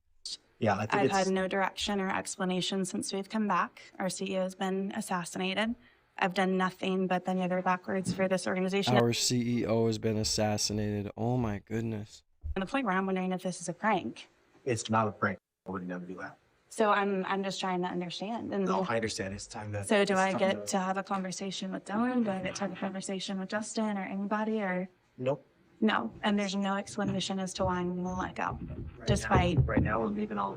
Yeah, I think I've it's had no direction or explanation since we've come back. Our CEO has been assassinated. I've done nothing but bend over backwards for this organization. Our CEO has been assassinated. Oh my goodness. And the point where I'm wondering if this is a prank. it's not a prank. I would never do that. So I'm just trying to understand. And No, I understand. It's time to. so do it's I time get to have a conversation with Dylan? Do I get to have a conversation with Justin or anybody or Nope. no? And there's no explanation as to why I'm going to let go. Just Right by, right now, we're leaving all.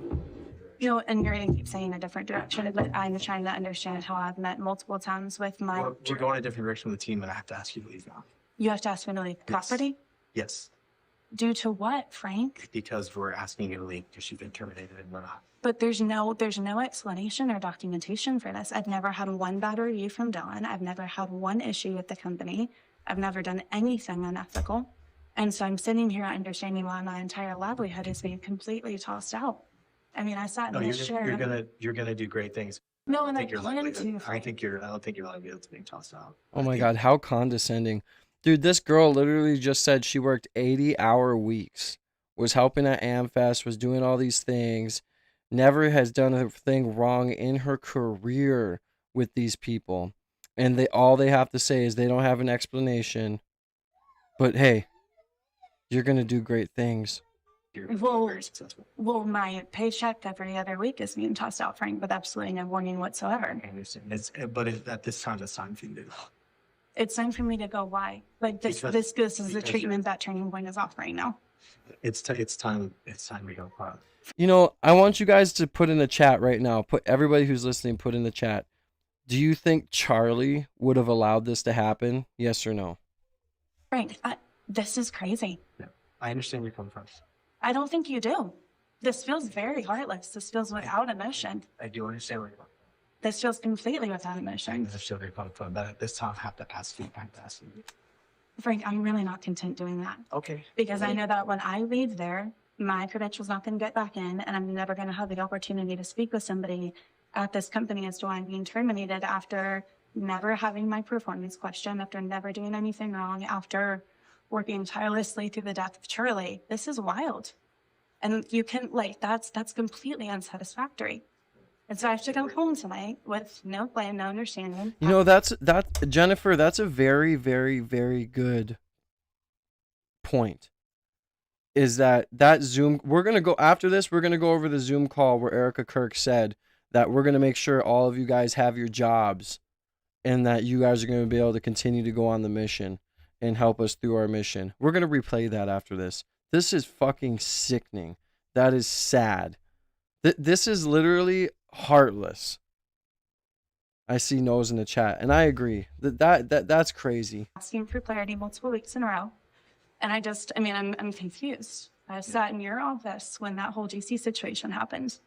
you know, and you're going to keep saying a different direction, but I'm trying to understand how I've met multiple times with my, We're going a different direction with the team, and I have to ask you to leave now. you have to ask me to leave the property? Yes, Due to what, Frank? because we're asking you to leave because you've been terminated and we're not. But there's no explanation or documentation for this. I've never had one bad review from Dylan. I've never had one issue with the company. I've never done anything unethical. And so I'm sitting here understanding why my entire livelihood is being completely tossed out. I mean, I sat in No, this chair. you're gonna do great things. No, and I think your plan livelihood- to. I don't Frank. think I don't think your livelihood's being tossed out. Oh my God, how condescending. Dude, this girl literally just said she worked 80-hour weeks, was helping at AmFest, was doing all these things, never has done a thing wrong in her career with these people. And all they have to say is they don't have an explanation. But hey, you're going to do great things. You're Well, very successful. Well, my paycheck every other week is being tossed out, Frank, with absolutely no warning whatsoever. I understand. At this time, it's time for you to. It's time for me to go. Why? Like this Because- is the because treatment that Turning Point is offering now. It's time. It's time to go. You know, I want you guys to put in the chat right now. Put everybody who's listening, put in the chat. Do you think Charlie would have allowed this to happen? Yes or no? Frank, this is crazy. Yeah, I understand where you're coming from. I don't think you do. This feels very heartless. This feels without emotion. I do understand where you're coming This feels completely without from. I emotion. understand where you're coming from. But at this time, I have to ask you. Frank, I'm really not content doing that Okay. because I know that when I leave there, my credentials not going to get back in, and I'm never going to have the opportunity to speak with somebody at this company as to why I'm being terminated after never having my performance questioned, after never doing anything wrong, after working tirelessly through the death of Charlie. This is wild. And you can, that's completely unsatisfactory. And so I have to go home tonight with no plan, no understanding. You know, Jennifer, that's a very, very, very good point. Is that Zoom, we're going to go, after this, we're going to go over the Zoom call where Erica Kirk said that we're going to make sure all of you guys have your jobs and that you guys are going to be able to continue to go on the mission and help us through our mission. We're going to replay that after this. This is fucking sickening. That is sad. This is literally heartless. I see no's in the chat, and I agree. That's crazy. Asking for clarity multiple weeks in a row. And I'm confused. I sat in your office when that whole GC situation happened.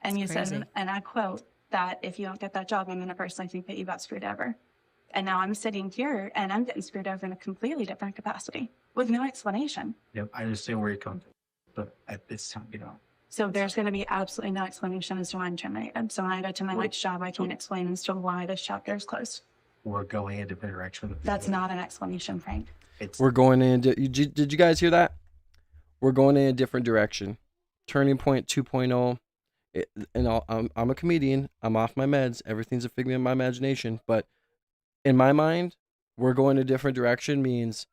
And you said, and I quote, that if you don't get that job, I'm going to personally think that you got screwed over. And now I'm sitting here and I'm getting screwed over in a completely different capacity with no explanation. Yep, I understand where you're coming from. But at this time, So there's going to be absolutely no explanation as to why I'm terminated. So when I go to my next job, I can't explain as to why this chapter is closed. we're going in a different direction. That's not an explanation, Frank. We're going in. Did you guys hear that? We're going in a different direction. Turning Point 2.0. I'm a comedian. I'm off my meds. Everything's a figment of my imagination. But in my mind, we're going a different direction means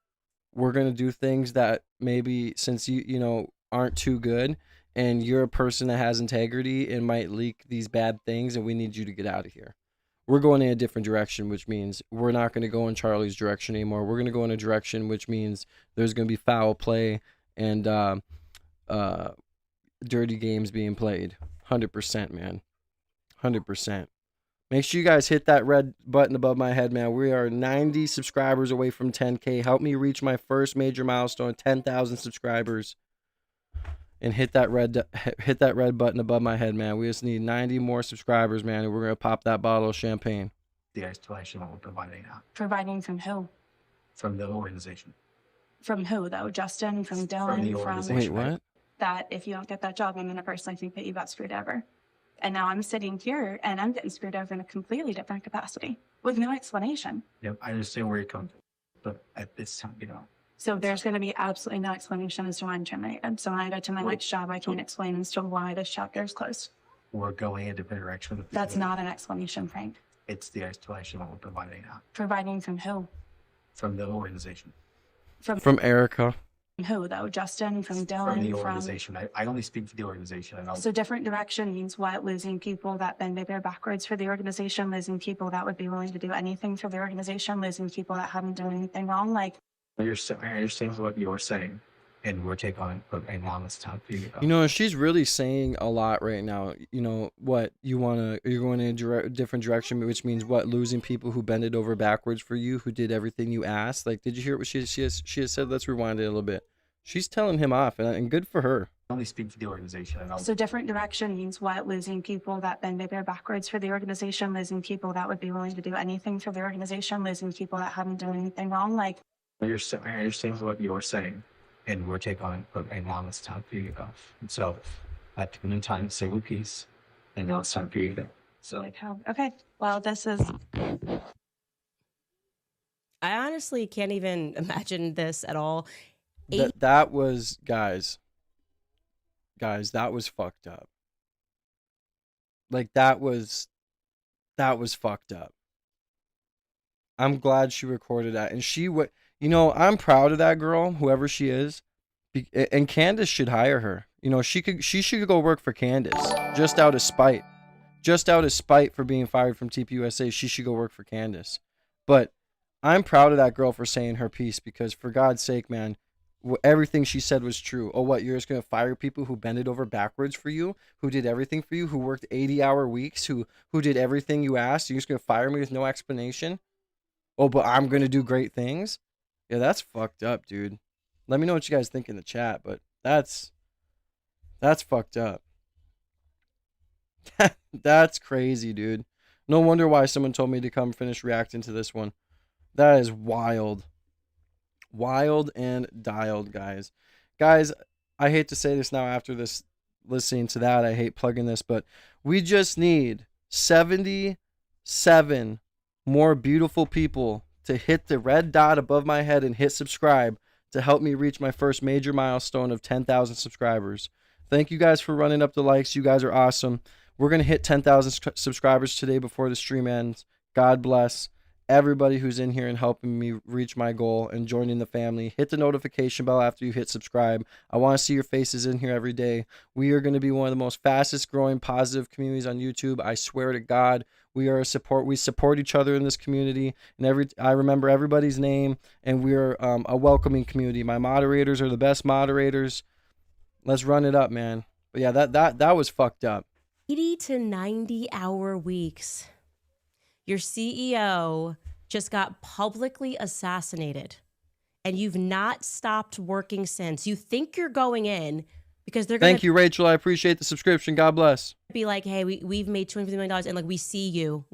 we're going to do things that maybe since you aren't too good and you're a person that has integrity and might leak these bad things and we need you to get out of here. We're going in a different direction, which means we're not going to go in Charlie's direction anymore. We're going to go in a direction which means there's going to be foul play and dirty games being played. 100%, man. 100%. Make sure you guys hit that red button above my head, man. We are 90 subscribers away from 10K. Help me reach my first major milestone, 10,000 subscribers. And hit that red button above my head, man. We just need 90 more subscribers, man, and we're going to pop that bottle of champagne. The explanation that we're providing now. Providing from who? From the organization. From who, though? Justin? From Dylan? From the organization. Wait, what? That if you don't get that job, I'm going to personally think that you got screwed over. And now I'm sitting here and I'm getting screwed over in a completely different capacity with no explanation. Yep, I understand where you're coming from. But at this time, So there's going to be absolutely no explanation as to why I'm terminated. So when I go to my next job, I can't explain as to why this chapter is closed. We're going in a different direction. That's not an explanation, Frank. It's the explanation that we're providing now Providing from who? from the organization. From Erica. Who though? Justin, from Dylan, From the organization. I only speak for the organization. And So different direction means what? Losing people that bend over backwards for the organization, losing people that would be willing to do anything for the organization, losing people that haven't done anything wrong. Like, you're saying what you're saying, and we're taking on it, and now it's time for you to go. You know, she's really saying a lot right now. You know what you're going in a different direction, which means what? Losing people who bended over backwards for you, who did everything you asked. Like, did you hear what she has said? Let's rewind it a little bit. She's telling him off, and good for her. I only speak for the organization. And so different direction means what? Losing people that bend over backwards for the organization, losing people that would be willing to do anything for the organization, losing people that haven't done anything wrong. Like, you're saying what you're saying, and we're taking on it, and now it's time for you to go. And so I took in time to say with peace, and now it's time for you to go. So like how? Okay, well, this is. I honestly can't even imagine this at all. That was guys, that was fucked up. Like that was fucked up. I'm glad she recorded that, and she would. You know, I'm proud of that girl, whoever she is, and Candace should hire her. You know, she should go work for Candace just out of spite, for being fired from TPUSA. She should go work for Candace. But I'm proud of that girl for saying her piece, because for God's sake, man, everything she said was true. Oh, what? You're just gonna fire people who bended over backwards for you, who did everything for you, who worked 80-hour weeks, who did everything you asked? You're just gonna fire me with no explanation? Oh, but I'm gonna do great things. Yeah, that's fucked up, dude. Let me know what you guys think in the chat, but that's fucked up. That's crazy, dude. No wonder why someone told me to come finish reacting to this one. That is wild. Wild and dialed, guys. Guys, I hate to say this now after this, listening to that, I hate plugging this, but we just need 77 more beautiful people to hit the red dot above my head and hit subscribe to help me reach my first major milestone of 10,000 subscribers. Thank you guys for running up the likes. You guys are awesome. We're going to hit 10,000 subscribers today before the stream ends. God bless everybody who's in here and helping me reach my goal and joining the family. Hit the notification bell after you hit subscribe. I want to see your faces in here every day. We are going to be one of the most fastest growing positive communities on YouTube. I swear to God. We support each other in this community, and I remember everybody's name, and we're a welcoming community. My moderators are the best moderators. Let's run it up, man. But yeah, that was fucked up. 80 to 90-hour weeks. Your CEO just got publicly assassinated, and you've not stopped working since. You think you're going in because they're going to... Thank you, Rachel. I appreciate the subscription. God bless. Be like, hey, we've made $250 million, and like, we see you.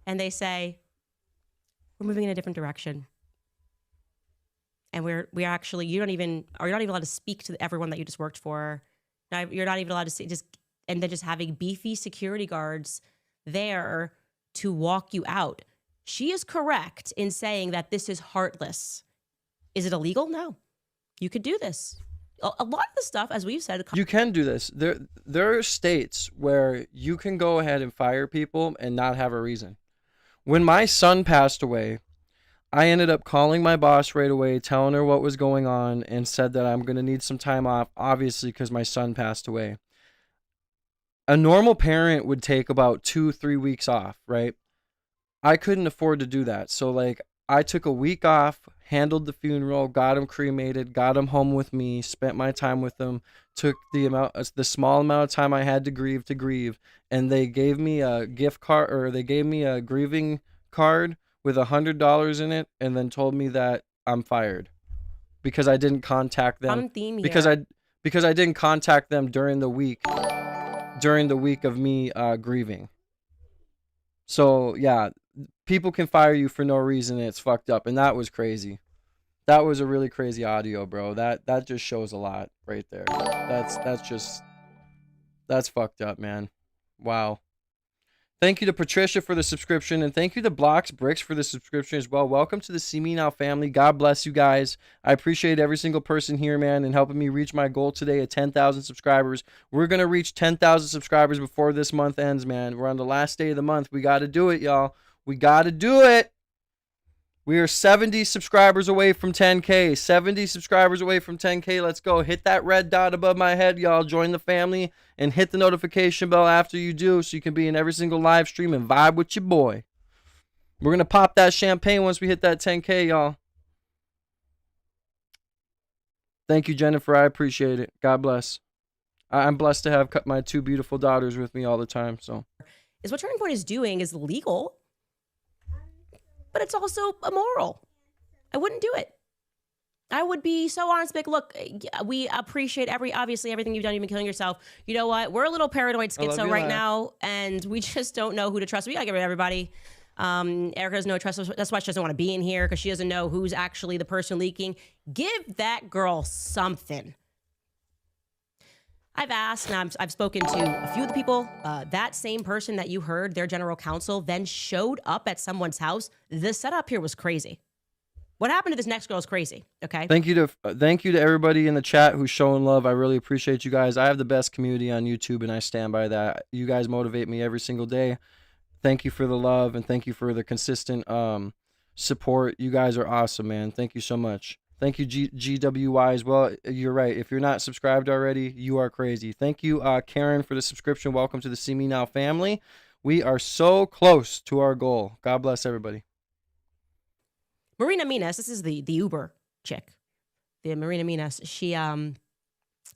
And they say, we're moving in a different direction. And we're actually, you're not even allowed to speak to everyone that you just worked for. You're not even allowed to see, and then just having beefy security guards there to walk you out. She is correct in saying that this is heartless. Is it illegal? No. You could do this. A lot of the stuff, as we've said, you can do this. There are states where you can go ahead and fire people and not have a reason. When my son passed away, I ended up calling my boss right away, telling her what was going on, and said that I'm going to need some time off, obviously, because my son passed away. A normal parent would take about 2-3 weeks off, right? I couldn't afford to do that. So, like, I took a week off, handled the funeral, got him cremated, got him home with me, spent my time with him, took the small amount of time I had to grieve, and they gave me a gift card, or they gave me a grieving card with $100 in it, and then told me that I'm fired because I didn't contact them. Because I didn't contact them during the week of me grieving. So yeah, people can fire you for no reason, and it's fucked up, and that was crazy. That was a really crazy audio, bro. That just shows a lot right there. That's fucked up, man. Wow. Thank you to Patricia for the subscription, and thank you to Blocks Bricks for the subscription as well. Welcome to the See Me Now family. God bless you guys. I appreciate every single person here, man, and helping me reach my goal today at 10,000 subscribers. We're going to reach 10,000 subscribers before this month ends, man. We're on the last day of the month. We got to do it, y'all. We got to do it. We are 70 subscribers away from 10K. 70 subscribers away from 10K. Let's go. Hit that red dot above my head, y'all. Join the family and hit the notification bell after you do so you can be in every single live stream and vibe with your boy. We're going to pop that champagne once we hit that 10K, y'all. Thank you, Jennifer. I appreciate it. God bless. I'm blessed to have my two beautiful daughters with me all the time. So, is what Turning Point is doing is legal, but it's also immoral. I wouldn't do it. I would be so honest, like, look, we appreciate obviously everything you've done. You've been killing yourself. You know what? We're a little paranoid schizo right now, and we just don't know who to trust. We gotta get rid of everybody. Erica has no trust. That's why she doesn't want to be in here, because she doesn't know who's actually the person leaking. Give that girl something. I've asked, and I've spoken to a few of the people. That same person that you heard, their general counsel, then showed up at someone's house. The setup here was crazy. What happened to this next girl is crazy. Okay. Thank you to everybody in the chat who's showing love. I really appreciate you guys. I have the best community on YouTube, and I stand by that. You guys motivate me every single day. Thank you for the love, and thank you for the consistent support. You guys are awesome, man. Thank you so much. Thank you, GWY as well. You're right. If you're not subscribed already, you are crazy. Thank you, Karen, for the subscription. Welcome to the See Me Now family. We are so close to our goal. God bless everybody. Marina Minas, this is the Uber chick. The Marina Minas, she I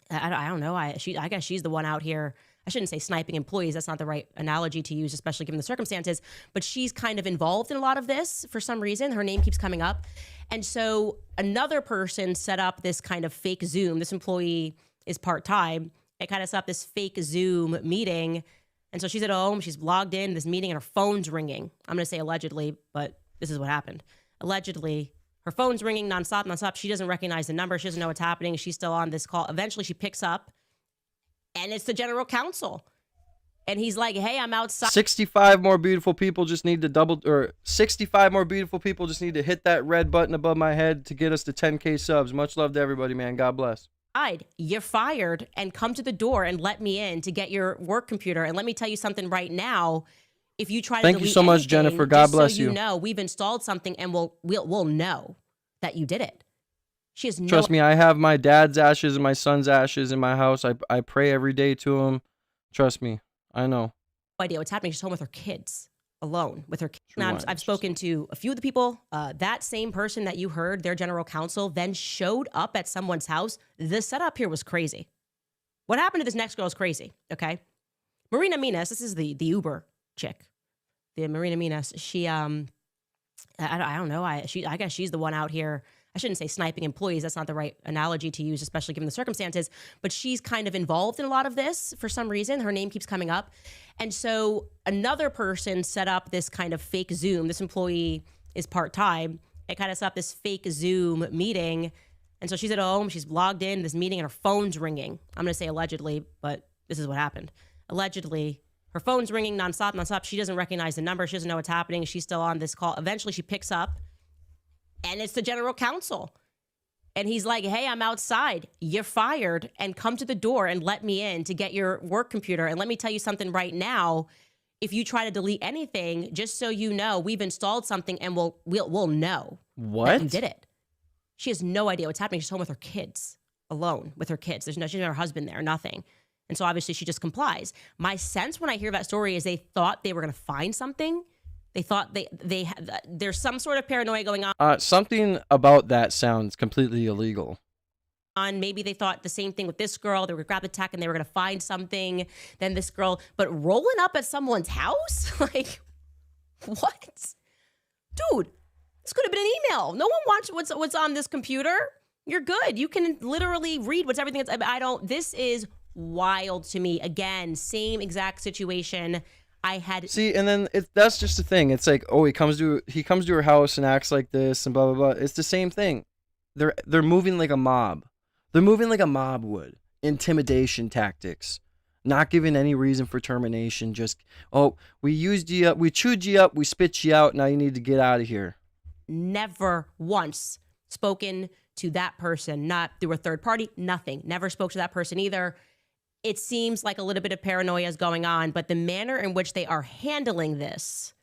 don't know. I guess she's the one out here. I shouldn't say sniping employees. That's not the right analogy to use, especially given the circumstances. But she's kind of involved in a lot of this for some reason. Her name keeps coming up. And so another person set up this kind of fake Zoom. This employee is part-time. It kind of set up this fake Zoom meeting. And so she's at home. She's logged in this meeting, and her phone's ringing. I'm going to say allegedly, but this is what happened. Allegedly, her phone's ringing nonstop. She doesn't recognize the number. She doesn't know what's happening. She's still on this call. Eventually, she picks up, and it's the general counsel. And he's like, hey, I'm outside. 65 more beautiful people just need to 65 more beautiful people just need to hit that red button above my head to get us to 10K subs. Much love to everybody, man. God bless. You're fired, and come to the door and let me in to get your work computer. And let me tell you something right now. If you try to Thank you so much, Jennifer. God bless you. You know, we've installed something, and we'll know that you did it. She has no. Trust me, I have my dad's ashes and my son's ashes in my house. I pray every day to him. Trust me, I know. Idea what's happening. She's home with her kids, alone with her kids. Now, I've spoken to a few of the people. That same person that you heard, their general counsel, then showed up at someone's house. The setup here was crazy. What happened to this next girl is crazy. Okay, Marina Minas. This is the Uber chick. The Marina Minas, she I don't know. I guess she's the one out here. I shouldn't say sniping employees. That's not the right analogy to use, especially given the circumstances. But she's kind of involved in a lot of this for some reason. Her name keeps coming up. And so another person set up this kind of fake Zoom. This employee is part-time. It kind of set up this fake Zoom meeting. And so she's at home. She's logged in this meeting, and her phone's ringing. I'm going to say allegedly, but this is what happened. Allegedly, her phone's ringing nonstop. She doesn't recognize the number. She doesn't know what's happening. She's still on this call. Eventually, she picks up, and it's the general counsel. And he's like, hey, I'm outside. You're fired, and come to the door and let me in to get your work computer. And let me tell you something right now. If you try to delete anything, just so you know, we've installed something, and we'll know that you did it. She has no idea what's happening. She's home with her kids, alone with her kids. She doesn't have her husband there, nothing. And so obviously she just complies. My sense when I hear that story is they thought they were going to find something. They thought there's some sort of paranoia going on. Something about that sounds completely illegal. Maybe they thought the same thing with this girl. They were going to grab the tech and they were going to find something. Then this girl, but rolling up at someone's house? Like, what? Dude, this could have been an email. No one wants what's on this computer. You're good. You can literally read what's everything. This is wild to me. Again, same exact situation. I had and then that's just the thing. It's like, oh, he comes to her house and acts like this and blah blah blah. It's the same thing. They're moving like a mob. They're moving like a mob would. Intimidation tactics. not giving any reason for termination. Just, oh, we used you up, we chewed you up, we spit you out. Now you need to get out of here. Never once spoken to that person, not through a third party, nothing. Never spoke to that person either. It seems like a little bit of paranoia is going on, but the manner in which they are handling this,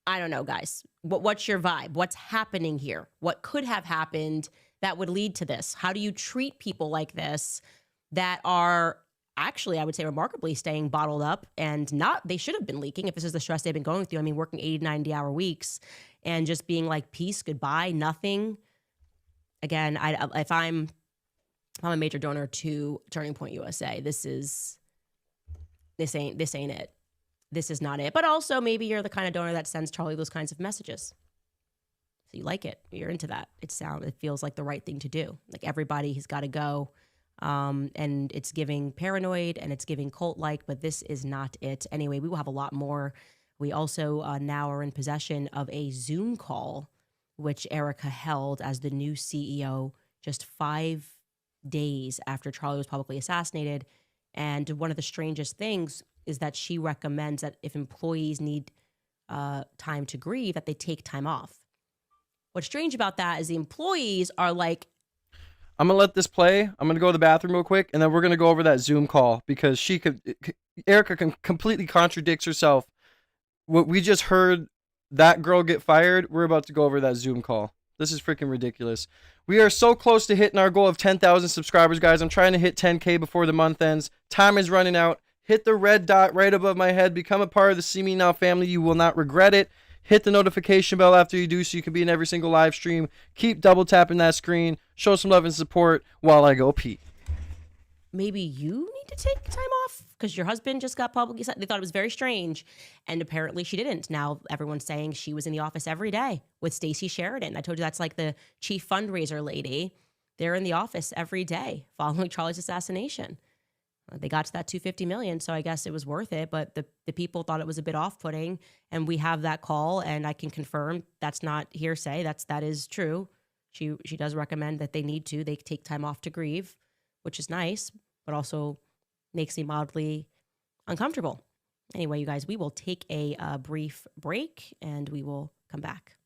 I don't know, guys. What's your vibe? What's happening here? What could have happened that would lead to this? How do you treat people like this that are actually, I would say, remarkably staying bottled up and not, they should have been leaking if this is the stress they've been going through. I mean, working 80, 90-hour weeks and just being like, peace, goodbye, nothing. Again, if I'm a major donor to Turning Point USA, this ain't it. This is not it. But also maybe you're the kind of donor that sends Charlie those kinds of messages. So you like it. You're into that. It feels like the right thing to do. Like everybody has got to go. And it's giving paranoid and it's giving cult-like, but this is not it. Anyway, we will have a lot more. We also now are in possession of a Zoom call, which Erica held as the new CEO just 5 days after Charlie was publicly assassinated. And one of the strangest things is that she recommends that if employees need time to grieve, that they take time off. What's strange about that is the employees are like, I'm going to let this play. I'm going to go to the bathroom real quick, and then we're going to go over that Zoom call because Erica completely contradicts herself. What we just heard that girl get fired, we're about to go over that Zoom call. This is freaking ridiculous. We are so close to hitting our goal of 10,000 subscribers, guys. I'm trying to hit 10K before the month ends. Time is running out. Hit the red dot right above my head. Become a part of the See Me Now family. You will not regret it. Hit the notification bell after you do so you can be in every single live stream. Keep double tapping that screen. Show some love and support while I go pee. maybe you need to take time off because your husband just got publicly. They thought it was very strange, and apparently she didn't. Now everyone's saying she was in the office every day with Stacey Sheridan. I told you that's like the chief fundraiser lady. They're in the office every day following Charlie's assassination. They got to that $250 million, so I guess it was worth it. But the people thought it was a bit off-putting, and we have that call, and I can confirm that's not hearsay. That is true. She does recommend that they need to. They take time off to grieve, which is nice, but also makes me mildly uncomfortable. Anyway, you guys, we will take a brief break, and we will come back.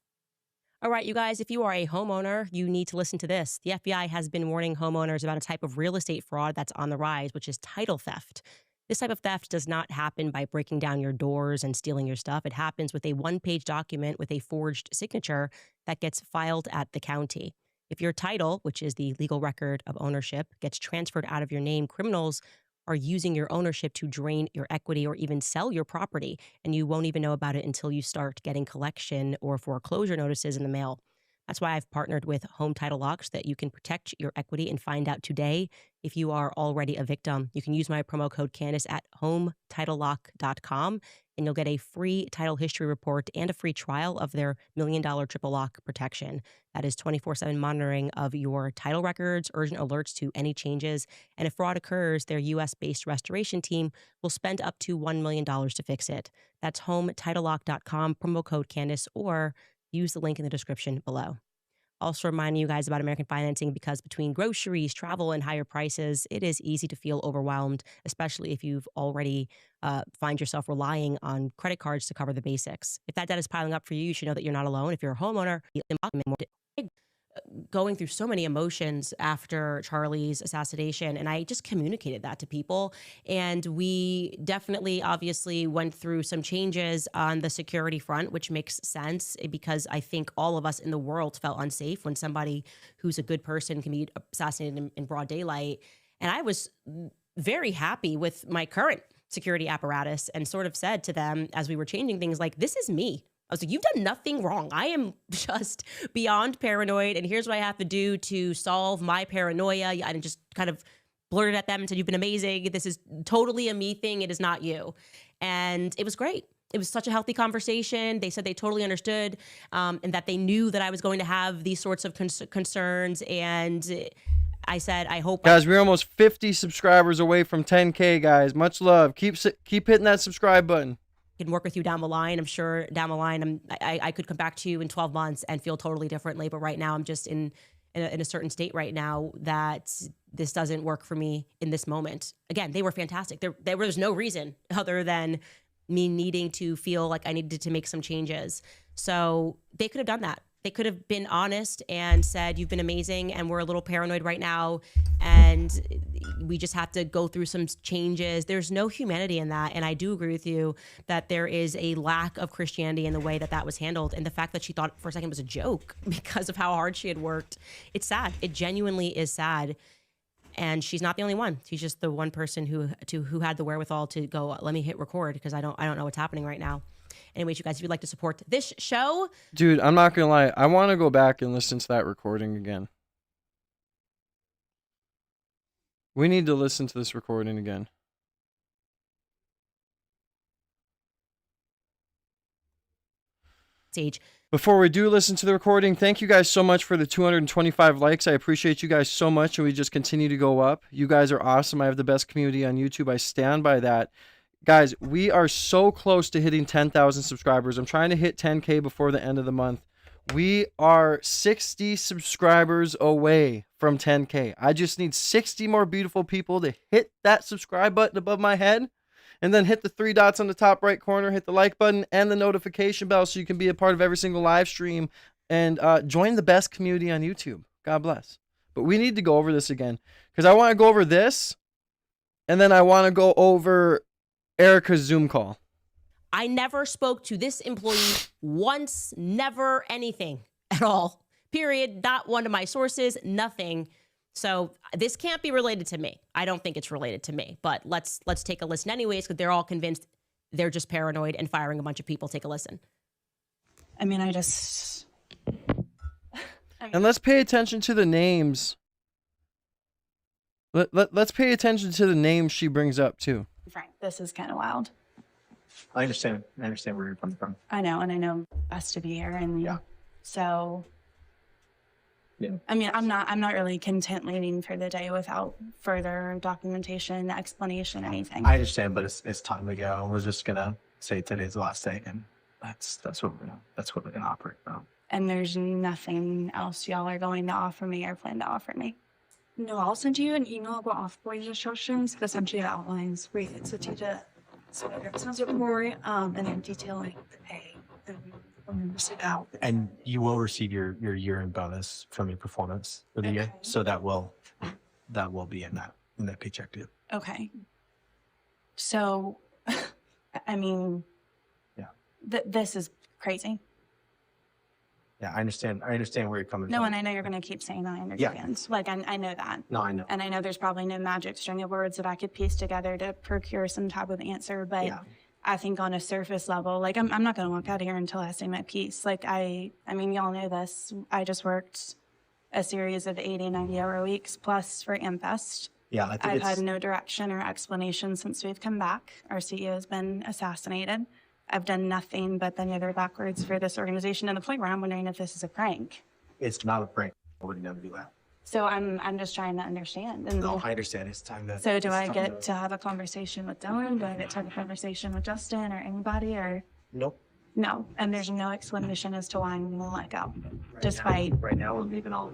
All right, you guys, if you are a homeowner, you need to listen to this. The FBI has been warning homeowners about a type of real estate fraud that's on the rise, which is title theft. This type of theft does not happen by breaking down your doors and stealing your stuff. It happens with a one-page document with a forged signature that gets filed at the county. If your title, which is the legal record of ownership, gets transferred out of your name, criminals are using your ownership to drain your equity or even sell your property, and you won't even know about it until you start getting collection or foreclosure notices in the mail. That's why I've partnered with Home Title Lock so that you can protect your equity and find out today if you are already a victim. You can use my promo code Candace at HomeTitleLock.com, and you'll get a free title history report and a free trial of their $1 million triple lock protection. That is 24/7 monitoring of your title records, urgent alerts to any changes, and if fraud occurs, their U.S.-based restoration team will spend up to $1 million to fix it. That's HomeTitleLock.com, promo code Candace, or use the link in the description below. Also reminding you guys about American financing because between groceries, travel, and higher prices, it is easy to feel overwhelmed, especially if you've already find yourself relying on credit cards to cover the basics. If that debt is piling up for you, you should know that you're not alone. If you're a homeowner, going through so many emotions after Charlie's assassination, and I just communicated that to people. And we definitely, obviously, went through some changes on the security front, which makes sense because I think all of us in the world felt unsafe when somebody who's a good person can be assassinated in broad daylight. And I was very happy with my current security apparatus and sort of said to them as we were changing things, like, this is me. I was like, you've done nothing wrong. I am just beyond paranoid, and here's what I have to do to solve my paranoia. I just kind of blurted at them and said, you've been amazing. This is totally a me thing. It is not you. And it was great. It was such a healthy conversation. They said they totally understood and that they knew that I was going to have these sorts of concerns. And I said, I hope. Guys, we're almost 50 subscribers away from 10K, guys. Much love. Keep hitting that subscribe button. Can work with you down the line. I'm sure down the line, I could come back to you in 12 months and feel totally differently. But right now I'm just in in a certain state right now that this doesn't work for me in this moment. Again, they were fantastic. There was no reason other than me needing to feel like I needed to make some changes. So they could have done that. They could have been honest and said, you've been amazing and we're a little paranoid right now and we just have to go through some changes. There's no humanity in that. And I do agree with you that there is a lack of Christianity in the way that that was handled. And the fact that she thought for a second it was a joke because of how hard she had worked. It's sad. It genuinely is sad. And she's not the only one. She's just the one person who had the wherewithal to go, let me hit record because I don't know what's happening right now. Anyways, you guys, if you'd like to support this show. Dude, I'm not going to lie. I want to go back and listen to that recording again. We need to listen to this recording again. Sage. Before we do listen to the recording, thank you guys so much for the 225 likes. I appreciate you guys so much, and we just continue to go up. You guys are awesome. I have the best community on YouTube. I stand by that. Guys, we are so close to hitting 10,000 subscribers. I'm trying to hit 10K before the end of the month. We are 60 subscribers away from 10K. I just need 60 more beautiful people to hit that subscribe button above my head, and then hit the 3 dots on the top right corner, hit the like button and the notification bell so you can be a part of every single live stream and join the best community on YouTube. God bless. But we need to go over this again because I want to go over this, and then I want to go over Erica's Zoom call. I never spoke to this employee once, never anything at all. Period. Not one of my sources, nothing. So this can't be related to me. I don't think it's related to me, but let's take a listen anyways, because they're all convinced they're just paranoid and firing a bunch of people. Take a listen. I mean, And let's pay attention to the names. Let's pay attention to the names she brings up too. Frank, this is kind of wild. I understand where you're coming from. I know, and I know best to be here, and Yeah. So, Yeah. I mean, I'm not really content leaving for the day without further documentation, explanation, anything. I understand, but it's time to go. We're just gonna say today's the last day, and that's what we're gonna operate from. And there's nothing else y'all are going to offer me or plan to offer me. No, I'll send you an email about offboarding instructions that essentially outlines rates to the sounds report and then detailing the pay and sit out. And you will receive your year-end bonus from your performance for the year, so that will be in that paycheck too. Okay. So, I mean, Yeah. This is crazy. Yeah, I understand where you're coming No, from. and I know you're going to keep saying that. I Yeah. understand. Like, I know that. No, I know. And I know there's probably no magic string of words that I could piece together to procure some type of answer. But Yeah. I think on a surface level, like, I'm not going to walk out of here until I say my piece. Like, I mean, y'all know this. I just worked a series of 80, 90-hour weeks plus for AmFest. Yeah, I think I've it's had no direction or explanation since we've come back. Our CEO has been assassinated. I've done nothing but bend over backwards for this organization, to the point where I'm wondering if this is a prank. it's not a prank. I would never do that. So I'm just trying to understand. And No, I understand. It's time to. so do it's I time get to have a conversation with Dylan? Do I get to have a conversation with Justin or anybody? Or Nope. no? And there's no explanation as to why I'm going to let go, Right now, we're leaving all.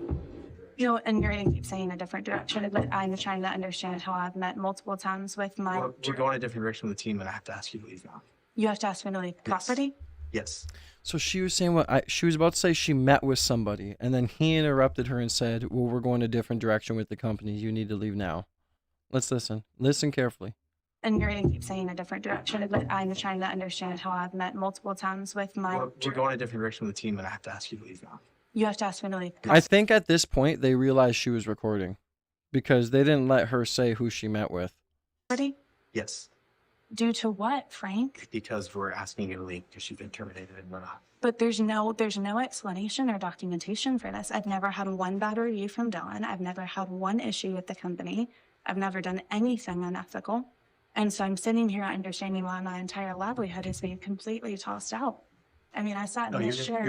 and you're going to keep saying a different direction. But I'm trying to understand how I've met multiple times with my. We're going a different direction with the team, and I have to ask you to leave now. You have to ask me to leave property. Yes. So she was saying she was about to say she met with somebody, and then he interrupted her and said, well, we're going a different direction with the company. You need to leave now. Let's listen. Listen carefully. And you're going to keep saying a different direction. But I'm trying to understand how I've met multiple times with my. We're going a different direction with the team, and I have to ask you to leave now. You have to ask me to leave I think at this point they realized she was recording because they didn't let her say who she met with. property. Yes, Due to what, Frank? because we're asking you to leave because you've been terminated, and we're not. But there's no explanation or documentation for this. I've never had one bad review from Dylan. I've never had one issue with the company. I've never done anything unethical. And so I'm sitting here understanding why my entire livelihood is being completely tossed out. I mean, I sat No, in this chair.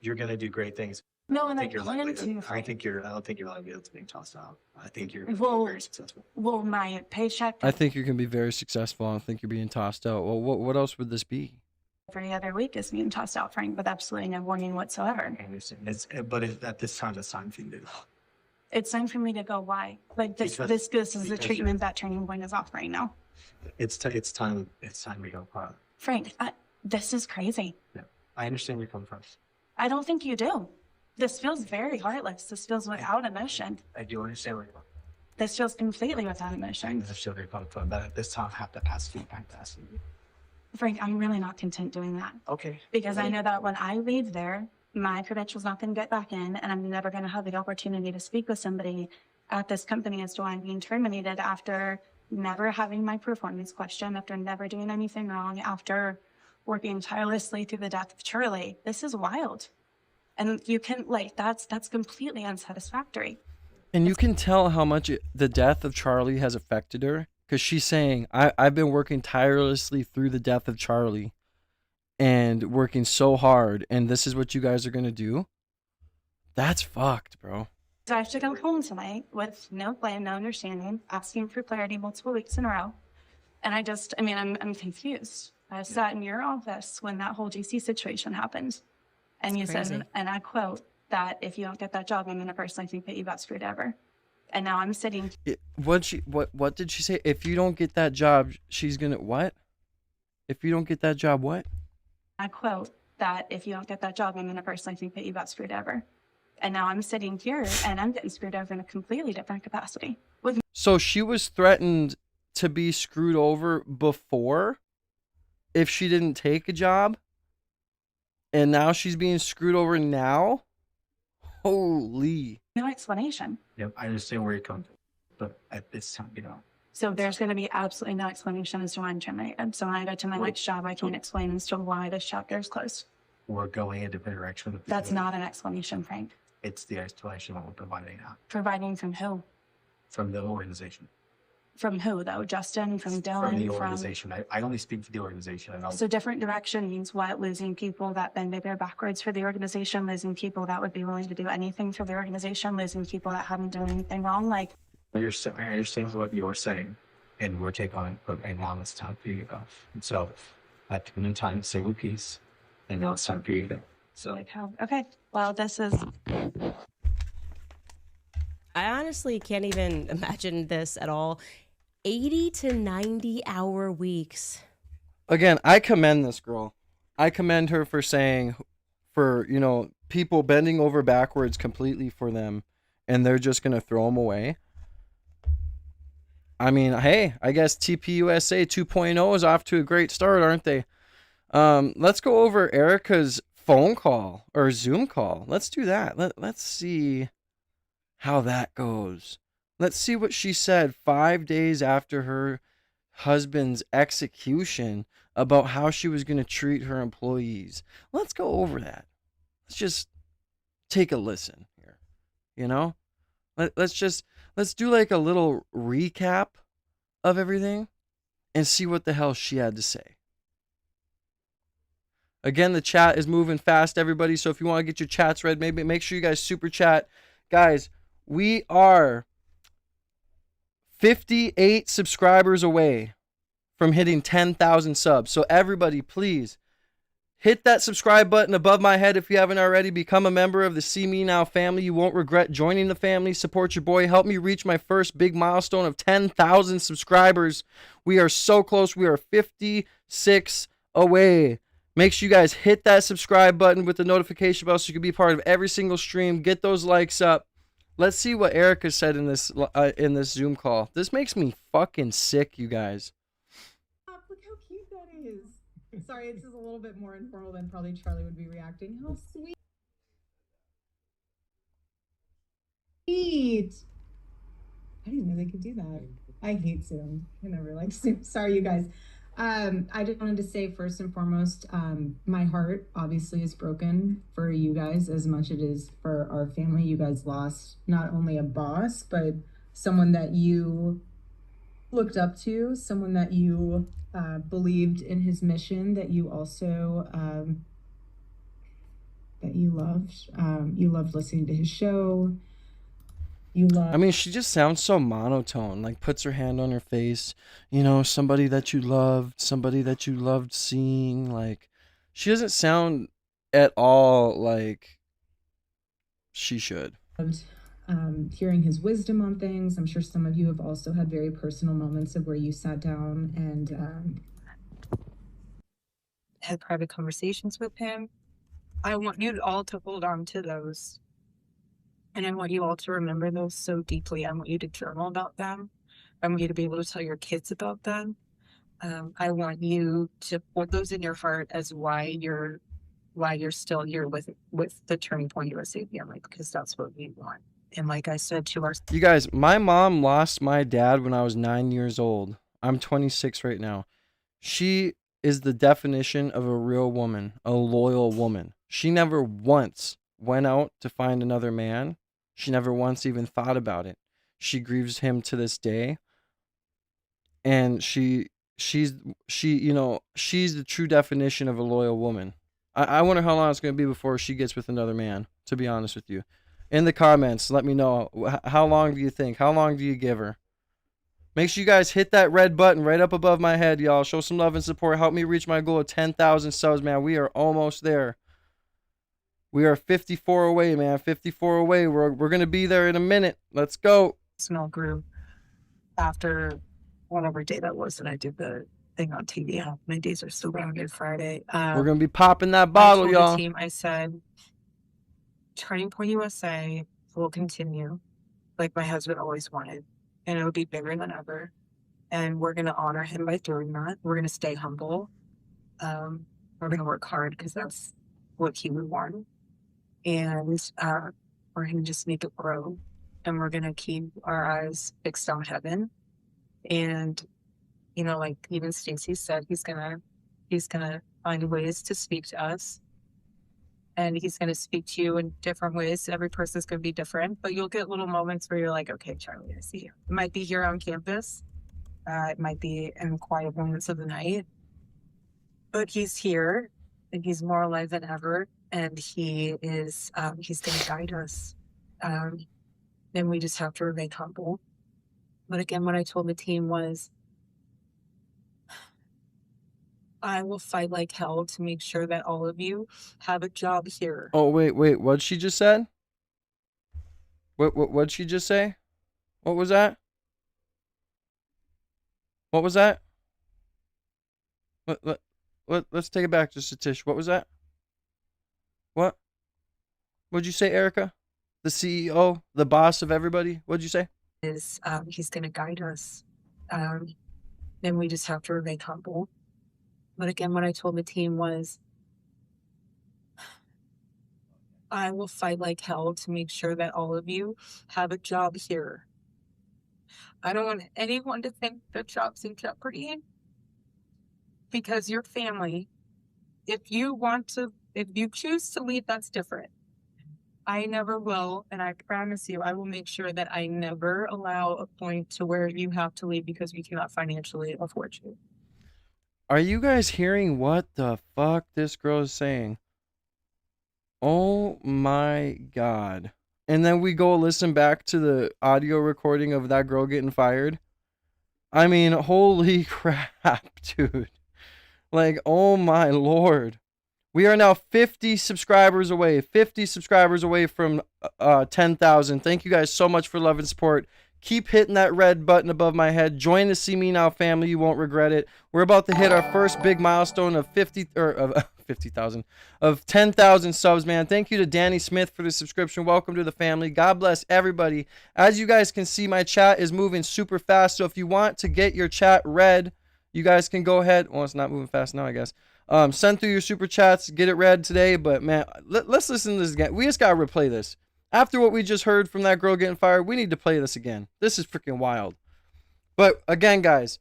you're gonna do great things. No, and I think you're plan likely to. I don't Frank. think your livelihood's being tossed out. I think you're Well- very successful. Well, my paycheck I think you can be very successful. I don't think you're being tossed out. Well, what else would this be? every other week is being tossed out, Frank, with absolutely no warning whatsoever. I understand. At this time, it's time for you to. It's time for me to go. Why? Like this is the treatment that Turning Point is offering now. It's time we go. Frank, this is crazy. Yeah, I understand where you're coming from. I don't think you do. This feels very heartless. This feels without emotion. I do understand where you're coming from. This feels completely without I emotion. understand where you're coming from, but at this time I have to ask you. Frank, I'm really not content doing that. Okay. Because I know that when I leave there, my credential's not going to get back in, and I'm never going to have the opportunity to speak with somebody at this company as to why I'm being terminated after never having my performance questioned, after never doing anything wrong, after working tirelessly through the death of Charlie. This is wild. And you can, like, that's completely unsatisfactory. And you can tell how much the death of Charlie has affected her, because she's saying, I've been working tirelessly through the death of Charlie and working so hard, and this is what you guys are going to do? That's fucked, bro. So I have to go home tonight with no plan, no understanding, asking for clarity multiple weeks in a row. And I'm confused. I sat in your office when that whole GC situation happened. And you said, and I quote, that if you don't get that job, I'm going to personally think that you got screwed over. And now I'm sitting. What did she say? If you don't get that job, she's going to what? If you don't get that job, what? I quote, that if you don't get that job, I'm going to personally think that you got screwed over. And now I'm sitting here and I'm getting screwed over in a completely different capacity. So she was threatened to be screwed over before if she didn't take a job? And now she's being screwed over now? Holy. No explanation. Yep, I understand where you're coming from, but at this time, So there's going to be absolutely no explanation as to why I'm terminated. So when I go to my next job, I can't explain as to why this chapter is closed. We're going in a different direction. That's not an explanation, Frank. It's the explanation we're providing now. Providing from who? From the organization. From who, though? Justin? From Dylan? From the organization. I only speak for the organization. So different direction means what? Losing people that bend over backwards for the organization, losing people that would be willing to do anything for the organization, losing people that haven't done anything wrong. Like, I understand what you're saying, and we're taking on it, but right now it's time for you to go. And so I took in time to say with peace, and now it's time for you to go. So, like how? Okay. Well, this is. I honestly can't even imagine this at all. 80 to 90 hour weeks. Again, I commend this girl. I commend her for saying, for, people bending over backwards completely for them, and they're just going to throw them away. I mean, hey, I guess TPUSA 2.0 is off to a great start, aren't they? Let's go over Erica's phone call or Zoom call. Let's do that. Let's see how that goes. Let's see what she said 5 days after her husband's execution about how she was going to treat her employees. Let's go over that. Let's just take a listen here. Let's do like a little recap of everything and see what the hell she had to say. Again, the chat is moving fast, everybody. So if you want to get your chats read, maybe make sure you guys super chat. Guys, we are 58 subscribers away from hitting 10,000 subs. So everybody, please hit that subscribe button above my head if you haven't already. Become a member of the See Me Now family. You won't regret joining the family. Support your boy. Help me reach my first big milestone of 10,000 subscribers. We are so close. We are 56 away. Make sure you guys hit that subscribe button with the notification bell so you can be part of every single stream. Get those likes up. Let's see what Erica said in this Zoom call. This makes me fucking sick, you guys. Look how cute that is. Sorry, it's just a little bit more informal than probably Charlie would be reacting. How sweet. I didn't know they could do that. I hate Zoom. I never liked Zoom. Sorry, you guys. I just wanted to say first and foremost, my heart obviously is broken for you guys as much as it is for our family. You guys lost not only a boss, but someone that you looked up to, someone that you believed in his mission, that you also that you loved. You loved listening to his show. I mean, she just sounds so monotone, like puts her hand on her face, somebody that you loved seeing. Like, she doesn't sound at all like she should. hearing his wisdom on things. I'm sure some of you have also had very personal moments of where you sat down and had private conversations with him. I want you all to hold on to those. And I want you all to remember those so deeply. I want you to journal about them. I want you to be able to tell your kids about them. I want you to put those in your heart as why you're still here with the Turning Point USA family, because that's what we want. And like I said to our You guys, my mom lost my dad when I was 9 years old. I'm 26 right now. She is the definition of a real woman, a loyal woman. She never once went out to find another man. She never once even thought about it. She grieves him to this day. And she's the true definition of a loyal woman. I wonder how long it's going to be before she gets with another man, to be honest with you. In the comments, let me know, how long do you think? How long do you give her? Make sure you guys hit that red button right up above my head, y'all. Show some love and support. Help me reach my goal of 10,000 subs, man. We are almost there. We are 54 away, man. 54 away. We're going to be there in a minute. Let's go. small group after whatever day that was that I did the thing on TV. My days are still rounded Friday. We're going to be popping that bottle, I told y'all. the team, I said, Turning Point USA will continue like my husband always wanted, and it'll be bigger than ever. And we're going to honor him by doing that. We're going to stay humble. We're going to work hard because that's what he would want. And we're going to just make it grow. And we're going to keep our eyes fixed on heaven. And, you know, like even Stacy said, he's going to find ways to speak to us. And he's going to speak to you in different ways. Every person's going to be different, but you'll get little moments where you're like, okay, Charlie, I see you. It might be here on campus. It might be in the quiet moments of the night, but he's here and he's more alive than ever. And he is, he's going to guide us. And we just have to remain humble. But again, what I told the team was, I will fight like hell to make sure that all of you have a job here. Oh, wait. What'd she just said? What'd she just say? What was that? What was that? Let's take it back just a tish. What was that? What? What'd you say, Erica? The CEO, the boss of everybody? What'd you say? He's going to guide us. And we just have to remain humble. But again, what I told the team was, I will fight like hell to make sure that all of you have a job here. I don't want anyone to think the job's in jeopardy, because your family, if you choose to leave, that's different. I never will, and I promise you, I will make sure that I never allow a point to where you have to leave because we cannot financially afford you. Are you guys hearing what the fuck this girl is saying? Oh my God. And then we go listen back to the audio recording of that girl getting fired. I mean, holy crap, dude. Like, oh my Lord. We are now 50 subscribers away. 50 subscribers away from 10,000. Thank you guys so much for love and support. Keep hitting that red button above my head. Join the See Me Now family. You won't regret it. We're about to hit our first big milestone of 50,000 of 10,000 subs, man. Thank you to Danny Smith for the subscription. Welcome to the family. God bless everybody. As you guys can see, my chat is moving super fast. So if you want to get your chat read, you guys can go ahead. Well, it's not moving fast now, I guess. Send through your super chats. Get it read today. But man, let's listen to this again. We just got to replay this. After what we just heard from that girl getting fired, we need to play this again. This is freaking wild. But again, guys,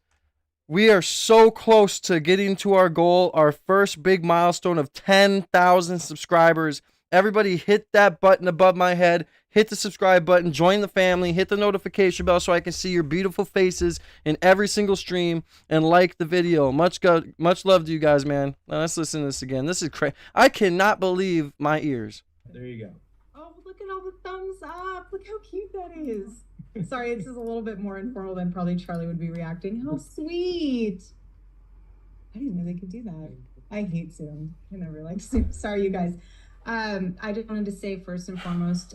we are so close to getting to our goal, our first big milestone of 10,000 subscribers. Everybody hit that button above my head. Hit the subscribe button. Join the family. Hit the notification bell so I can see your beautiful faces in every single stream. And like the video. Much love to you guys, man. Now let's listen to this again. This is crazy. I cannot believe my ears. There you go. Oh, look at all the thumbs up. Look how cute that is. Sorry, this is a little bit more informal than probably Charlie would be reacting. How sweet. I didn't know they could do that. I hate Zoom. I never like Zoom. Sorry, you guys. I just wanted to say first and foremost,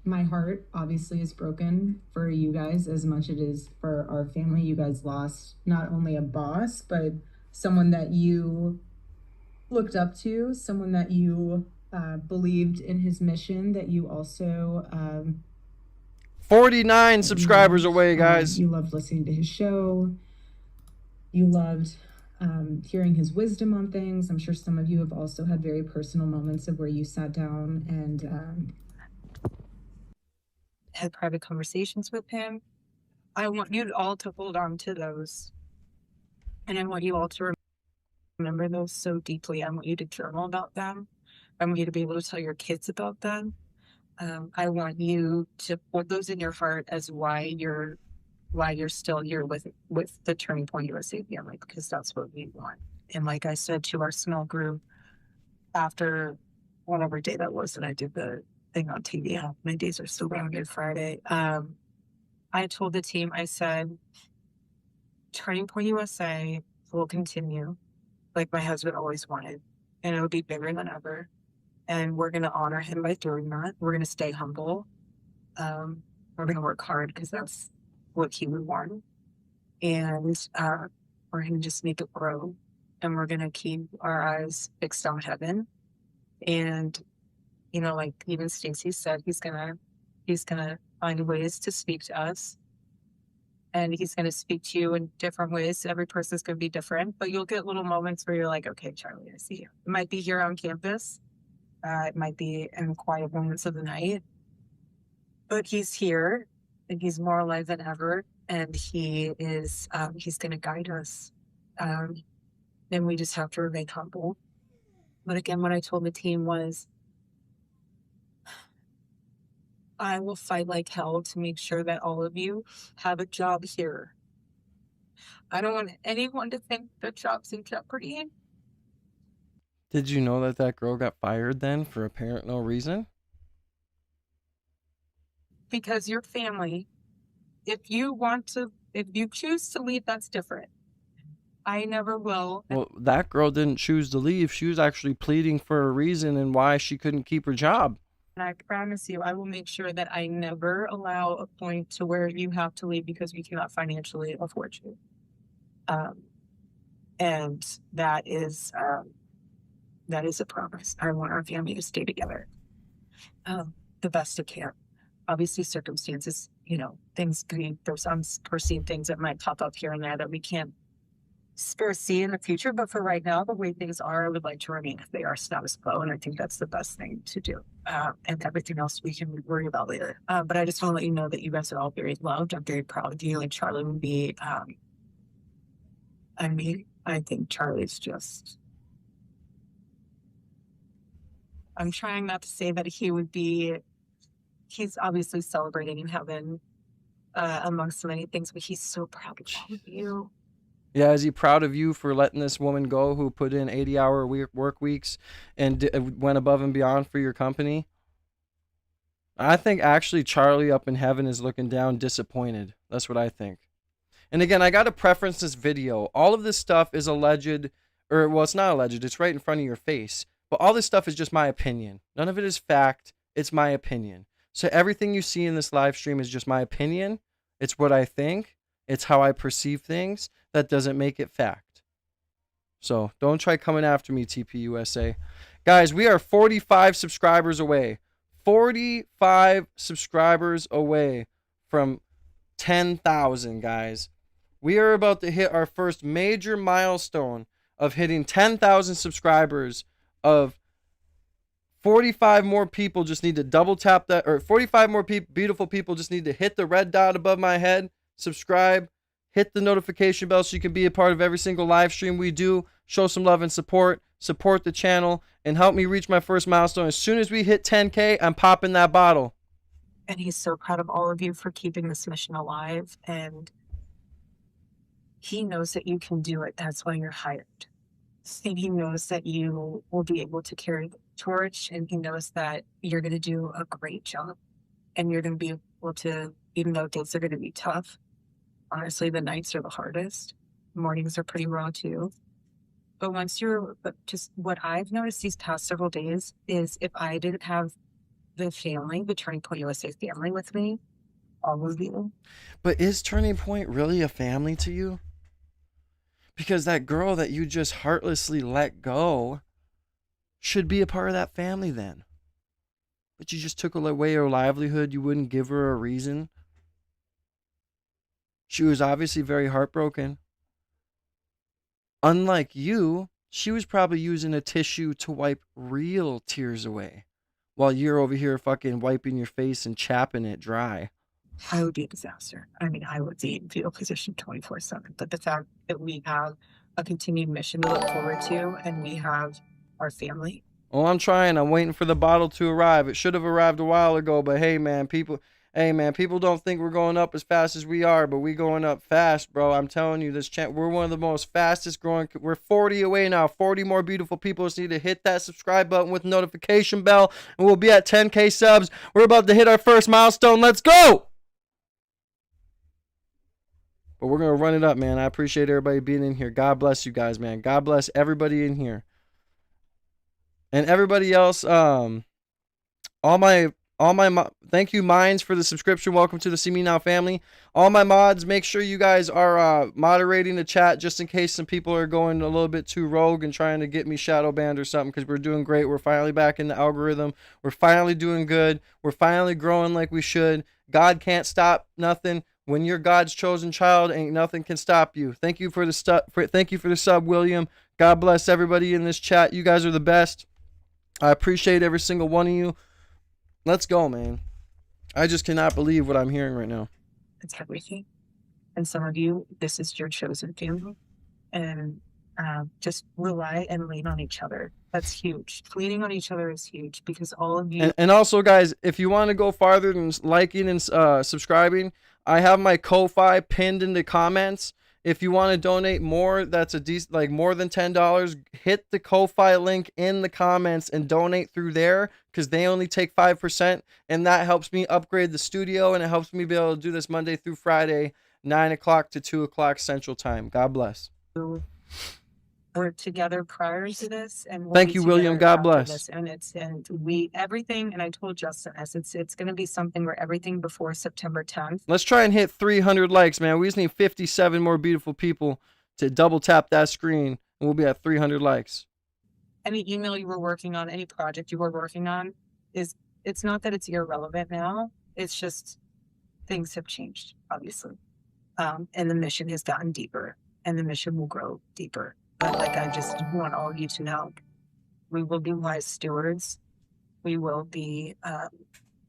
my heart obviously is broken for you guys as much as it is for our family. You guys lost not only a boss, but someone that you looked up to, someone that you believed in his mission, that you also 49 subscribers away, guys. you loved listening to his show. You loved hearing his wisdom on things. I'm sure some of you have also had very personal moments of where you sat down and had private conversations with him. I want you all to hold on to those. And I want you all to remember those so deeply. I want you to journal about them. I want you to be able to tell your kids about them. I want you to put those in your heart as why you're still here with the Turning Point USA family, because that's what we want. And like I said to our small group after whatever day that was that I did the thing on TV, how many days are still around Good Friday, I told the team, I said, Turning Point USA will continue like my husband always wanted, and it'll be bigger than ever. And we're going to honor him by doing that. We're going to stay humble. We're going to work hard because that's what he would want. And we're going to just make it grow. And we're going to keep our eyes fixed on heaven. And, you know, like even Stacy said, he's going to find ways to speak to us. And he's going to speak to you in different ways. Every person's going to be different, but you'll get little moments where you're like, okay, Charlie, I see you. It might be here on campus. It might be in the quiet moments of the night, but he's here and he's more alive than ever. And he is, he's going to guide us. And we just have to remain humble. But again, what I told the team was, I will fight like hell to make sure that all of you have a job here. I don't want anyone to think their job's in jeopardy. Did you know that that girl got fired then for apparent no reason? Because your family, if you choose to leave, that's different. I never will. Well, that girl didn't choose to leave. She was actually pleading for a reason and why she couldn't keep her job. And I promise you, I will make sure that I never allow a point to where you have to leave because we cannot financially afford you. And that is a promise. I want our family to stay together the best it can. Obviously, circumstances, you know, there's unforeseen things that might pop up here and there that we can't foresee in the future. But for right now, the way things are, I would like to remain if they are status quo. And I think that's the best thing to do. And everything else we can worry about later. But I just want to let you know that you guys are all very loved. I'm very proud of you. And Charlie would be, I think Charlie's just, I'm trying not to say that he's obviously celebrating in heaven amongst many things, but he's so proud of all of you. Yeah, is he proud of you for letting this woman go who put in 80-hour work weeks and went above and beyond for your company? I think actually Charlie up in heaven is looking down disappointed. That's what I think. And again, I got to preference this video. All of this stuff is alleged, or well, it's not alleged. It's right in front of your face. But all this stuff is just my opinion. None of it is fact. It's my opinion. So everything you see in this live stream is just my opinion. It's what I think. It's how I perceive things. That doesn't make it fact. So don't try coming after me, TPUSA. Guys, we are 45 subscribers away. 45 subscribers away from 10,000, guys. We are about to hit our first major milestone of hitting 10,000 subscribers. Of 45 more people just need to double tap that, or 45 more beautiful people just need to hit the red dot above my head, subscribe, hit the notification bell so you can be a part of every single live stream we do. Show some love and support the channel, and help me reach my first milestone. As soon as we hit 10K, I'm popping that bottle. And he's so proud of all of you for keeping this mission alive, and he knows that you can do it. That's why you're hired. And he knows that you will be able to carry the torch, and he knows that you're going to do a great job, and you're going to be able to, even though days are going to be tough, honestly, the nights are the hardest. Mornings are pretty raw too. But but just what I've noticed these past several days is if I didn't have the family, the Turning Point USA family with me, all of you. But is Turning Point really a family to you? Because that girl that you just heartlessly let go should be a part of that family then. But you just took away her livelihood. You wouldn't give her a reason. She was obviously very heartbroken. Unlike you, she was probably using a tissue to wipe real tears away while you're over here fucking wiping your face and chapping it dry. I would be a disaster. I mean, I would be in fetal position 24/7. But the fact that we have a continued mission to look forward to and we have our family. Well, I'm trying. I'm waiting for the bottle to arrive. It should have arrived a while ago, but hey, man, people don't think we're going up as fast as we are, but we going up fast, bro. I'm telling you, we're one of the most fastest growing. We're 40 away now. 40 more beautiful people just need to hit that subscribe button with notification bell, and we'll be at 10K subs. We're about to hit our first milestone. Let's go! But we're going to run it up, man. I appreciate everybody being in here. God bless you guys, man. God bless everybody in here. And everybody else, all my thank you, Minds, for the subscription. Welcome to the See Me Now family. All my mods, make sure you guys are moderating the chat just in case some people are going a little bit too rogue and trying to get me shadow banned or something, because we're doing great. We're finally back in the algorithm. We're finally doing good. We're finally growing like we should. God can't stop nothing. When you're God's chosen child, ain't nothing can stop you. Thank you for the sub, William. God bless everybody in this chat. You guys are the best. I appreciate every single one of you. Let's go, man. I just cannot believe what I'm hearing right now. It's everything. And some of you, this is your chosen family. And just rely and lean on each other. That's huge. Leaning on each other is huge because all of you. And also, guys, if you want to go farther than liking and subscribing, I have my Ko-Fi pinned in the comments. If you want to donate more, that's more than $10, hit the Ko-Fi link in the comments and donate through there, because they only take 5%, and that helps me upgrade the studio, and it helps me be able to do this Monday through Friday, 9 o'clock to 2 o'clock Central Time. God bless. We're together prior to this, and we'll thank you, William. God bless. This. And everything. And I told Justin it's going to be something where everything before September 10th. Let's try and hit 300 likes, man. We just need 57 more beautiful people to double tap that screen, and we'll be at 300 likes. Any email you were working on, any project you were working on, it's not that it's irrelevant now. It's just things have changed, obviously, and the mission has gotten deeper, and the mission will grow deeper. But I just want all of you to know, we will be wise stewards. We will be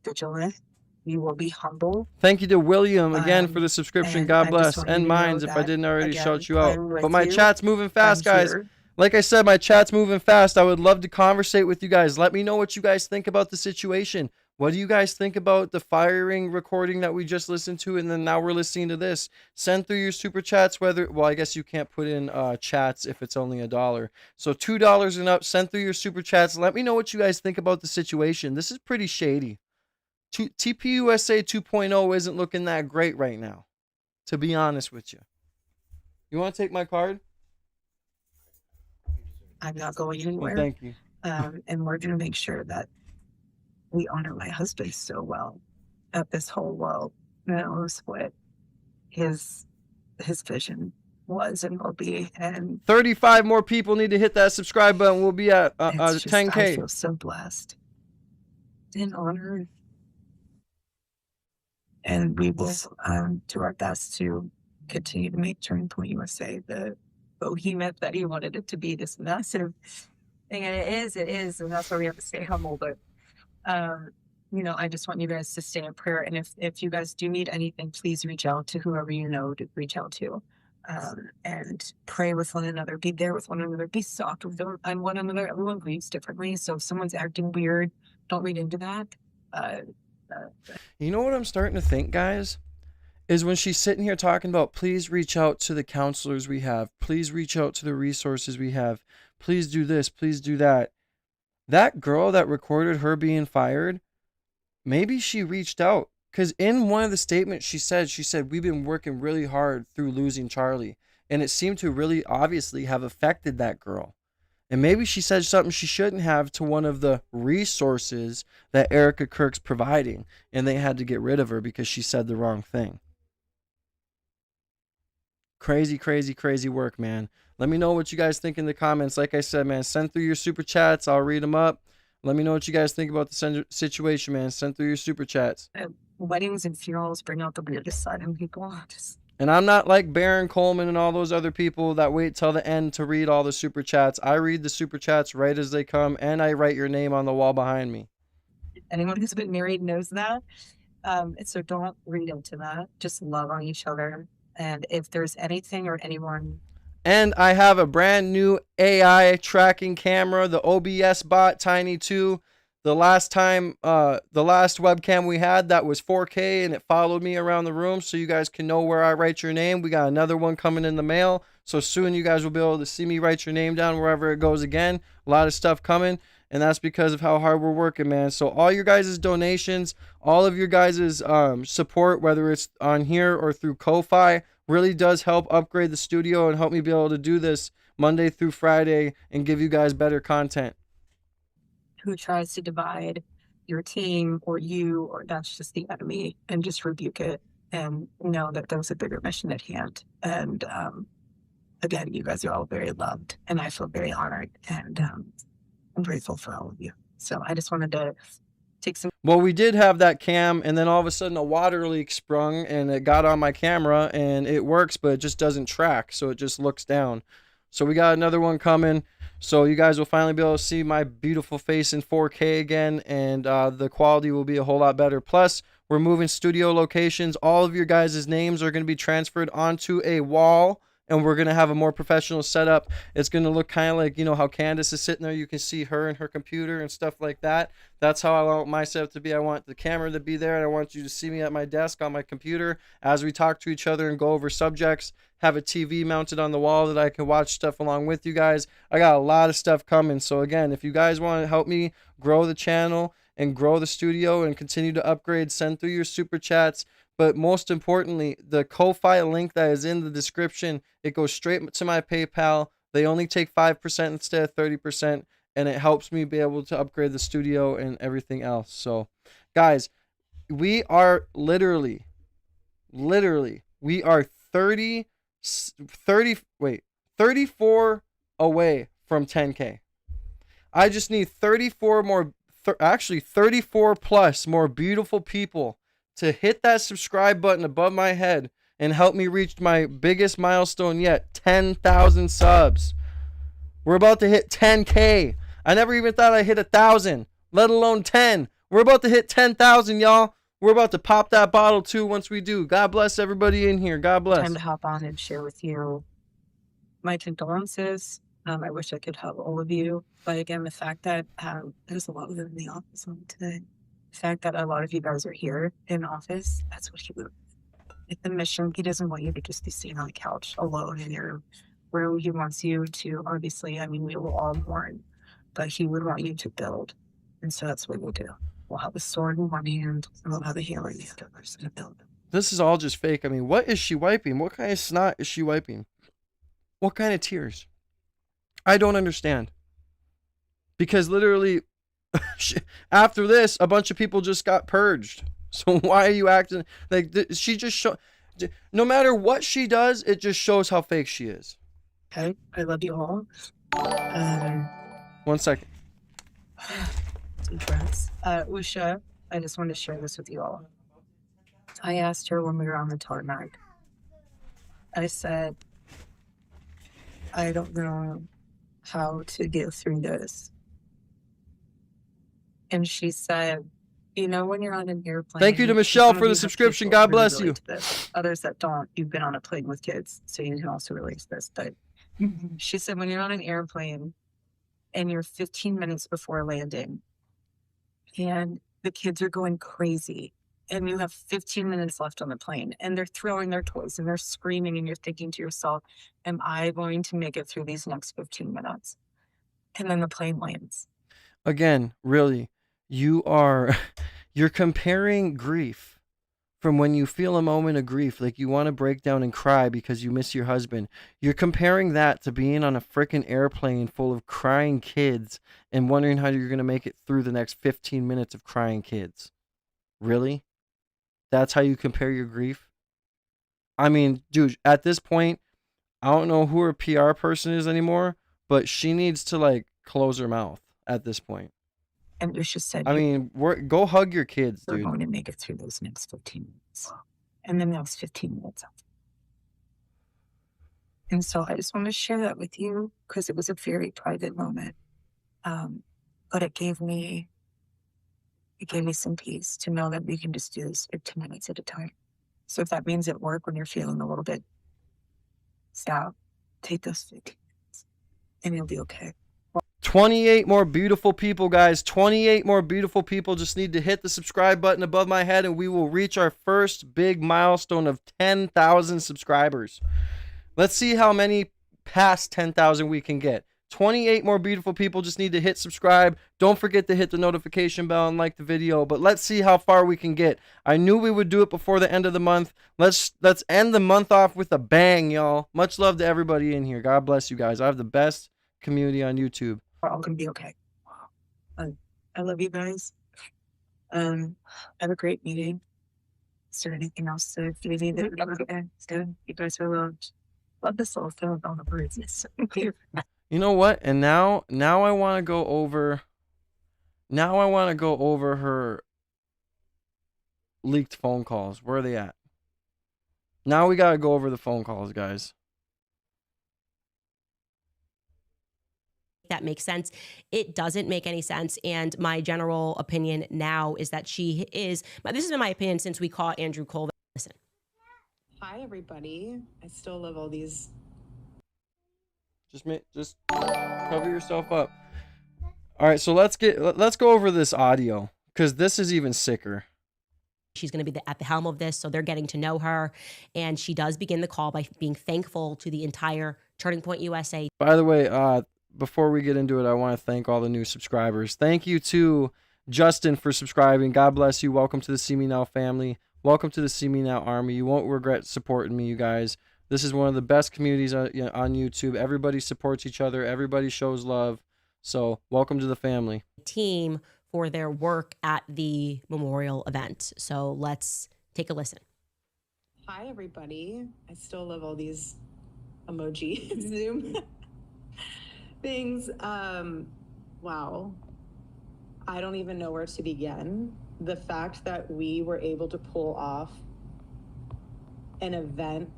vigilant. We will be humble. Thank you to William again for the subscription. God bless. And Minds, if I didn't already shout you out. But my chat's moving fast, guys. Like I said, my chat's moving fast. I would love to conversate with you guys. Let me know what you guys think about the situation. What do you guys think about the firing recording that we just listened to, and then now we're listening to this? Send through your super chats, well, I guess you can't put in chats if it's only $1. So $2 and up, send through your super chats. Let me know what you guys think about the situation. This is pretty shady. TPUSA 2.0 isn't looking that great right now, to be honest with you. You want to take my card? I'm not going anywhere. Well, thank you. And we're going to make sure that we honor my husband so well that this whole world knows what his vision was and will be. And 35 more people need to hit that subscribe button. We'll be at 10K. I feel so blessed and honored. And we will do our best to continue to make Turning Point USA the behemoth that he wanted it to be, this massive thing. And it is, and that's why we have to stay humble. But I just want you guys to stay in prayer. And if you guys do need anything, please reach out to whoever you know to reach out to, and pray with one another. Be there with one another. Be soft with one another. Everyone grieves differently. So if someone's acting weird, don't read into that. You know what I'm starting to think, guys? Is when she's sitting here talking about, please reach out to the counselors we have. Please reach out to the resources we have. Please do this. Please do that. That girl that recorded her being fired, maybe she reached out. Because in one of the statements she said, we've been working really hard through losing Charlie. and it seemed to really obviously have affected that girl. And maybe she said something she shouldn't have to one of the resources that Erica Kirk's providing, and they had to get rid of her because she said the wrong thing. Crazy, crazy, crazy work, man. Let me know what you guys think in the comments. Like I said, man, send through your super chats. I'll read them up. Let me know what you guys think about the situation, man. Send through your super chats. Weddings and funerals bring out the weirdest side in people. And I'm not like Baron Coleman and all those other people that wait till the end to read all the super chats. I read the super chats right as they come, and I write your name on the wall behind me. Anyone who's been married knows that. So don't read into that. Just love on each other. And if there's anything or anyone. And I have a brand new AI tracking camera, the OBS bot Tiny 2. The last webcam we had, that was 4K, and it followed me around the room so you guys can know where I write your name. We got another one coming in the mail, so soon you guys will be able to see me write your name down wherever it goes again. A lot of stuff coming, and that's because of how hard we're working, man. So all your guys' donations, all of your guys' support, whether it's on here or through Ko-Fi, really does help upgrade the studio and help me be able to do this Monday through Friday and give you guys better content. Who tries to divide your team or you, or that's just the enemy, and just rebuke it and know that there's a bigger mission at hand. And again, you guys are all very loved, and I feel very honored, and I'm grateful for all of you. So I just wanted to take some. Well, we did have that cam, and then all of a sudden a water leak sprung, and it got on my camera, and it works, but it just doesn't track, so it just looks down. So we got another one coming. So you guys will finally be able to see my beautiful face in 4K again, and the quality will be a whole lot better. Plus, we're moving studio locations. All of your guys' names are going to be transferred onto a wall, and we're going to have a more professional setup. It's going to look kind of like, you know, how Candace is sitting there. You can see her and her computer and stuff like that. That's how I want my setup to be. I want the camera to be there, and I want you to see me at my desk on my computer as we talk to each other and go over subjects. Have a TV mounted on the wall that I can watch stuff along with you guys. I got a lot of stuff coming. So again, if you guys want to help me grow the channel and grow the studio and continue to upgrade, send through your super chats. But most importantly, the Ko-Fi link that is in the description, it goes straight to my PayPal. They only take 5% instead of 30%, and it helps me be able to upgrade the studio and everything else. So guys, we are literally, we are 34 away from 10K. I just need 34 more, actually 34 plus more beautiful people to hit that subscribe button above my head and help me reach my biggest milestone yet, 10,000 subs. We're about to hit 10K. I never even thought I'd hit 1,000, let alone 10. We're about to hit 10,000, y'all. We're about to pop that bottle too once we do. God bless everybody in here. God bless. Time to hop on and share with you my condolences. I wish I could help all of you. But again, the fact that there's a lot of them in the office on today. The fact that a lot of you guys are here in office, that's what he would. Like the mission, he doesn't want you to just be sitting on the couch alone in your room. He wants you to, obviously, I mean, we will all mourn, but he would want you to build. And so that's what we'll do. We'll have a sword in one hand, and we'll have a hammer in the other person to build. This is all just fake. I mean, what is she wiping? What kind of snot is she wiping? What kind of tears? I don't understand. Because literally, after this, a bunch of people just got purged. So why are you acting like she just show? No matter what she does, it just shows how fake she is. Okay, I love you all. 1 second. Deep breaths. Usha, I just wanted to share this with you all. I asked her when we were on the tarmac. I said, I don't know how to get through this. And she said, you know, when you're on an airplane. Thank you to Michelle for the subscription. God bless you. Others that don't, you've been on a plane with kids, so you can also relate to this. But she said, when you're on an airplane and you're 15 minutes before landing and the kids are going crazy and you have 15 minutes left on the plane and they're throwing their toys and they're screaming and you're thinking to yourself, am I going to make it through these next 15 minutes? And then the plane lands. Again, really, you're comparing grief from when you feel a moment of grief, like you want to break down and cry because you miss your husband. You're comparing that to being on a freaking airplane full of crying kids and wondering how you're going to make it through the next 15 minutes of crying kids. Really? That's how you compare your grief? I mean, dude, at this point, I don't know who her PR person is anymore, but she needs to like close her mouth at this point. And Lucia said, I mean, go hug your kids, we're dude. going to make it through those next 15 minutes. And then that was 15 minutes after. And so I just want to share that with you because it was a very private moment. But it gave me some peace to know that we can just do this 15 minutes at a time. So if that means at work when you're feeling a little bit sad, take those 15 minutes and you'll be okay. 28 more beautiful people, guys. 28 more beautiful people just need to hit the subscribe button above my head and we will reach our first big milestone of 10,000 subscribers. Let's see how many past 10,000 we can get. 28 more beautiful people just need to hit subscribe. Don't forget to hit the notification bell and like the video, but let's see how far we can get. I knew we would do it before the end of the month. Let's end the month off with a bang, y'all. Much love to everybody in here. God bless you guys. I have the best community on YouTube. We're all going to be okay. I love you guys. Have a great meeting. Is there anything else that you need? Okay, it's good. You guys are loved. Love this little film on the birds. It's so cute. You know what? And now I want to go over. Now I want to go over her leaked phone calls. Where are they at? Now we gotta go over the phone calls, guys. That makes sense. It doesn't make any sense. And my general opinion now is that she is, this has been my opinion since we caught Andrew Cole. Listen. Hi, everybody. I still love all these. Just cover yourself up. All right, so let's go over this audio because this is even sicker. She's going to be at the helm of this, so they're getting to know her. And she does begin the call by being thankful to the entire Turning Point USA. By the way, before we get into it, I want to thank all the new subscribers. Thank you to Justin for subscribing. God bless you. Welcome to the See Me Now family. Welcome to the See Me Now army. You won't regret supporting me, you guys. This is one of the best communities on YouTube. Everybody supports each other. Everybody shows love. So welcome to the family. Team for their work at the memorial event. So let's take a listen. Hi, everybody. I still love all these emoji Zoom things. Wow. I don't even know where to begin. The fact that we were able to pull off an event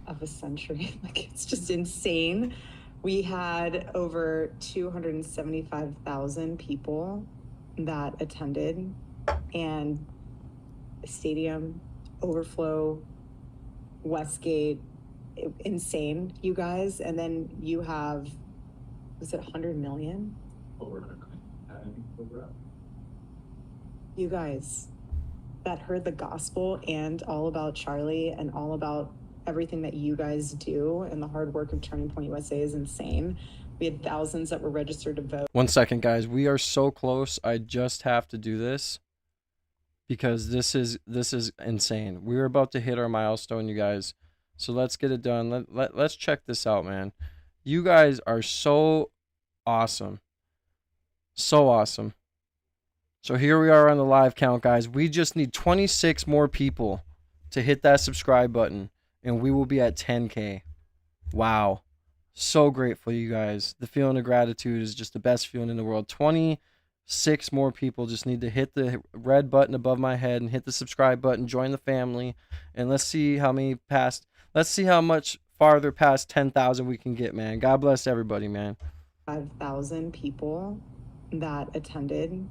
of a century, like it's just insane. We had over 275,000 people that attended, and stadium overflow, Westgate, insane, you guys. And then you have, was it 100 million? You guys that heard the gospel and all about Charlie and all about everything that you guys do, and the hard work of Turning Point USA is insane. We had thousands that were registered to vote. 1 second, guys. We are so close. I just have to do this because this is insane. We're about to hit our milestone, you guys. So let's get it done. Let's check this out, man. You guys are so awesome. So awesome. So here we are on the live count, guys. We just need 26 more people to hit that subscribe button, and we will be at 10K. Wow. So grateful, you guys. The feeling of gratitude is just the best feeling in the world. 26 more people just need to hit the red button above my head and hit the subscribe button, join the family, and let's see how much farther past 10,000 we can get, man. God bless everybody, man. 5,000 people that attended,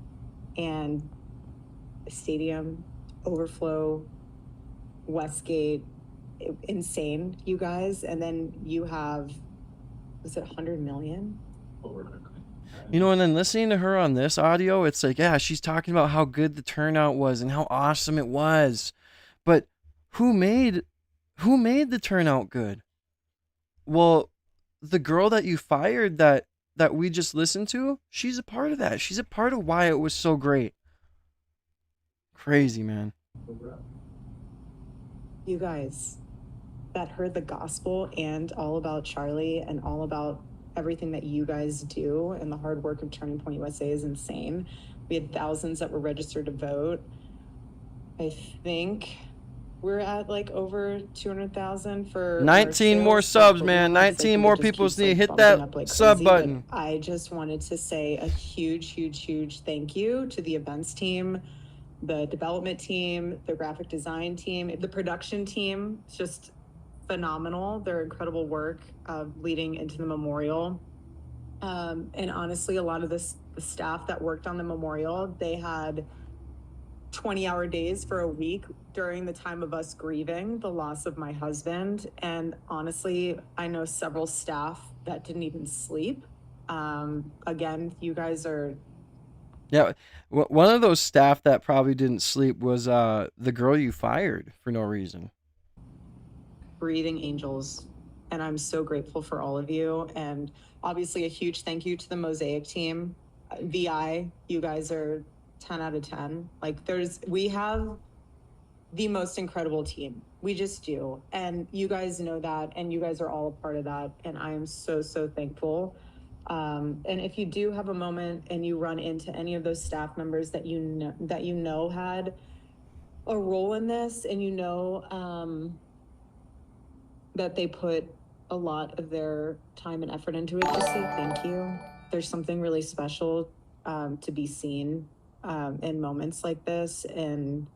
and stadium overflow, Westgate, insane, you guys. And then you have, was it 100 million? You know, and then listening to her on this audio, it's like, yeah, she's talking about how good the turnout was and how awesome it was. But who made the turnout good? Well, the girl that you fired that we just listened to, she's a part of that. She's a part of why it was so great. Crazy, man. You guys that heard the gospel and all about Charlie and all about everything that you guys do and the hard work of Turning Point USA is insane. We had thousands that were registered to vote. I think we're at like over 200,000 for 19 more subs, man. 19 more people need to hit that sub button. I just wanted to say a huge thank you to the events team, the development team, the graphic design team, the production team. It's just phenomenal. Their incredible work leading into the memorial. And honestly, a lot of the staff that worked on the memorial, they had 20-hour days for a week during the time of us grieving the loss of my husband. And honestly, I know several staff that didn't even sleep. Again, you guys are... Yeah, one of those staff that probably didn't sleep was the girl you fired for no reason. breathing angels, and I'm so grateful for all of you. And obviously a huge thank you to the Mosaic team. VI, you guys are 10 out of 10. Like we have the most incredible team. We just do. And you guys know that, and you guys are all a part of that. And I am so thankful. And if you do have a moment and you run into any of those staff members that you know had a role in this, and you know that they put a lot of their time and effort into it, just say thank you. There's something really special to be seen in moments like this, and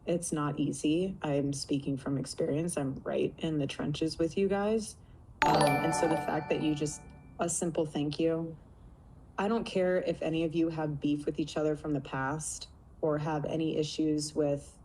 it's not easy. I'm speaking from experience. I'm right in the trenches with you guys. And so the fact that you just, a simple thank you. I don't care if any of you have beef with each other from the past or have any issues with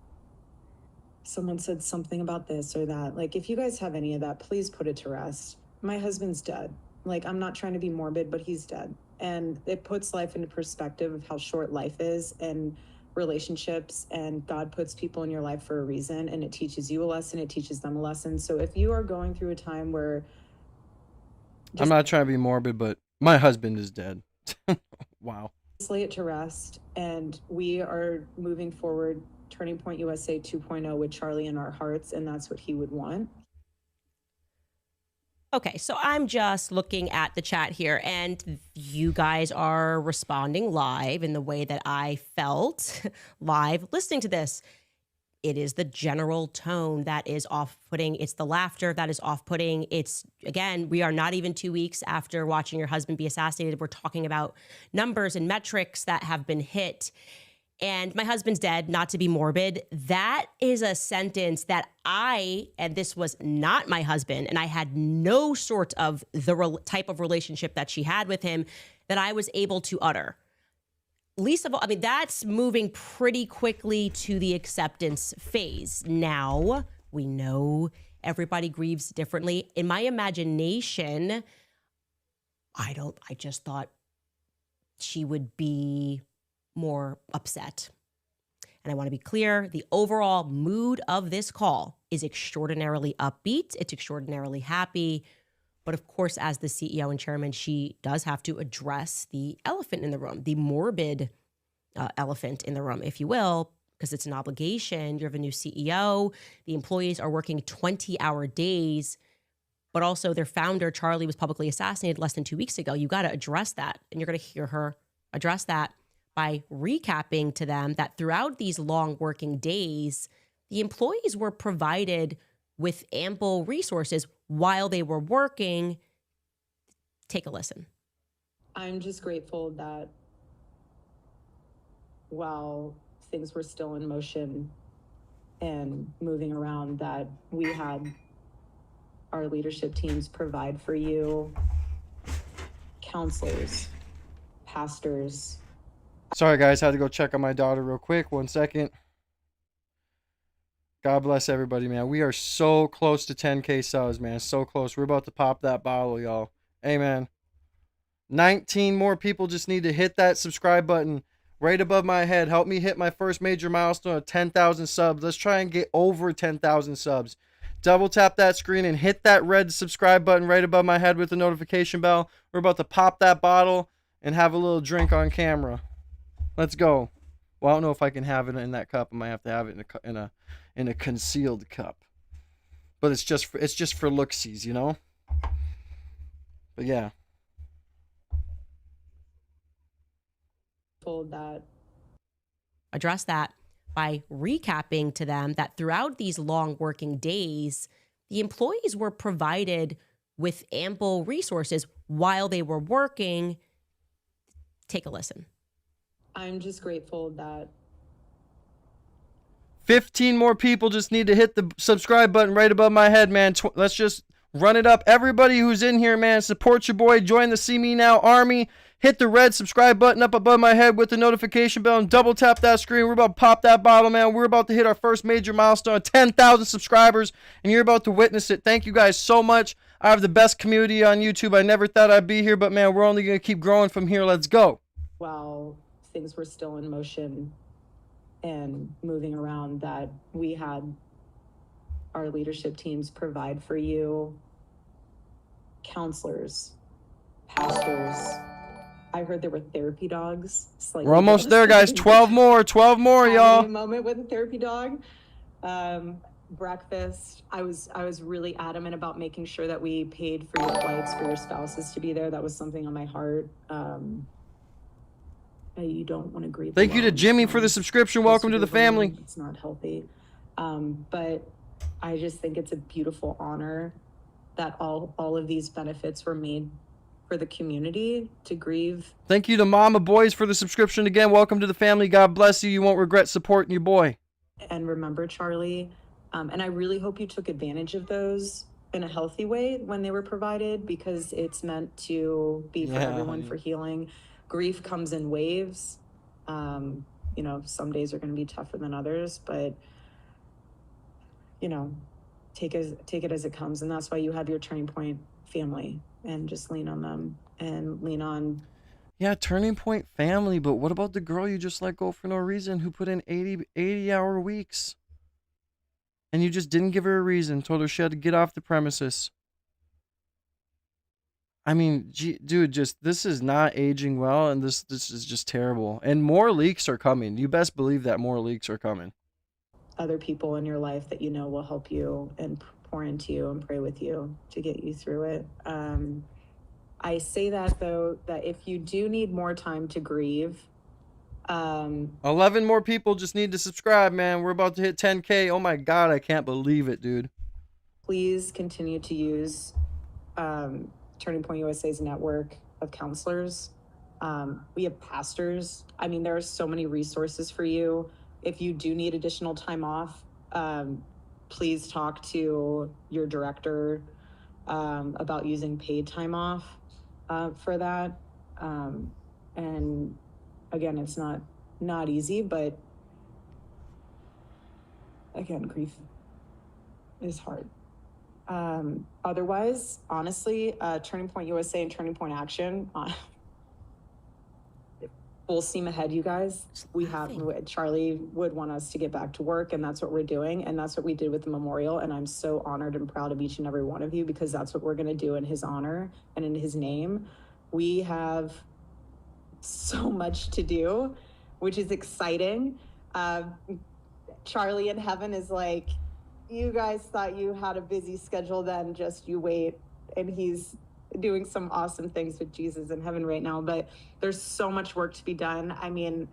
someone said something about this or that. Like, if you guys have any of that, please put it to rest. My husband's dead. Like, I'm not trying to be morbid, but he's dead. And it puts life into perspective of how short life is and relationships, and God puts people in your life for a reason, and it teaches you a lesson, it teaches them a lesson. So if you are going through a time where... I'm not trying to be morbid, but my husband is dead. Wow. Lay it to rest, and we are moving forward, Turning Point USA 2.0 with Charlie in our hearts, and that's what he would want. Okay, so I'm just looking at the chat here, and you guys are responding live in the way that I felt live listening to this. It is the general tone that is off-putting. It's the laughter that is off-putting. It's, again, we are not even 2 weeks after watching your husband be assassinated. We're talking about numbers and metrics that have been hit. And my husband's dead, not to be morbid. That is a sentence that and this was not my husband, and I had no sort of the type of relationship that she had with him, that I was able to utter. Least of all, I mean, that's moving pretty quickly to the acceptance phase. Now, we know everybody grieves differently. In my imagination, I just thought she would be more upset. And I want to be clear, the overall mood of this call is extraordinarily upbeat. It's extraordinarily happy. But of course, as the CEO and chairman, she does have to address the elephant in the room, the morbid elephant in the room, if you will, because it's an obligation. You have a new CEO. The employees are working 20-hour days, but also their founder, Charlie, was publicly assassinated less than 2 weeks ago. You got to address that. And you're going to hear her address that by recapping to them that throughout these long working days, the employees were provided with ample resources while they were working. Take a listen. I'm just grateful that while things were still in motion and moving around, that we had our leadership teams provide for you counselors, pastors. Sorry, guys. Had to go check on my daughter real quick. 1 second. God bless everybody, man. We are so close to 10K subs, man. So close. We're about to pop that bottle, y'all. Amen. 19 more people just need to hit that subscribe button right above my head. Help me hit my first major milestone of 10,000 subs. Let's try and get over 10,000 subs. Double tap that screen and hit that red subscribe button right above my head with the notification bell. We're about to pop that bottle and have a little drink on camera. Let's go. Well, I don't know if I can have it in that cup. I might have to have it in a concealed cup. But it's just for looksies, you know. But yeah. Told that. Address that by recapping to them that throughout these long working days, the employees were provided with ample resources while they were working. Take a listen. I'm just grateful that 15 more people just need to hit the subscribe button right above my head, man. Let's just run it up. Everybody who's in here, man, support your boy. Join the See Me Now Army. Hit the red subscribe button up above my head with the notification bell and double tap that screen. We're about to pop that bottle, man. We're about to hit our first major milestone, 10,000 subscribers, and you're about to witness it. Thank you guys so much. I have the best community on YouTube. I never thought I'd be here, but man, we're only going to keep growing from here. Let's go. while things were still in motion and moving around, that we had our leadership teams provide for you counselors, pastors. I heard there were therapy dogs. We're almost there, guys. 12 more, y'all. A moment with a therapy dog. Breakfast. I was really adamant about making sure that we paid for your flights for your spouses to be there. That was something on my heart. You don't want to grieve. Thank you to Jimmy for the subscription. Welcome to the family. It's not healthy. But I just think it's a beautiful honor that all of these benefits were made for the community to grieve. Thank you to Mama Boys for the subscription again. Welcome to the family. God bless you. You won't regret supporting your boy. And remember Charlie. And I really hope you took advantage of those in a healthy way when they were provided, because it's meant to be for everyone, for healing. Grief comes in waves. You know, some days are going to be tougher than others, but you know, take it as it comes. And that's why you have your Turning Point family, and just lean on them and lean on. Yeah, Turning Point family, but what about the girl you just let go for no reason, who put in 80-hour weeks? And you just didn't give her a reason, told her she had to get off the premises. I mean, dude, just this is not aging well, and this is just terrible. And more leaks are coming. You best believe that more leaks are coming. Other people in your life that you know will help you and pour into you and pray with you to get you through it. I say that, though, that if you do need more time to grieve, 11 more people just need to subscribe, man. We're about to hit 10K. Oh my God, I can't believe it, dude. Please continue to use Turning Point USA's network of counselors. We have pastors. I mean, there are so many resources for you. If you do need additional time off, please talk to your director about using paid time off for that. And again, it's not easy, but again, grief is hard. Otherwise, honestly, Turning Point USA and Turning Point Action, full steam ahead, you guys. Charlie would want us to get back to work, and that's what we're doing, and that's what we did with the memorial. And I'm so honored and proud of each and every one of you, because that's what we're going to do in his honor and in his name. We have so much to do, which is exciting. Charlie in heaven is like, you guys thought you had a busy schedule, then just you wait. And he's doing some awesome things with Jesus in heaven right now, but there's so much work to be done. I mean,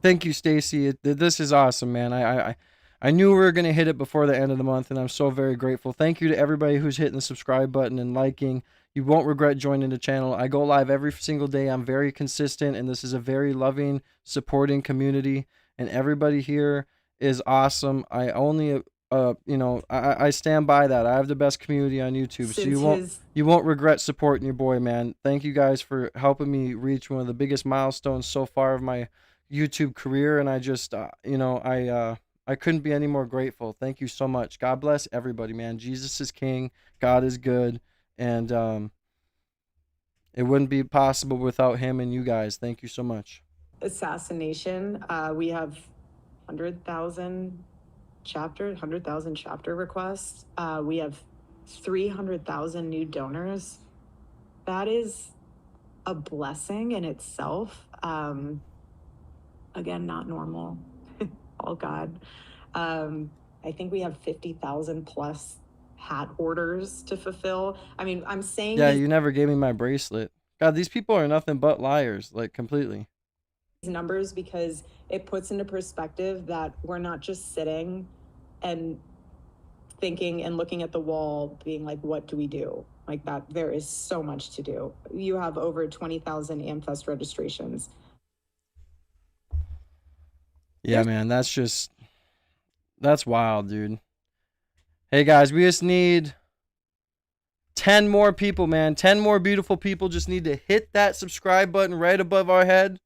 thank you, Stacy. This is awesome, man. I knew we were going to hit it before the end of the month, and I'm so very grateful. Thank you to everybody who's hitting the subscribe button and liking. You won't regret joining the channel. I go live every single day. I'm very consistent, and this is a very loving, supporting community, and everybody here is awesome. I only I stand by that. I have the best community on YouTube, so you won't regret supporting your boy, man. Thank you guys for helping me reach one of the biggest milestones so far of my YouTube career, and I just I couldn't be any more grateful. Thank you so much. God bless everybody, man. Jesus is King. God is good, and it wouldn't be possible without him and you guys. Thank you so much. Assassination. We have 100,000 chapter requests. We have 300,000 new donors. That is a blessing in itself. again, not normal. All God. I think we have 50,000 plus hat orders to fulfill. I mean, I'm saying Yeah, you never gave me my bracelet. God, these people are nothing but liars, like completely. these numbers because it puts into perspective that we're not just sitting and thinking and looking at the wall being like, what do we do? Like that, there is so much to do. You have over 20,000 AmFest registrations. Yeah, man, that's wild, dude. Hey guys, we just need 10 more people, man. 10 more beautiful people just need to hit that subscribe button right above our head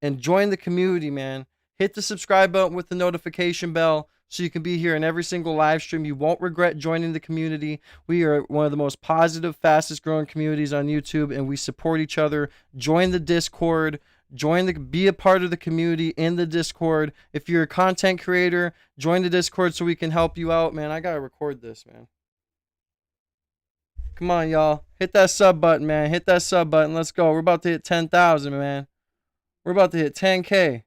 and join the community, man. Hit the subscribe button with the notification bell so you can be here in every single live stream. You won't regret joining the community. We are one of the most positive, fastest growing communities on YouTube, and we support each other. Join the Discord. Be a part of the community in the Discord. If you're a content creator, join the Discord so we can help you out, man. I gotta record this, man. Come on, y'all. Hit that sub button, man. Hit that sub button. Let's go. We're about to hit 10,000, man. We're about to hit 10K.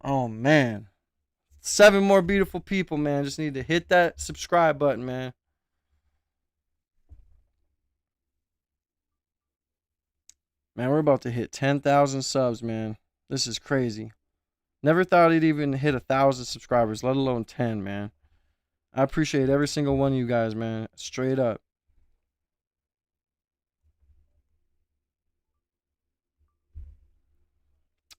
Oh, man. 7 more beautiful people, man. Just need to hit that subscribe button, man. Man, we're about to hit 10,000 subs, man. This is crazy. Never thought I'd even hit 1,000 subscribers, let alone 10, man. I appreciate every single one of you guys, man. Straight up.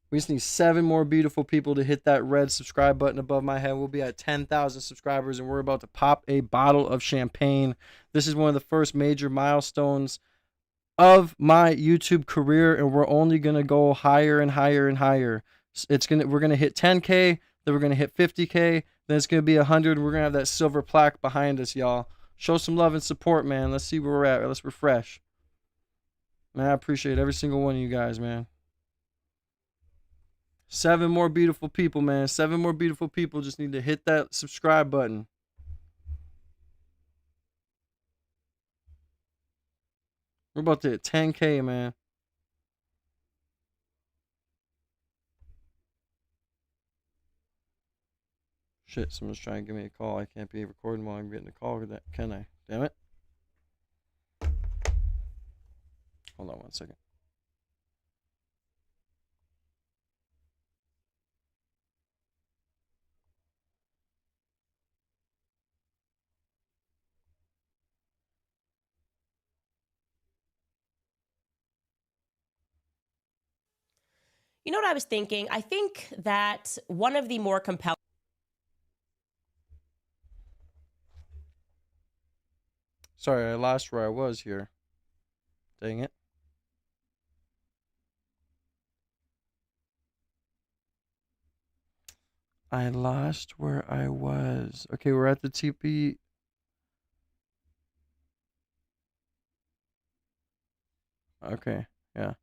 We just need 7 more beautiful people to hit that red subscribe button above my head. We'll be at 10,000 subscribers, and we're about to pop a bottle of champagne. This is one of the first major milestones of my YouTube career, and we're only gonna go higher and higher and higher. We're gonna hit 10K, then we're gonna hit 50K, then it's gonna be 100. We're gonna have that silver plaque behind us, y'all. Show some love and support, man. Let's see where we're at. Let's refresh. Man, I appreciate every single one of you guys, man. 7 more beautiful people, man. 7 more beautiful people just need to hit that subscribe button. We're about to hit 10K, man. Shit, someone's trying to give me a call. I can't be recording while I'm getting a call, can I? Damn it. Hold on one second. You know what I was thinking? I think that one of the more compelling. Sorry, I lost where I was here. Dang it. I lost where I was. Okay, we're at the TP. Okay, yeah.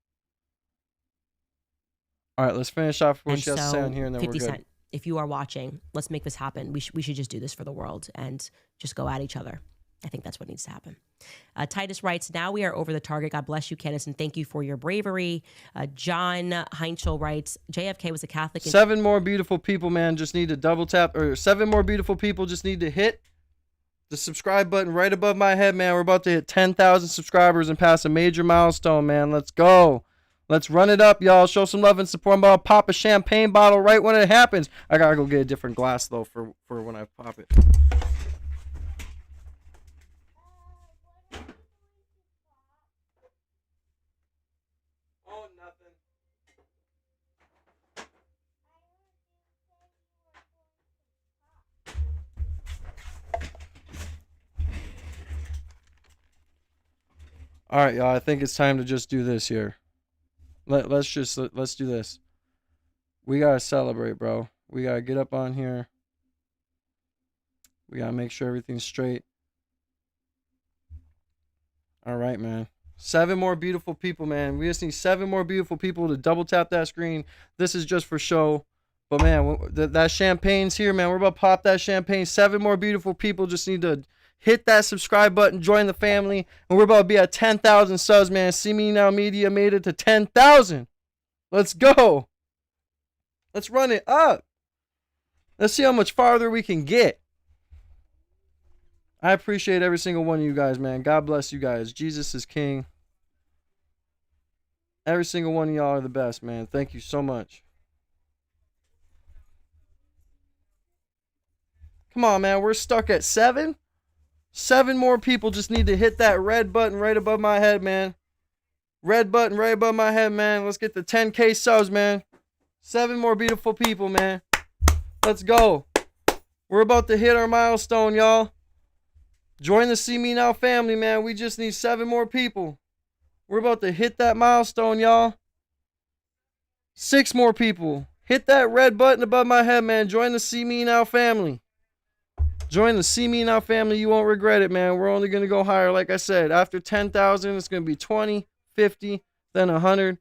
All right, let's finish off what she has to say on here, and then 50 we're good. Cent, if you are watching, let's make this happen. We should just do this for the world and just go at each other. I think that's what needs to happen. Titus writes, now we are over the target. God bless you, Candace, and thank you for your bravery. John Heinschel writes, JFK was a Catholic. 7 more beautiful people, man, just need to double tap, or 7 more beautiful people just need to hit the subscribe button right above my head, man. We're about to hit 10,000 subscribers and pass a major milestone, man. Let's go. Let's run it up, y'all. Show some love and support. I'm about to pop a champagne bottle right when it happens. I gotta go get a different glass, though, for when I pop it. Oh, nothing. All right, y'all. I think it's time to just do this here. Let's do this. We gotta celebrate, bro. We gotta get up on here. We gotta make sure everything's straight. All right, man. 7 more beautiful people, man. We just need 7 more beautiful people to double tap that screen. This is just for show. But, man, that champagne's here, man. We're about to pop that champagne. 7 more beautiful people just need to hit that subscribe button, join the family. And we're about to be at 10,000 subs, man. See Me Now Media made it to 10,000. Let's go. Let's run it up. Let's see how much farther we can get. I appreciate every single one of you guys, man. God bless you guys. Jesus is king. Every single one of y'all are the best, man. Thank you so much. Come on, man. We're stuck at 7. 7 more people just need to hit that red button right above my head, man. Red button right above my head, man. Let's get the 10K subs, man. 7 more beautiful people, man. Let's go. We're about to hit our milestone, y'all. Join the See Me Now family, man. We just need 7 more people. We're about to hit that milestone, y'all. 6 more people. Hit that red button above my head, man. Join the See Me Now family. Join the See Me Now family. You won't regret it, man. We're only going to go higher. Like I said, after 10,000, it's going to be 20, 50, then 100.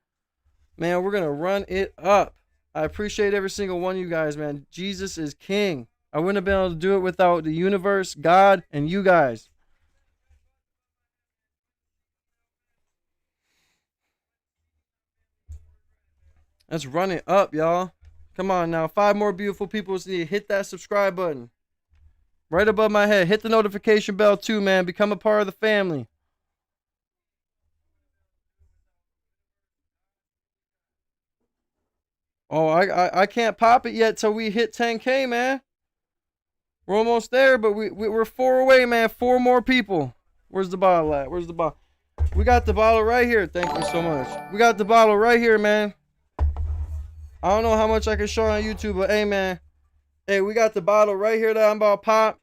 Man, we're going to run it up. I appreciate every single one of you guys, man. Jesus is king. I wouldn't have been able to do it without the universe, God, and you guys. Let's run it up, y'all. Come on now. 5 more beautiful people need to hit that subscribe button. Right above my head. Hit the notification bell too, man. Become a part of the family. Oh, I can't pop it yet till we hit 10K, man. We're almost there, but we're 4 away, man. 4 more people. Where's the bottle at? Where's the bottle? We got the bottle right here. Thank you so much. We got the bottle right here, man. I don't know how much I can show on YouTube, but hey, man. Hey, we got the bottle right here that I'm about to pop.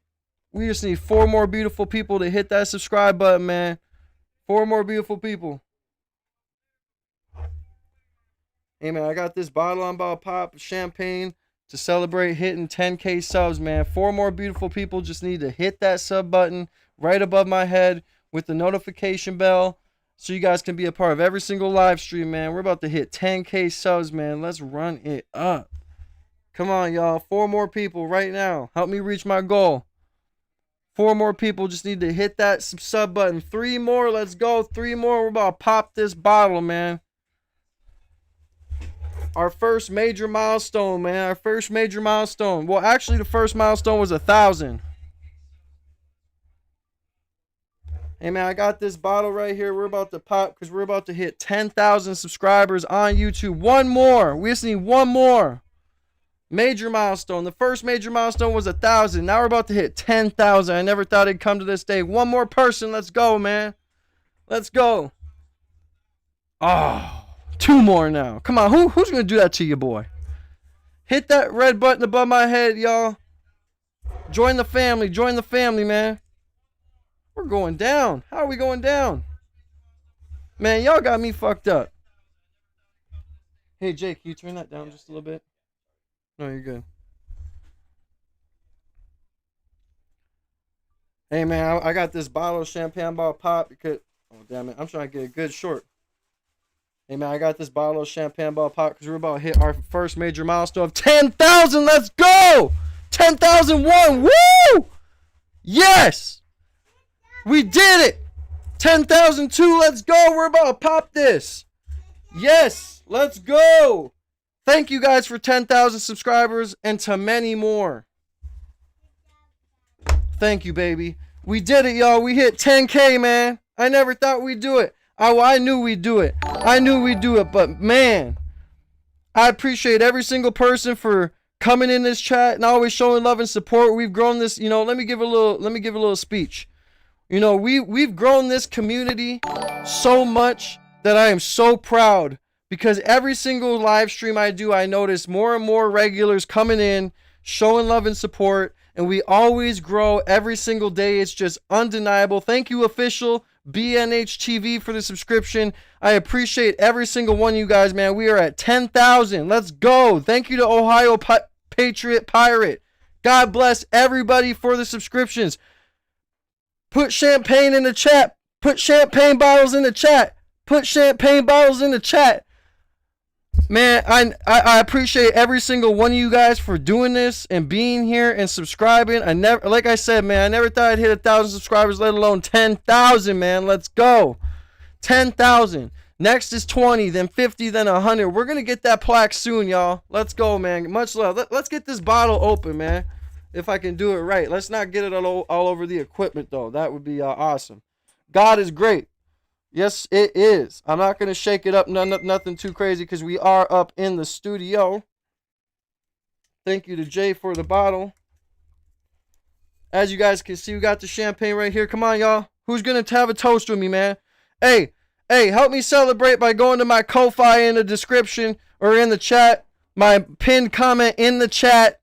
We just need 4 more beautiful people to hit that subscribe button, man. 4 more beautiful people. Hey, man, I got this bottle I'm about to pop, champagne, to celebrate hitting 10K subs, man. 4 more beautiful people just need to hit that sub button right above my head with the notification bell so you guys can be a part of every single live stream, man. We're about to hit 10K subs, man. Let's run it up. Come on, y'all. 4 more people right now. Help me reach my goal. 4 more people just need to hit that sub button. 3 more. Let's go. 3 more. We're about to pop this bottle, man. Our first major milestone, man. Our first major milestone. Well, actually, the first milestone was 1,000. Hey, man, I got this bottle right here. We're about to pop because we're about to hit 10,000 subscribers on YouTube. 1 more. We just need 1 more. Major milestone. The first major milestone was 1,000. Now we're about to hit 10,000. I never thought it'd come to this day. 1 more person. Let's go, man. Let's go. Oh. 2 more now. Come on, who's gonna do that to you, boy? Hit that red button above my head, y'all. Join the family. Join the family, man. We're going down. How are we going down? Man, y'all got me fucked up. Hey, Jake, can you turn that down just a little bit? No, you're good. Hey, man, I got this bottle of champagne bottle pop because... Oh, damn it. I'm trying to get a good short. Hey, man, I got this bottle of champagne bottle pop because we're about to hit our first major milestone of 10,000. Let's go! 10,001. Woo! Yes! We did it! 10,002. Let's go. We're about to pop this. Yes! Let's go! Thank you guys for 10,000 subscribers and to many more. Thank you, baby. We did it, y'all. We hit 10K, man. I never thought we'd do it. I knew we'd do it. I knew we'd do it, but man, I appreciate every single person for coming in this chat and always showing love and support. We've grown this, let me give a little speech. We've grown this community so much that I am so proud because every single live stream I do, I notice more and more regulars coming in, showing love and support, and we always grow every single day. It's just undeniable. Thank you, official BNH TV, for the subscription. I appreciate every single one of you guys, man. We are at 10,000. Let's go. Thank you to Ohio Patriot Pirate. God bless everybody for the subscriptions. Put champagne in the chat. Put champagne bottles in the chat. Put champagne bottles in the chat. Man, I appreciate every single one of you guys for doing this and being here and subscribing. Like I said, man, I never thought I'd hit 1,000 subscribers, let alone 10,000, man. Let's go. 10,000. Next is 20, then 50, then 100. We're going to get that plaque soon, y'all. Let's go, man. Much love. Let's get this bottle open, man. If I can do it right. Let's not get it all over the equipment, though. That would be awesome. God is great. Yes, it is. I'm not going to shake it up. Nothing too crazy because we are up in the studio. Thank you to Jay for the bottle. As you guys can see, we got the champagne right here. Come on, y'all. Who's going to have a toast with me, man? Hey, help me celebrate by going to my Ko-Fi in the description or in the chat. My pinned comment in the chat.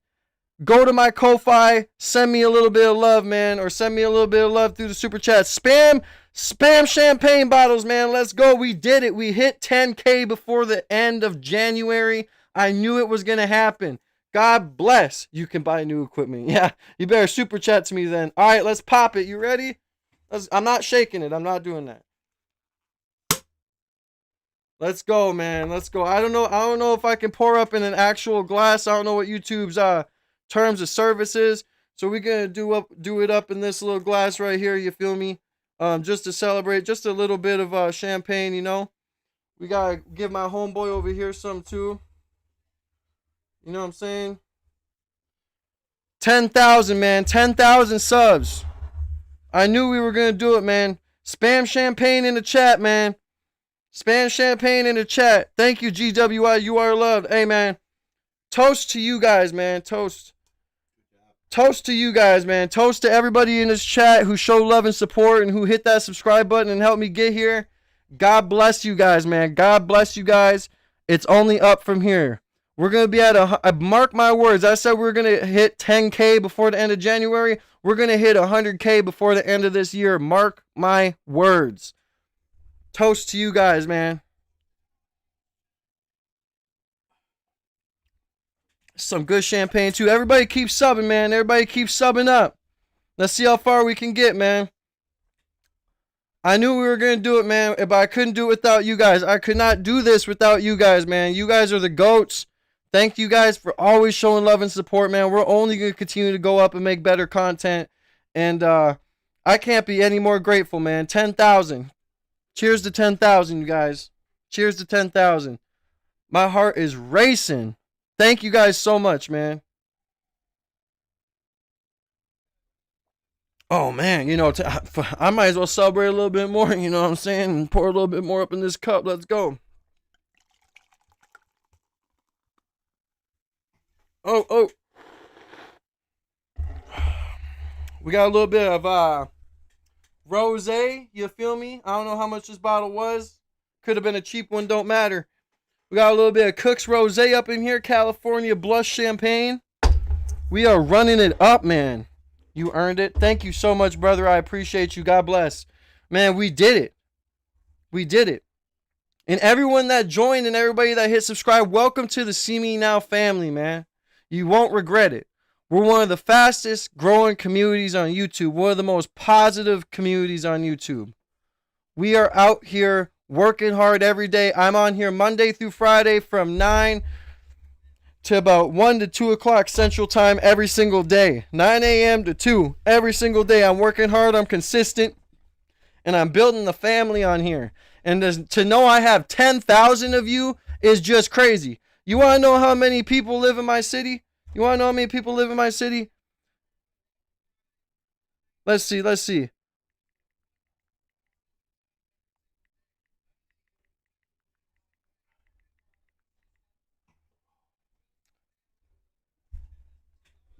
Go to my Ko-Fi. Send me a little bit of love, man. Or send me a little bit of love through the super chat. Spam champagne bottles, man. Let's go. We did it. We hit 10K before the end of January. I knew it was going to happen. God bless. You can buy new equipment. Yeah, you better super chat to me then. All right, let's pop it. You ready? I'm not shaking it. I'm not doing that. Let's go, man. Let's go. I don't know if I can pour up in an actual glass. I don't know what YouTube's terms of service is. So we're gonna do it up in this little glass right here. You feel me? Just to celebrate, just a little bit of champagne. You know, we gotta give my homeboy over here some too. You know what I'm saying? 10,000, man. 10,000 subs. I knew we were gonna do it, man. Spam champagne in the chat, man. Spam champagne in the chat. Thank you, GWI. You are loved. Hey, man. Toast to you guys, man. Toast. Toast to you guys, man. Toast to everybody in this chat who showed love and support and who hit that subscribe button and helped me get here. God bless you guys, man. God bless you guys. It's only up from here. We're going to be at mark my words. I said we're going to hit 10K before the end of January. We're going to hit 100K before the end of this year. Mark my words. Toast to you guys, man. Some good champagne, too. Everybody keep subbing, man. Everybody keep subbing up. Let's see how far we can get, man. I knew we were going to do it, man, but I couldn't do it without you guys. I could not do this without you guys, man. You guys are the GOATs. Thank you guys for always showing love and support, man. We're only going to continue to go up and make better content. And I can't be any more grateful, man. 10,000. Cheers to 10,000, you guys. Cheers to 10,000. My heart is racing. Thank you guys so much, man. Oh, man, you know, I might as well celebrate a little bit more, you know what I'm saying? And pour a little bit more up in this cup. Let's go. Oh. We got a little bit of rosé, you feel me? I don't know how much this bottle was. Could have been a cheap one, don't matter. We got a little bit of Cook's Rosé up in here, California Blush Champagne. We are running it up, man. You earned it. Thank you so much, brother. I appreciate you. God bless. Man, we did it. We did it. And everyone that joined and everybody that hit subscribe, welcome to the See Me Now family, man. You won't regret it. We're one of the fastest growing communities on YouTube. One of the most positive communities on YouTube. We are out here working hard every day. I'm on here Monday through Friday from 9 to about 1 to 2 o'clock Central Time every single day. 9 a.m. to 2 every single day. I'm working hard. I'm consistent. And I'm building the family on here. And to know I have 10,000 of you is just crazy. You want to know how many people live in my city? You want to know how many people live in my city? Let's see.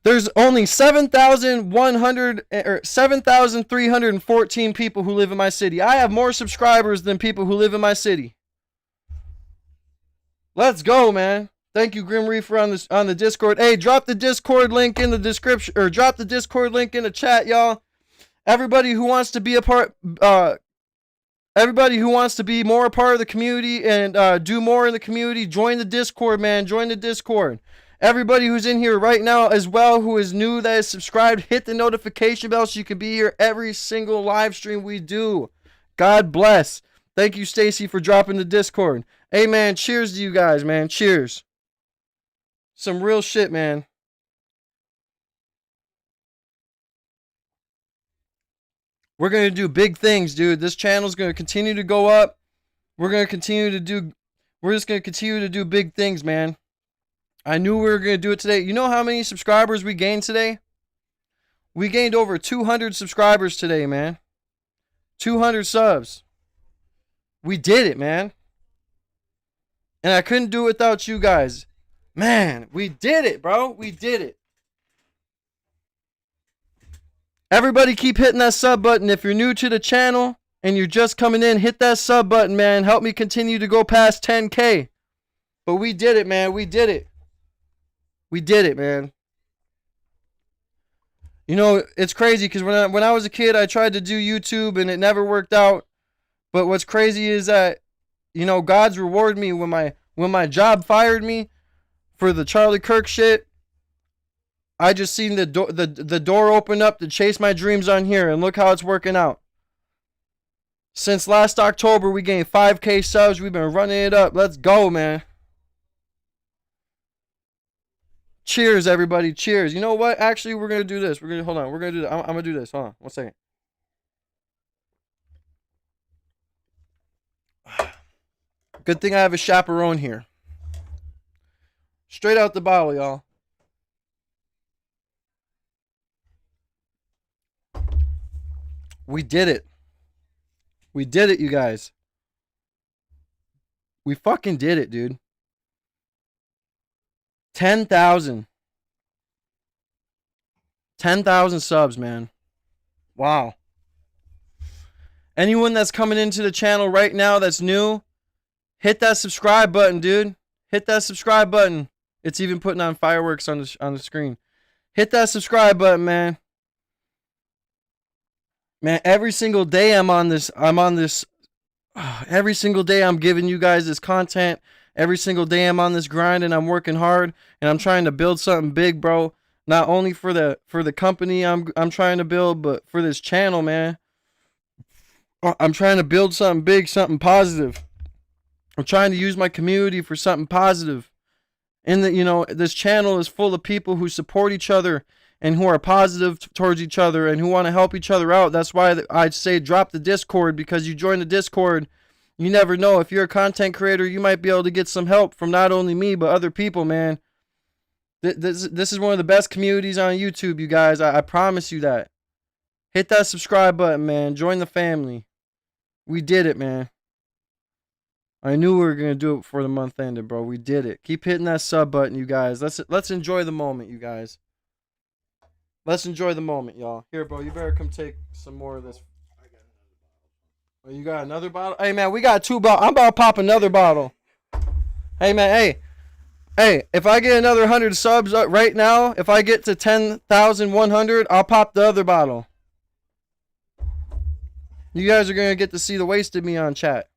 There's only 7,314 people who live in my city. I have more subscribers than people who live in my city. Let's go, man. Thank you, Grim Reaper, on the Discord. Hey, drop the Discord link in the description, or drop the Discord link in the chat, y'all. Everybody who wants to be a part, everybody who wants to be more a part of the community and do more in the community, join the Discord, man. Join the Discord. Everybody who's in here right now as well, who is new, that is subscribed, hit the notification bell so you can be here every single live stream we do. God bless. Thank you, Stacy, for dropping the Discord. Hey, man, cheers to you guys, man. Cheers. Some real shit, man. We're going to do big things, dude. This channel's going to continue to go up. We're going to continue to do, we're just going to continue to do big things, man. I knew we were going to do it today. You know how many subscribers we gained today? We gained over 200 subscribers today, man. 200 subs. We did it, man. And I couldn't do it without you guys. Man, we did it, bro. We did it. Everybody keep hitting that sub button. If you're new to the channel and you're just coming in, hit that sub button, man. Help me continue to go past 10K. But we did it, man. We did it. We did it, man. You know, it's crazy because when I was a kid, I tried to do YouTube and it never worked out. But what's crazy is that, you know, God's rewarded me when my job fired me for the Charlie Kirk shit. I just seen the door open up to chase my dreams on here, and look how it's working out. Since last October, we gained 5K subs. We've been running it up. Let's go, man. Cheers, everybody. Cheers. You know what? Actually, we're going to do this. Hold on. We're going to do that. I'm going to do this. Hold on. 1 second. Good thing I have a chaperone here. Straight out the bottle, y'all. We did it. We did it, you guys. We fucking did it, dude. 10,000. 10,000 subs, man. Wow. Anyone that's coming into the channel right now that's new, hit that subscribe button, dude. Hit that subscribe button. It's even putting on fireworks on the screen. Hit that subscribe button, man. Man, every single day I'm on this. Every single day I'm giving you guys this content. Every single day I'm on this grind and I'm working hard and I'm trying to build something big, bro. Not only for the company I'm trying to build, but for this channel, man. I'm trying to build something big, something positive. I'm trying to use my community for something positive. And that, you know, this channel is full of people who support each other and who are positive towards each other and who want to help each other out. That's why I'd say drop the Discord, because you join the Discord, you never know. If you're a content creator, you might be able to get some help from not only me, but other people, man. This is one of the best communities on YouTube, you guys. I promise you that. Hit that subscribe button, man. Join the family. We did it, man. I knew we were going to do it before the month ended, bro. We did it. Keep hitting that sub button, you guys. Let's enjoy the moment, you guys. Let's enjoy the moment, y'all. Here, bro, you better come take some more of this. Oh, you got another bottle? Hey, man, we got 2 bottles. I'm about to pop another bottle. Hey, man, hey, if I get another 100 subs right now, if I get to 10,100, I'll pop the other bottle. You guys are going to get to see the wasted me on chat.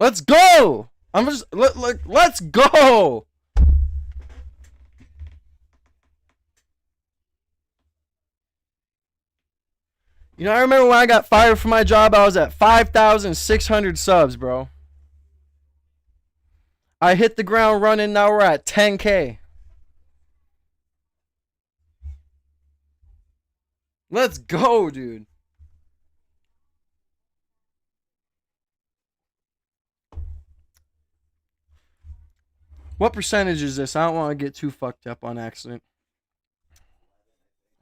Let's go! Let's go! You know, I remember when I got fired from my job, I was at 5,600 subs, bro. I hit the ground running, now we're at 10K. Let's go, dude. What percentage is this? I don't want to get too fucked up on accident.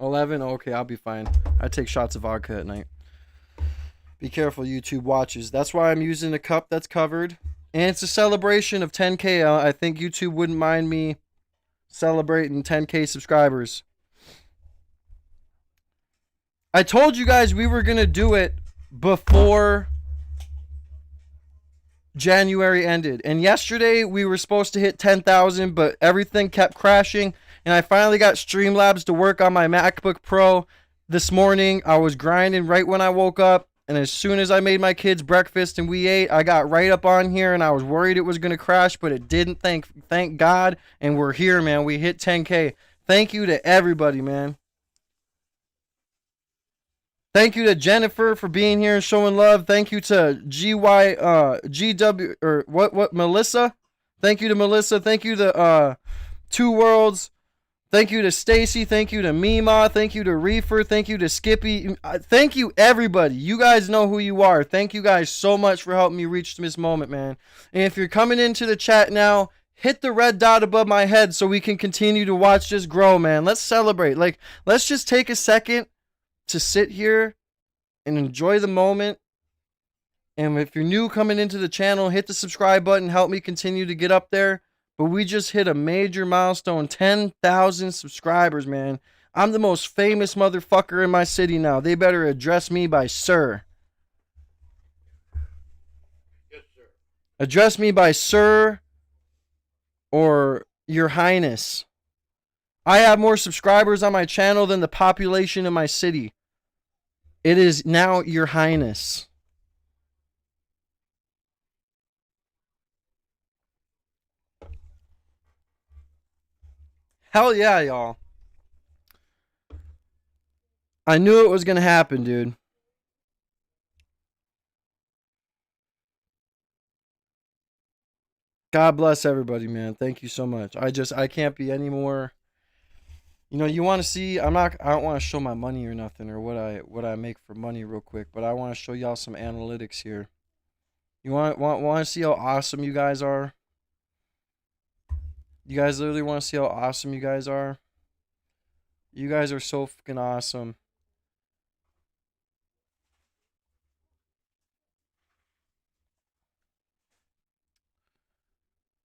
11? Okay, I'll be fine. I take shots of vodka at night. Be careful, YouTube watches. That's why I'm using a cup that's covered. And it's a celebration of 10K. I think YouTube wouldn't mind me celebrating 10K subscribers. I told you guys we were going to do it before January ended. And yesterday we were supposed to hit 10,000, but everything kept crashing. And I finally got Streamlabs to work on my MacBook Pro this morning. I was grinding right when I woke up. And as soon as I made my kids breakfast and we ate, I got right up on here and I was worried it was going to crash, but it didn't. Thank God. And we're here, man. We hit 10K. Thank you to everybody, man. Thank you to Jennifer for being here and showing love. Thank you to Melissa. Thank you to Melissa. Thank you to Two Worlds. Thank you to Stacy. Thank you to Mima. Thank you to Reefer. Thank you to Skippy. Thank you, everybody. You guys know who you are. Thank you guys so much for helping me reach this moment, man. And if you're coming into the chat now, hit the red dot above my head so we can continue to watch this grow, man. Let's celebrate. Like, let's just take a second to sit here and enjoy the moment. And if you're new coming into the channel, hit the subscribe button. Help me continue to get up there. But we just hit a major milestone, 10,000 subscribers, man. I'm the most famous motherfucker in my city now. They better address me by sir. Yes, sir. Address me by sir or your highness. I have more subscribers on my channel than the population in my city. It is now your highness. Hell yeah, y'all. I knew it was going to happen, dude. God bless everybody, man. Thank you so much. I can't be any more. You know, you want to see, I don't want to show my money or nothing or what I make for money real quick, but I want to show y'all some analytics here. You want to see how awesome you guys are? You guys literally want to see how awesome you guys are? You guys are so fucking awesome.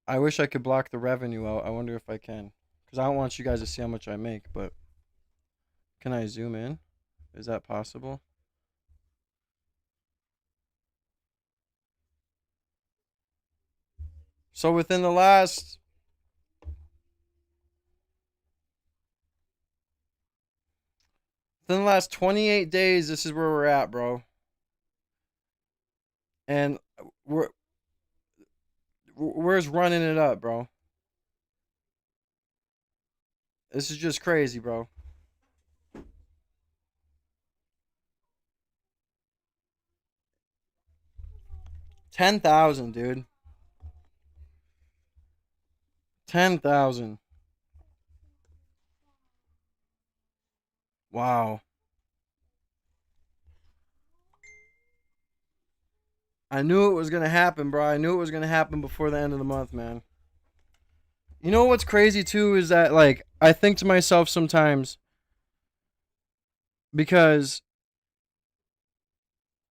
I wish I could block the revenue out. I wonder if I can. Because I don't want you guys to see how much I make, but can I zoom in? Is that possible? So within the last 28 days, this is where we're at, bro. And we're just running it up, bro. This is just crazy, bro. $10,000, dude. 10,000. Wow. I knew it was going to happen, bro. I knew it was going to happen before the end of the month, man. You know what's crazy, too, is that, like, I think to myself sometimes, because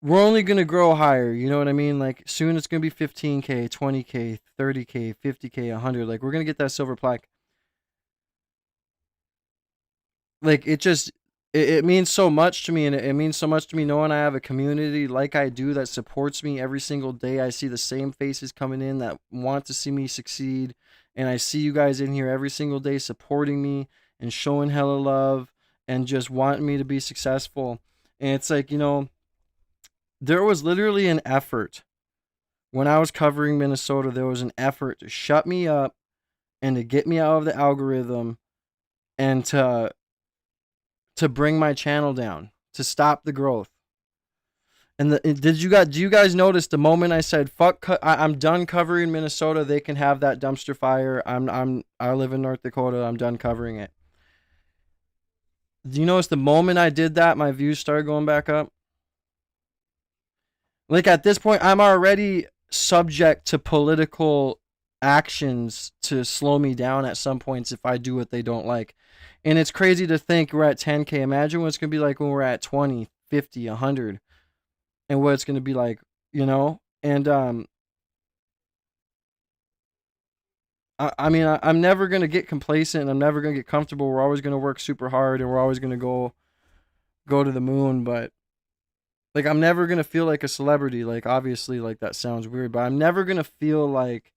we're only going to grow higher, you know what I mean? Like, soon it's going to be 15K, 20K, 30K, 50K, 100. Like, we're going to get that silver plaque. Like, it means so much to me, and it means so much to me knowing I have a community like I do that supports me every single day. I see the same faces coming in that want to see me succeed, and I see you guys in here every single day supporting me and showing hella love and just wanting me to be successful. And it's like, you know, there was literally an effort when I was covering Minnesota. There was an effort to shut me up and to get me out of the algorithm and to bring my channel down, to stop the growth. And do you guys notice the moment I said fuck, I'm done covering Minnesota, they can have that dumpster fire. I live in North Dakota, I'm done covering it. Do you notice the moment I did that, my views started going back up? Like, at this point, I'm already subject to political actions to slow me down at some points if I do what they don't like. And it's crazy to think we're at 10K. Imagine what it's going to be like when we're at 20, 50, 100. And what it's going to be like, you know? And I mean, I'm never going to get complacent, and I'm never going to get comfortable. We're always going to work super hard, and we're always going to go to the moon. But, like, I'm never going to feel like a celebrity. Like, obviously, like, that sounds weird, but I'm never going to feel like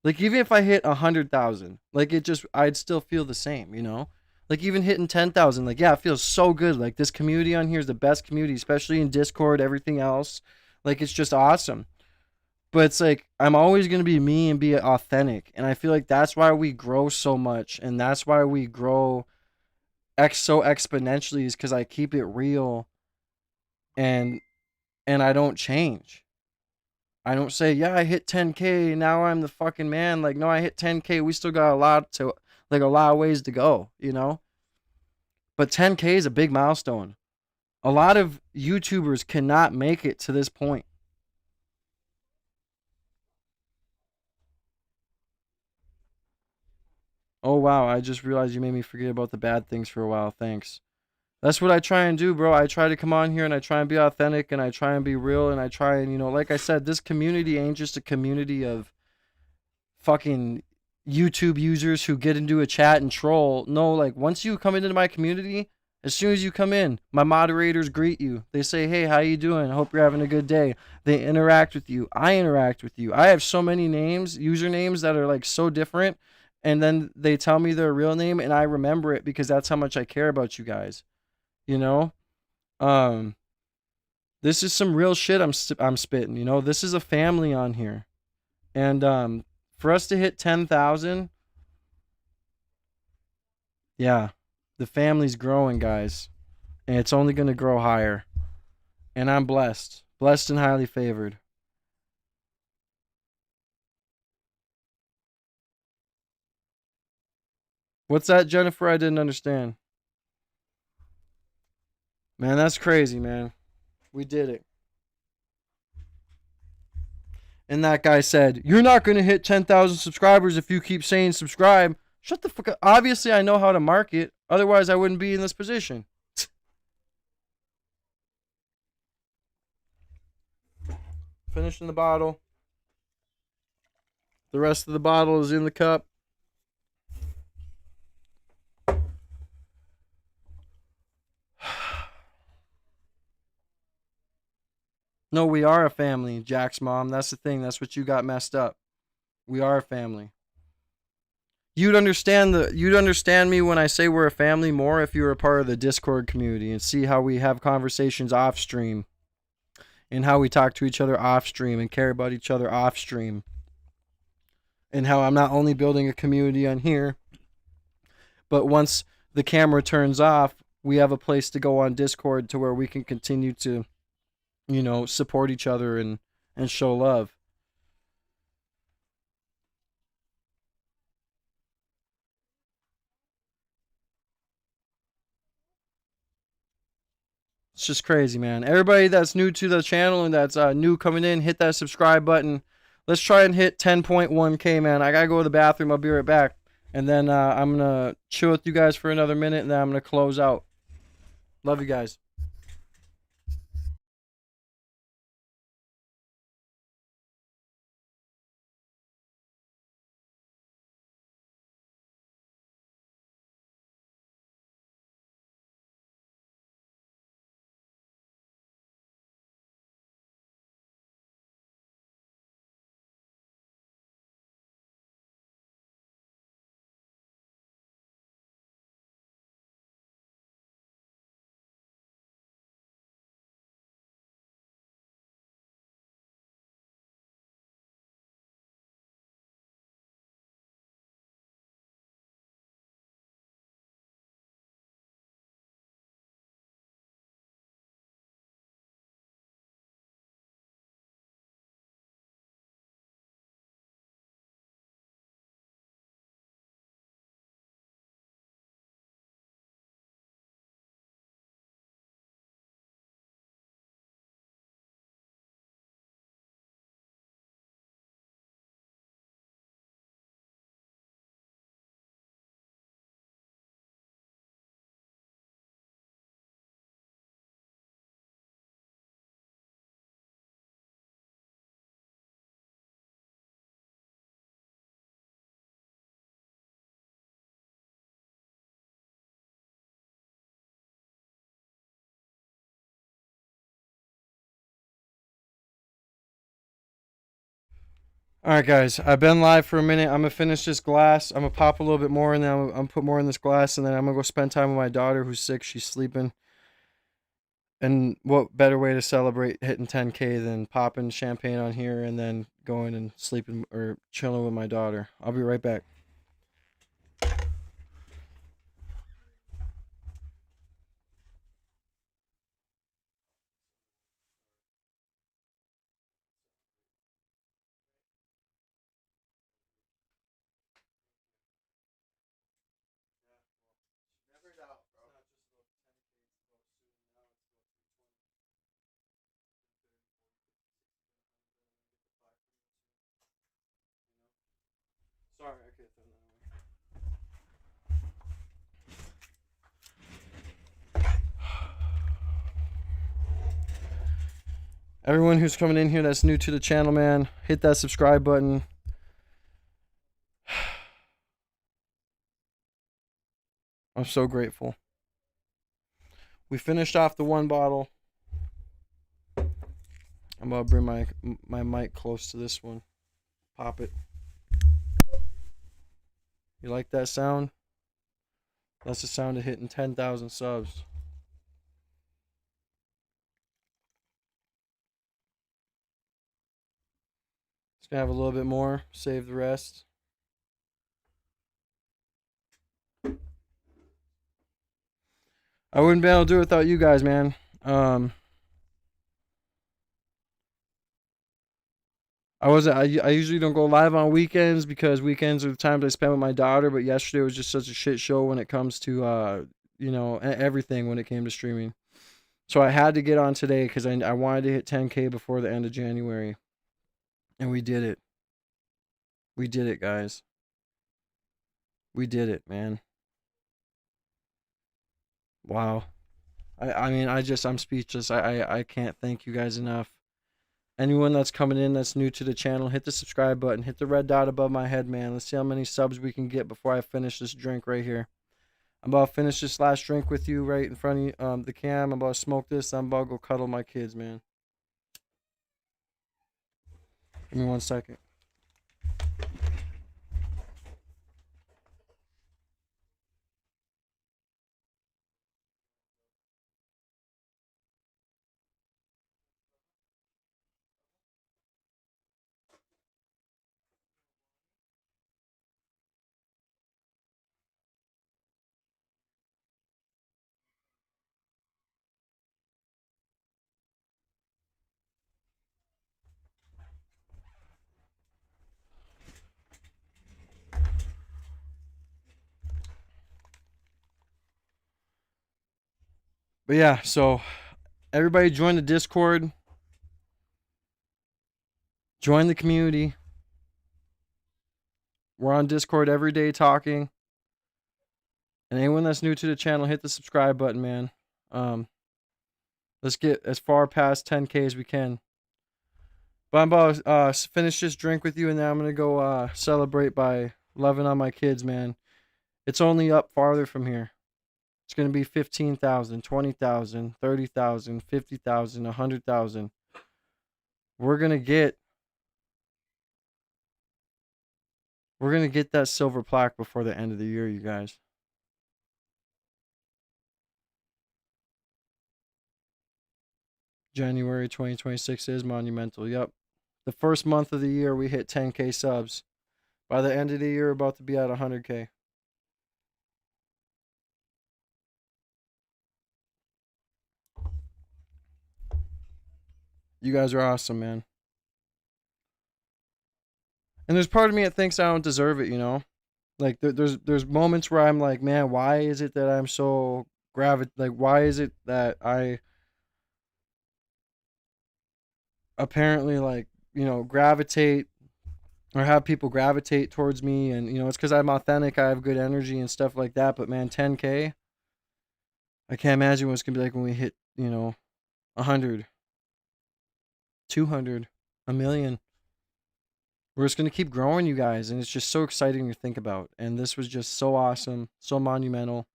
even if I hit 100,000, like, I'd still feel the same, you know? Like, even hitting 10,000, like, yeah, it feels so good. Like, this community on here is the best community, especially in Discord, everything else. Like, it's just awesome. But it's like, I'm always going to be me and be authentic. And I feel like that's why we grow so much. And that's why we grow so exponentially, is because I keep it real. And I don't change. I don't say, yeah, I hit 10K, now I'm the fucking man. Like, no, I hit 10K. We still got a like a lot of ways to go, you know? But 10K is a big milestone. A lot of YouTubers cannot make it to this point. Oh, wow. I just realized you made me forget about the bad things for a while. Thanks. That's what I try and do, bro. I try to come on here and I try and be authentic and I try and be real and I try and, like I said, this community ain't just a community of fucking YouTube users who get into a chat and troll. No, like once you come into my community, as soon as you come in, my moderators greet you. They say, "Hey, how you doing? Hope you're having a good day." They interact with you. I interact with you. I have so many names, usernames that are like so different, and then they tell me their real name and I remember it because that's how much I care about you guys. You know? Um this is some real shit I'm spitting, This is a family on here. And for us to hit 10,000, yeah, the family's growing, guys. And it's only going to grow higher. And I'm blessed. Blessed and highly favored. What's that, Jennifer? I didn't understand. Man, that's crazy, man. We did it. And that guy said, "You're not going to hit 10,000 subscribers if you keep saying subscribe." Shut the fuck up. Obviously, I know how to market. Otherwise, I wouldn't be in this position. Finishing the bottle. The rest of the bottle is in the cup. No, we are a family, Jack's mom. That's the thing. That's what you got messed up. We are a family. You'd understand me when I say we're a family more if you were a part of the Discord community and see how we have conversations off stream and how we talk to each other off stream and care about each other off stream. And how I'm not only building a community on here, but once the camera turns off, we have a place to go on Discord to where we can continue to, support each other and show love. It's just crazy, man. Everybody that's new to the channel and that's new coming in, hit that subscribe button. Let's try and hit 10.1K, man. I gotta go to the bathroom. I'll be right back. And then I'm gonna chill with you guys for another minute, and then I'm gonna close out. Love you guys. All right, guys. I've been live for a minute. I'm gonna finish this glass. I'm gonna pop a little bit more, and then I'm gonna put more in this glass, and then I'm gonna go spend time with my daughter who's sick. She's sleeping. And what better way to celebrate hitting 10K than popping champagne on here and then going and sleeping or chilling with my daughter? I'll be right back. Everyone who's coming in here that's new to the channel, man, hit that subscribe button. I'm so grateful. We finished off the one bottle. I'm about to bring my mic close to this one. Pop it. You like that sound? That's the sound of hitting 10,000 subs. Just gonna have a little bit more. Save the rest. I wouldn't be able to do it without you guys, man. I usually don't go live on weekends because weekends are the times I spend with my daughter, but yesterday was just such a shit show when it comes to everything when it came to streaming. So I had to get on today because I wanted to hit 10K before the end of January. And we did it. We did it, guys. We did it, man. Wow. I'm speechless. I can't thank you guys enough. Anyone that's coming in that's new to the channel, hit the subscribe button. Hit the red dot above my head, man. Let's see how many subs we can get before I finish this drink right here. I'm about to finish this last drink with you right in front of the cam. I'm about to smoke this. I'm about to go cuddle my kids, man. Give me 1 second. But yeah, so everybody join the Discord. Join the community. We're on Discord every day talking. And anyone that's new to the channel, hit the subscribe button, man. Let's get as far past 10K as we can. But I'm about to finish this drink with you, and then I'm going to go celebrate by loving on my kids, man. It's only up farther from here. It's going to be 15,000, 20,000, 30,000, 50,000, 100,000. We're going to get that silver plaque before the end of the year, you guys. January 2026 is monumental. Yep. The first month of the year, we hit 10K subs. By the end of the year, we're about to be at 100K. You guys are awesome, man. And there's part of me that thinks I don't deserve it, you know? Like, there's moments where I'm like, man, why is it that I'm so why is it that I apparently, like, you know, gravitate or have people gravitate towards me, and, you know, it's because I'm authentic, I have good energy and stuff like that, but man, 10K, I can't imagine what it's going to be like when we hit, you know, 100, 200, a million. We're just going to keep growing, you guys, and it's just so exciting to think about. And this was just so awesome, so monumental.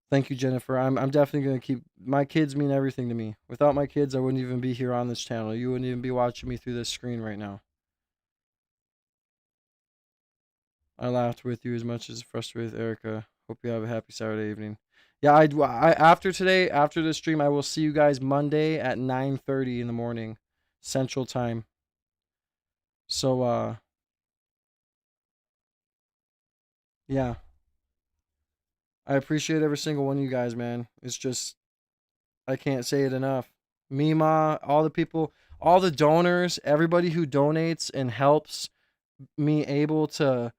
Thank you, Jennifer. I'm definitely going to keep, my kids mean everything to me. Without my kids, I wouldn't even be here on this channel. You wouldn't even be watching me through this screen right now. I laughed with you as much as frustrated with Erica. Hope you have a happy Saturday evening. Yeah, I after today, after this stream, I will see you guys Monday at 9:30 in the morning, Central Time. So, yeah. I appreciate every single one of you guys, man. It's just, I can't say it enough. Mima, all the people, all the donors, everybody who donates and helps me able to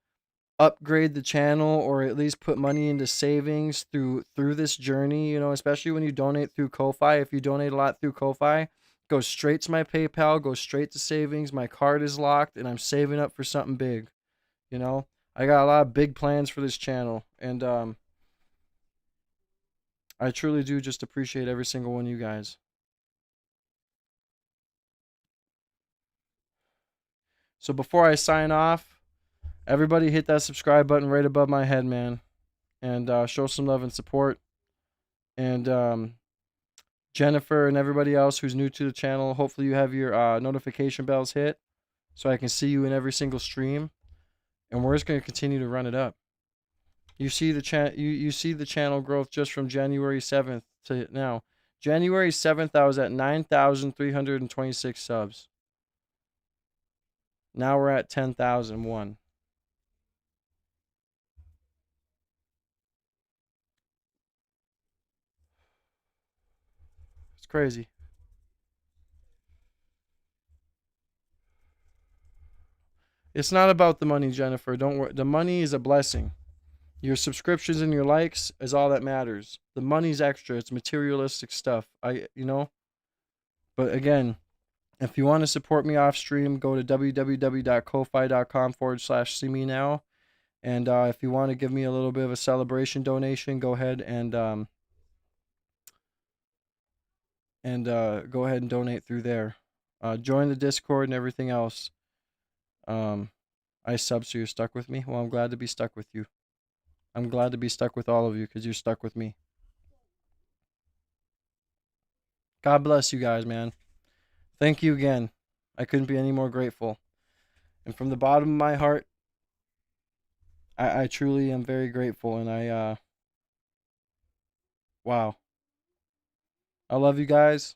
upgrade the channel or at least put money into savings through this journey, you know, especially when you donate through Ko-Fi. If you donate a lot through Ko-Fi, goes straight to my PayPal, goes straight to savings. My card is locked and I'm saving up for something big. You know, I got a lot of big plans for this channel, and I truly do just appreciate every single one of you guys. So before I sign off, everybody hit that subscribe button right above my head, man, and show some love and support. And Jennifer and everybody else who's new to the channel, hopefully you have your notification bells hit so I can see you in every single stream. And we're just going to continue to run it up. You see the you see the channel growth just from January 7th to now. January 7th, I was at 9,326 subs. Now we're at 10,001. It's crazy. It's not about the money, Jennifer. Don't worry. The money is a blessing. Your subscriptions and your likes is all that matters. The money's extra. It's materialistic stuff. You know. But again, if you want to support me off stream, go to www.ko-fi.com/see me now. And if you want to give me a little bit of a celebration donation, go ahead and go ahead and donate through there. Join the Discord and everything else. I sub, so you're stuck with me. Well, I'm glad to be stuck with you. I'm glad to be stuck with all of you because you're stuck with me. God bless you guys, man. Thank you again. I couldn't be any more grateful. And from the bottom of my heart, I truly am very grateful. And wow. I love you guys.